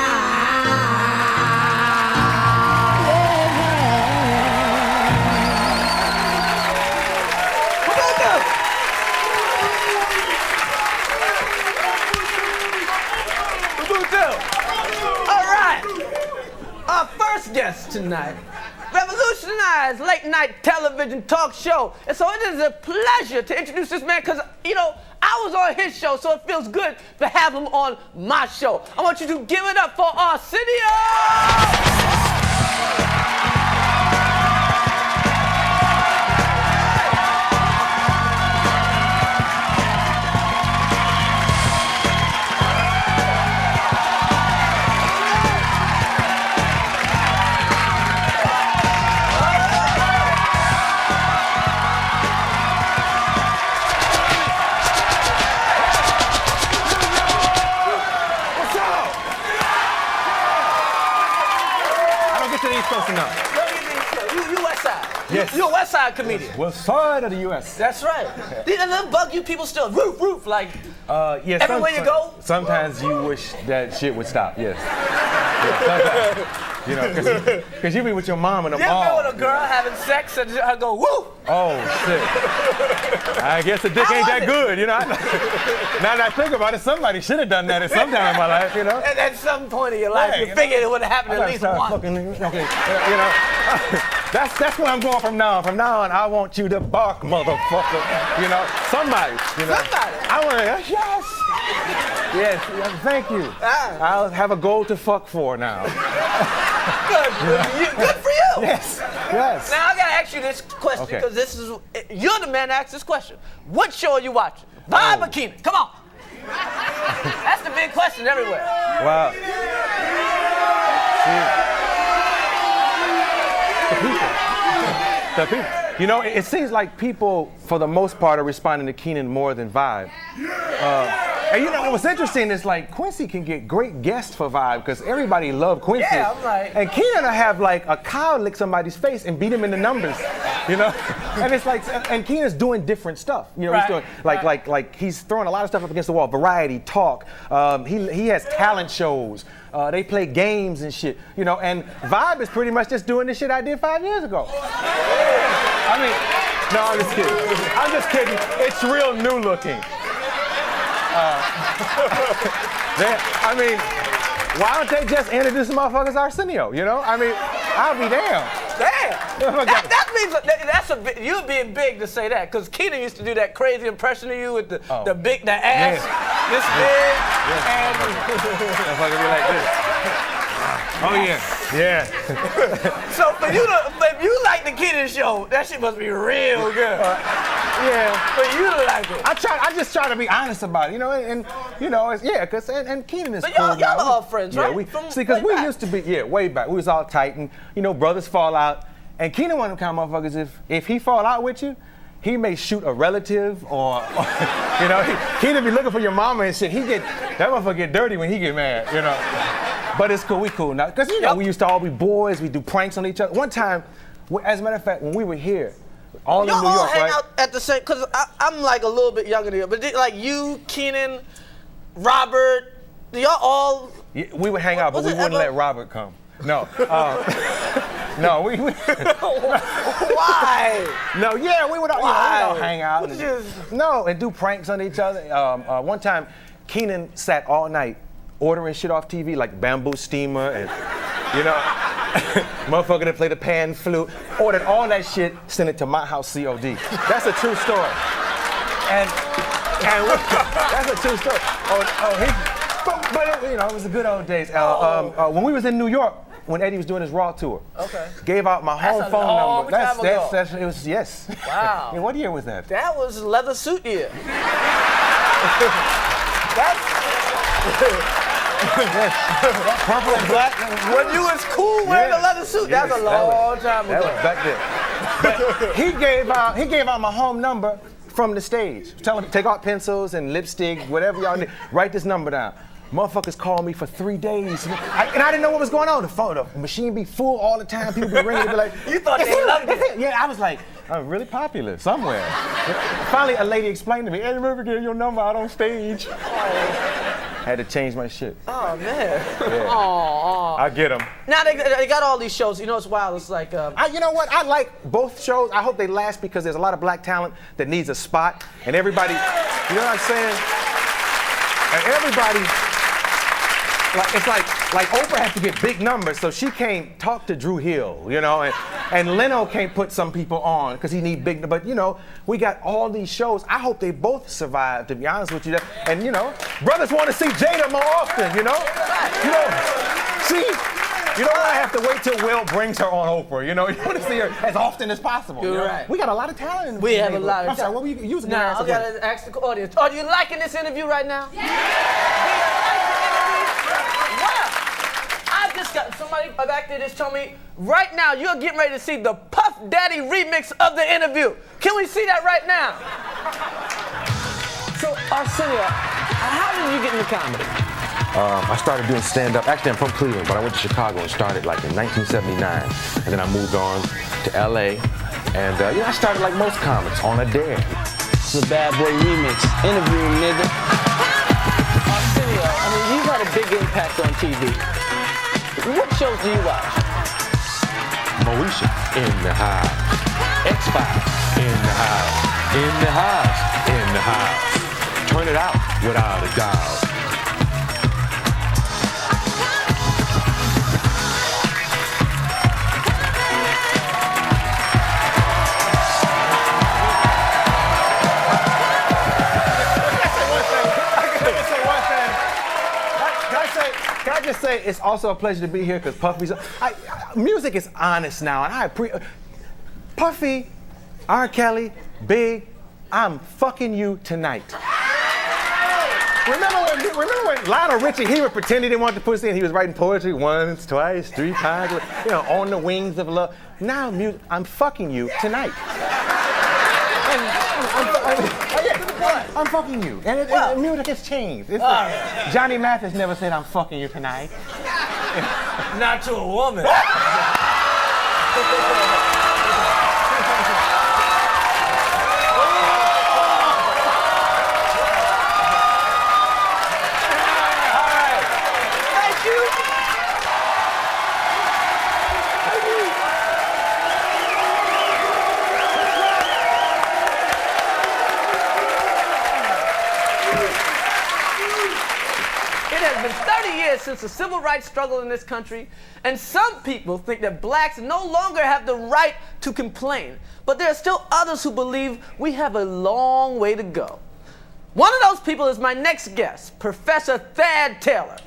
Mobutu. All right. Our first guest tonight revolutionized late night television talk show. And so it is a pleasure to introduce this man because, you know, I was on his show, so it feels good to have him on my show. I want you to give it up for Arsenio! Close enough. You West Side. Yes. You're a West Side comedian. West side of the U.S. That's right. These little bug you people still roof like Yeah. everywhere you go. Sometimes you wish that shit would stop. Yes. You know, because you be with your mom in the You mall. ever been with a girl having sex and I go woo? Oh shit. I guess the dick How ain't was that it? good, you know. Now that I think about it, somebody should have done that at some time in my life, you know. And at some point in your life, Yeah, you figured it would have happened I at gotta least start once. fucking, okay, you know. That's where I'm going from now on. From now on, I want you to bark, motherfucker. You know, somebody. You know. Somebody. I want to. Yes, thank you. I'll have a goal to fuck for now. Good for you. Yes. Now I gotta ask you this question Okay. because you're the man that asked this question. What show are you watching? Vibe or Keenan? Come on. That's the big question everywhere. Wow. The people. You know, it seems like people, for the most part, are responding to Keenan more than Vibe. And you know, what's interesting is like Quincy can get great guests for Vibe because everybody loved Quincy. Yeah, I'm like. And Keenan will have like a cow lick somebody's face and beat him in the numbers, you know? And it's like, and Keenan's doing different stuff. You know, he's doing like he's throwing a lot of stuff up against the wall. Variety, talk. He has talent shows. They play games and shit, you know. And Vibe is pretty much just doing the shit I did 5 years ago. I mean, no, I'm just kidding. I'm just kidding. It's real new looking. I mean, why don't they just introduce the motherfuckers Arsenio, you know? I mean, I'll be damned. Damn. That means that's you being big to say that because Keenan used to do that crazy impression of you with the ass this big and Motherfucker be like this. Oh yeah, yeah. So for you to, if you like the Keenan show, that shit must be real good. Yeah. For you to like it. I just try to be honest about it, you know, and you know, it's, yeah, cause and Keenan is So cool. y'all are all friends, yeah, right? Because we used to be, way back. We was all tight, and you know, brothers fall out, and Keenan one of them kind of motherfuckers. If he fall out with you, he may shoot a relative, or you know, Keenan be looking for your mama and shit. That motherfucker get dirty when he get mad, you know. But it's cool, we cool now, cause you know we used to all be boys. We do pranks on each other. One time, as a matter of fact, when we were here. All in New Y'all York, hang right? out at the same, cause I'm like a little bit younger than you, but like you, Keenan, Robert, y'all all. Yeah, we would hang out, but we wouldn't let Robert come. No. No, we Why? No, yeah, we would all, Why? you know, hang out. And do pranks on each other. One time, Keenan sat all night ordering shit off TV, like bamboo steamer and, you know, motherfucker that played the pan flute, ordered all that shit, sent it to my house COD. That's a true story. And that's a true story. But you know, it was the good old days. When we was in New York, when Eddie was doing his Raw tour, gave out my home phone number. It was, yes. Wow. What year was that? That was leather suit year. Purple and black. When you was cool wearing a leather suit, that's a long time ago. That was back then. But he gave out my home number from the stage. Tell him, take out pencils and lipstick, whatever y'all need. Write this number down. Motherfuckers called me for 3 days. And I didn't know what was going on. The machine be full all the time. People be ringing. Be like, you thought they loved it. Yeah, I was like, I'm really popular somewhere. Finally, a lady explained to me, Eddie Murphy gave your number out on stage. Had to change my shit. Oh, man. Yeah. Aww. I get them. Now they got all these shows. You know, it's wild. It's like... you know what? I like both shows. I hope they last because there's a lot of black talent that needs a spot. And everybody... You know what I'm saying? And everybody... It's like Oprah has to get big numbers, so she can't talk to Drew Hill, you know, and Leno can't put some people on because he need big. But you know, we got all these shows. I hope they both survive. To be honest with you, and you know, brothers want to see Jada more often. You know, see, you don't want to have to wait till Will brings her on Oprah. You know, you want to see her as often as possible. You're you know? right. We got a lot of talent. In we have a lot of. I'm sorry, what were you using? Now I gotta ask the audience. Are you liking this interview right now? Somebody back there just told me right now you're getting ready to see the Puff Daddy remix of the interview. Can we see that right now? So, Arsenio, how did you get into comedy? I started doing stand-up. Actually, I'm from Cleveland, but I went to Chicago and started like in 1979. And then I moved on to LA. And you know, I started like most comics, on a dare. It's a Bad Boy remix. Interview, nigga. Arsenio, I mean, you've had a big impact on TV. What shows do you watch? Moesha in the house. X-Files in the house. In the house. In the house. Turn it out without a doubt. Can I just say it's also a pleasure to be here because Puffy's. Music is honest now, and I appreciate. Puffy, R. Kelly, Big, I'm fucking you tonight. Remember when Lionel Richie, he would pretend he didn't want the pussy and he was writing poetry once, twice, 3 times, you know, on the wings of love. Now, music, I'm fucking you tonight. I'm fucking you. And music has changed. Johnny Mathis never said, I'm fucking you tonight. Not to a woman. Since the civil rights struggle in this country, and some people think that blacks no longer have the right to complain, but there are still others who believe we have a long way to go. One of those people is my next guest, Professor Thad Taylor.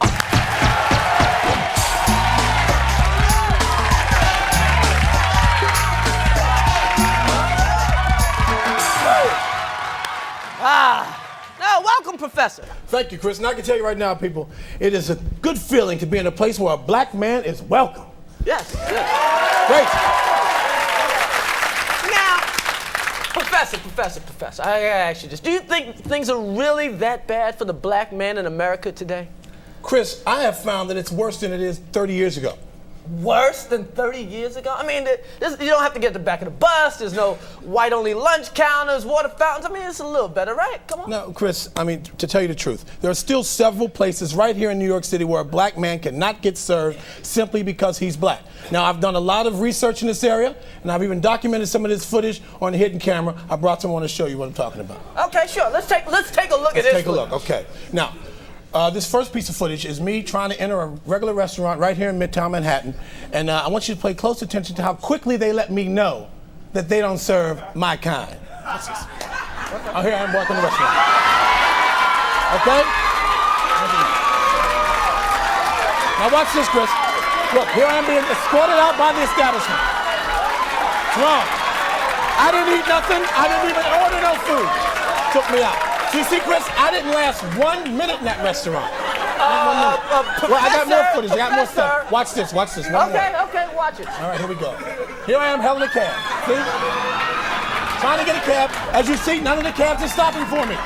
Professor. Thank you, Chris. And I can tell you right now, people, it is a good feeling to be in a place where a black man is welcome. Yes. Great. Professor, I gotta ask you this. Do you think things are really that bad for the black man in America today? Chris, I have found that it's worse than it is 30 years ago. Worse than 30 years ago? I mean, you don't have to get at the back of the bus. There's no white-only lunch counters, water fountains. I mean, it's a little better, right? Come on. No, Chris, I mean, to tell you the truth, there are still several places right here in New York City where a black man cannot get served simply because he's black. Now, I've done a lot of research in this area, and I've even documented some of this footage on the hidden camera. I brought someone to show you what I'm talking about. Okay, sure. Let's take a look at this. Let's take a look, okay. Now, this first piece of footage is me trying to enter a regular restaurant right here in Midtown Manhattan, and I want you to pay close attention to how quickly they let me know that they don't serve my kind. What's this? Oh, here I am walking the restaurant. Okay? Now watch this, Chris. Look, here I am being escorted out by the establishment. It's wrong. I didn't eat nothing. I didn't even order no food. Took me out. So you see, Chris, I didn't last 1 minute in that restaurant. Well, I got more footage. I got more stuff. Watch this. Okay, watch it. All right, here we go. Here I am, held in a cab. See? Trying to get a cab. As you see, none of the cabs are stopping for me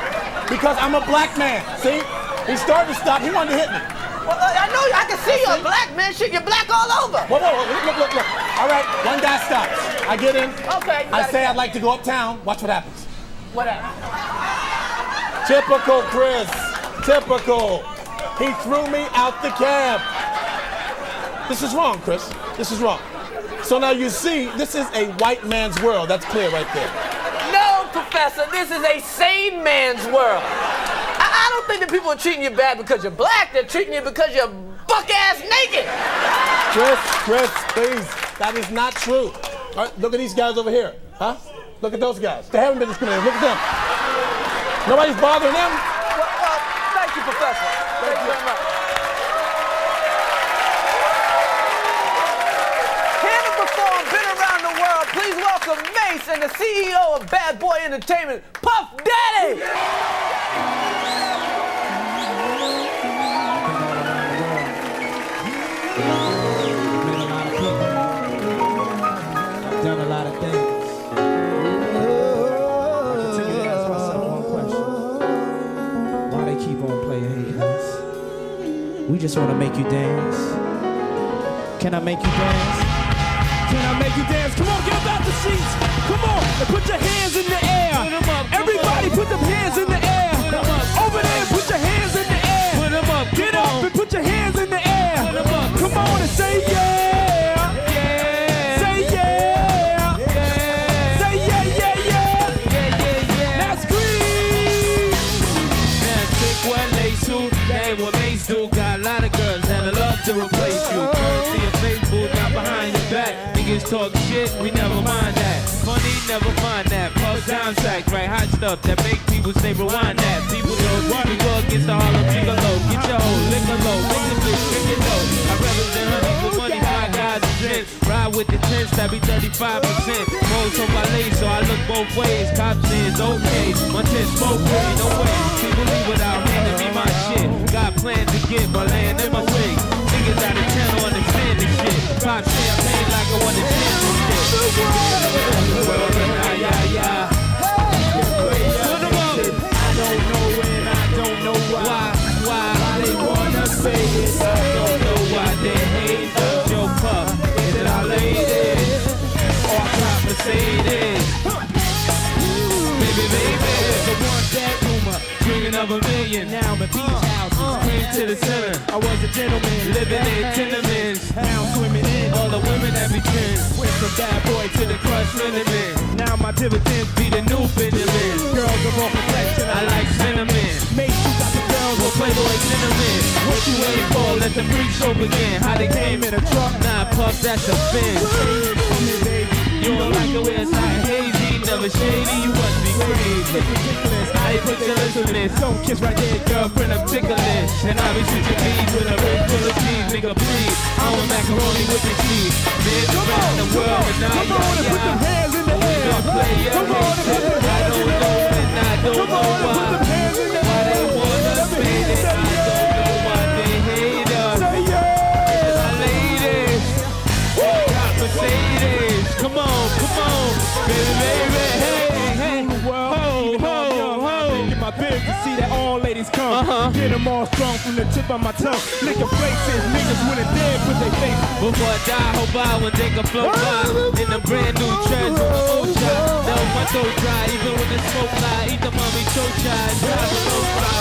because I'm a black man. See? He started to stop. He wanted to hit me. Well, I know. I can see you're a black man. Shit, you're black all over. Whoa. Look. All right, one guy stops. I get in. Okay. I say I'd like to go uptown. Watch what happens. What happened? Typical, Chris. Typical. He threw me out the cab. This is wrong, Chris. This is wrong. So now you see, this is a white man's world. That's clear right there. No, Professor, this is a sane man's world. I don't think that people are treating you bad because you're black. They're treating you because you're buck-ass naked. Chris, please. That is not true. All right, look at these guys over here. Huh? Look at those guys. They haven't been discriminated. Look at them. Nobody's bothering them? Well, thank you, Professor. Thank you very much. Here to perform Been Around the World, please welcome Mace and the CEO of Bad Boy Entertainment, Puff Daddy! Done a lot of things. We just want to make you dance. Can I make you dance? Can I make you dance? Come on, get up out the seats. Come on, and put your hands in the air. Everybody put them hands in the air. Over there, put your hands in the air. Get up and put your hands in the air. Come on and say yeah. Say yeah. Say yeah. Now scream. Now take what they do, that ain't what Mace do. Got a lot of girls that love to replace you. See your Facebook, not behind your back. Niggas talk shit, we never mind that. Money, never mind that. Puff soundtrack, right? Hot stuff that make people say rewind that. People know we go against the Harlem Gigolo. Get your hoe, lick a low, make the bitch pick it low. I represent honey for money, my guys and gents. Ride with the tents, that be 35%. Rolls on my lane, so I look both ways. Cops say it's okay, my tents smoke pretty, no way. People leave without handing me my shit. Got plans to get my land in my wing. Niggas out of town don't understand this shit. Pop champagne like I want to chance this shit. I don't know and I don't know why they wanna say it. I don't know why they hate us. Yo, Puff, is it our ladies? Or I try to say it is. Baby, the one that rumor, dreaming of a million. Now I'm a beach house, came to the center. I was a gentleman, living in tenements. Now I'm swimming in all the women that be trends. Went from bad boy to the crush liniment. Now my dividends be the new Benjamin. Girls of all complexion, I like cinnamon. Make you got the girls with Playboy cinnamon. What you waiting for? Let the freak show begin. How they came in a truck? Nah, Puff, that's a fin. You don't like the way it's hot hazy, never shady, you must be crazy. I ain't pictureless with this. Don't kiss right there, girlfriend, I'm ticklish. And I be shooting bees with a ring full of cheese, nigga, please. I want macaroni with the cheese. Been around the world, and now come on and put them hands in the air. Come on and put them hands in the air. I don't know and I don't know why. Come on and put them hands in the air. Why they want days come. Get them all strong from the tip of my tongue. Licking faces, niggas with a dead with their face. Before I die, hope I one day can float by in a brand new trench with an old shot. Now my throat dry, even with the smoke fly. Eat the mommy choke child, drive a low fly.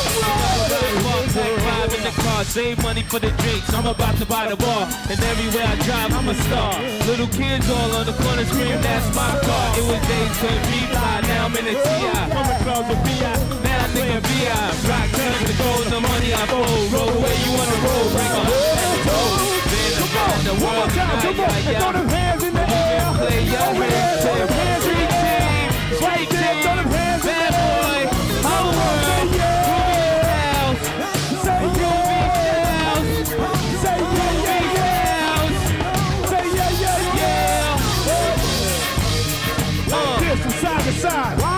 Five in the car, save money for the drinks. I'm about to buy the bar, and everywhere I drive, I'm a star. Little kids all on the corner scream, that's my car. It was days couldn't be fly, now I'm in a TI. I'm a cloud of VI. Now nigga VI. Rock turns the gold, the money I fold. Roll the way you wanna roll, break on the road. Been around the world, Throw them hands in the air. Play your hands, Throw them hands in the air. Right there, throw them hands in the air. bad boy, whole world, Say yeah. Say yeah. Say yeah. This from side to side.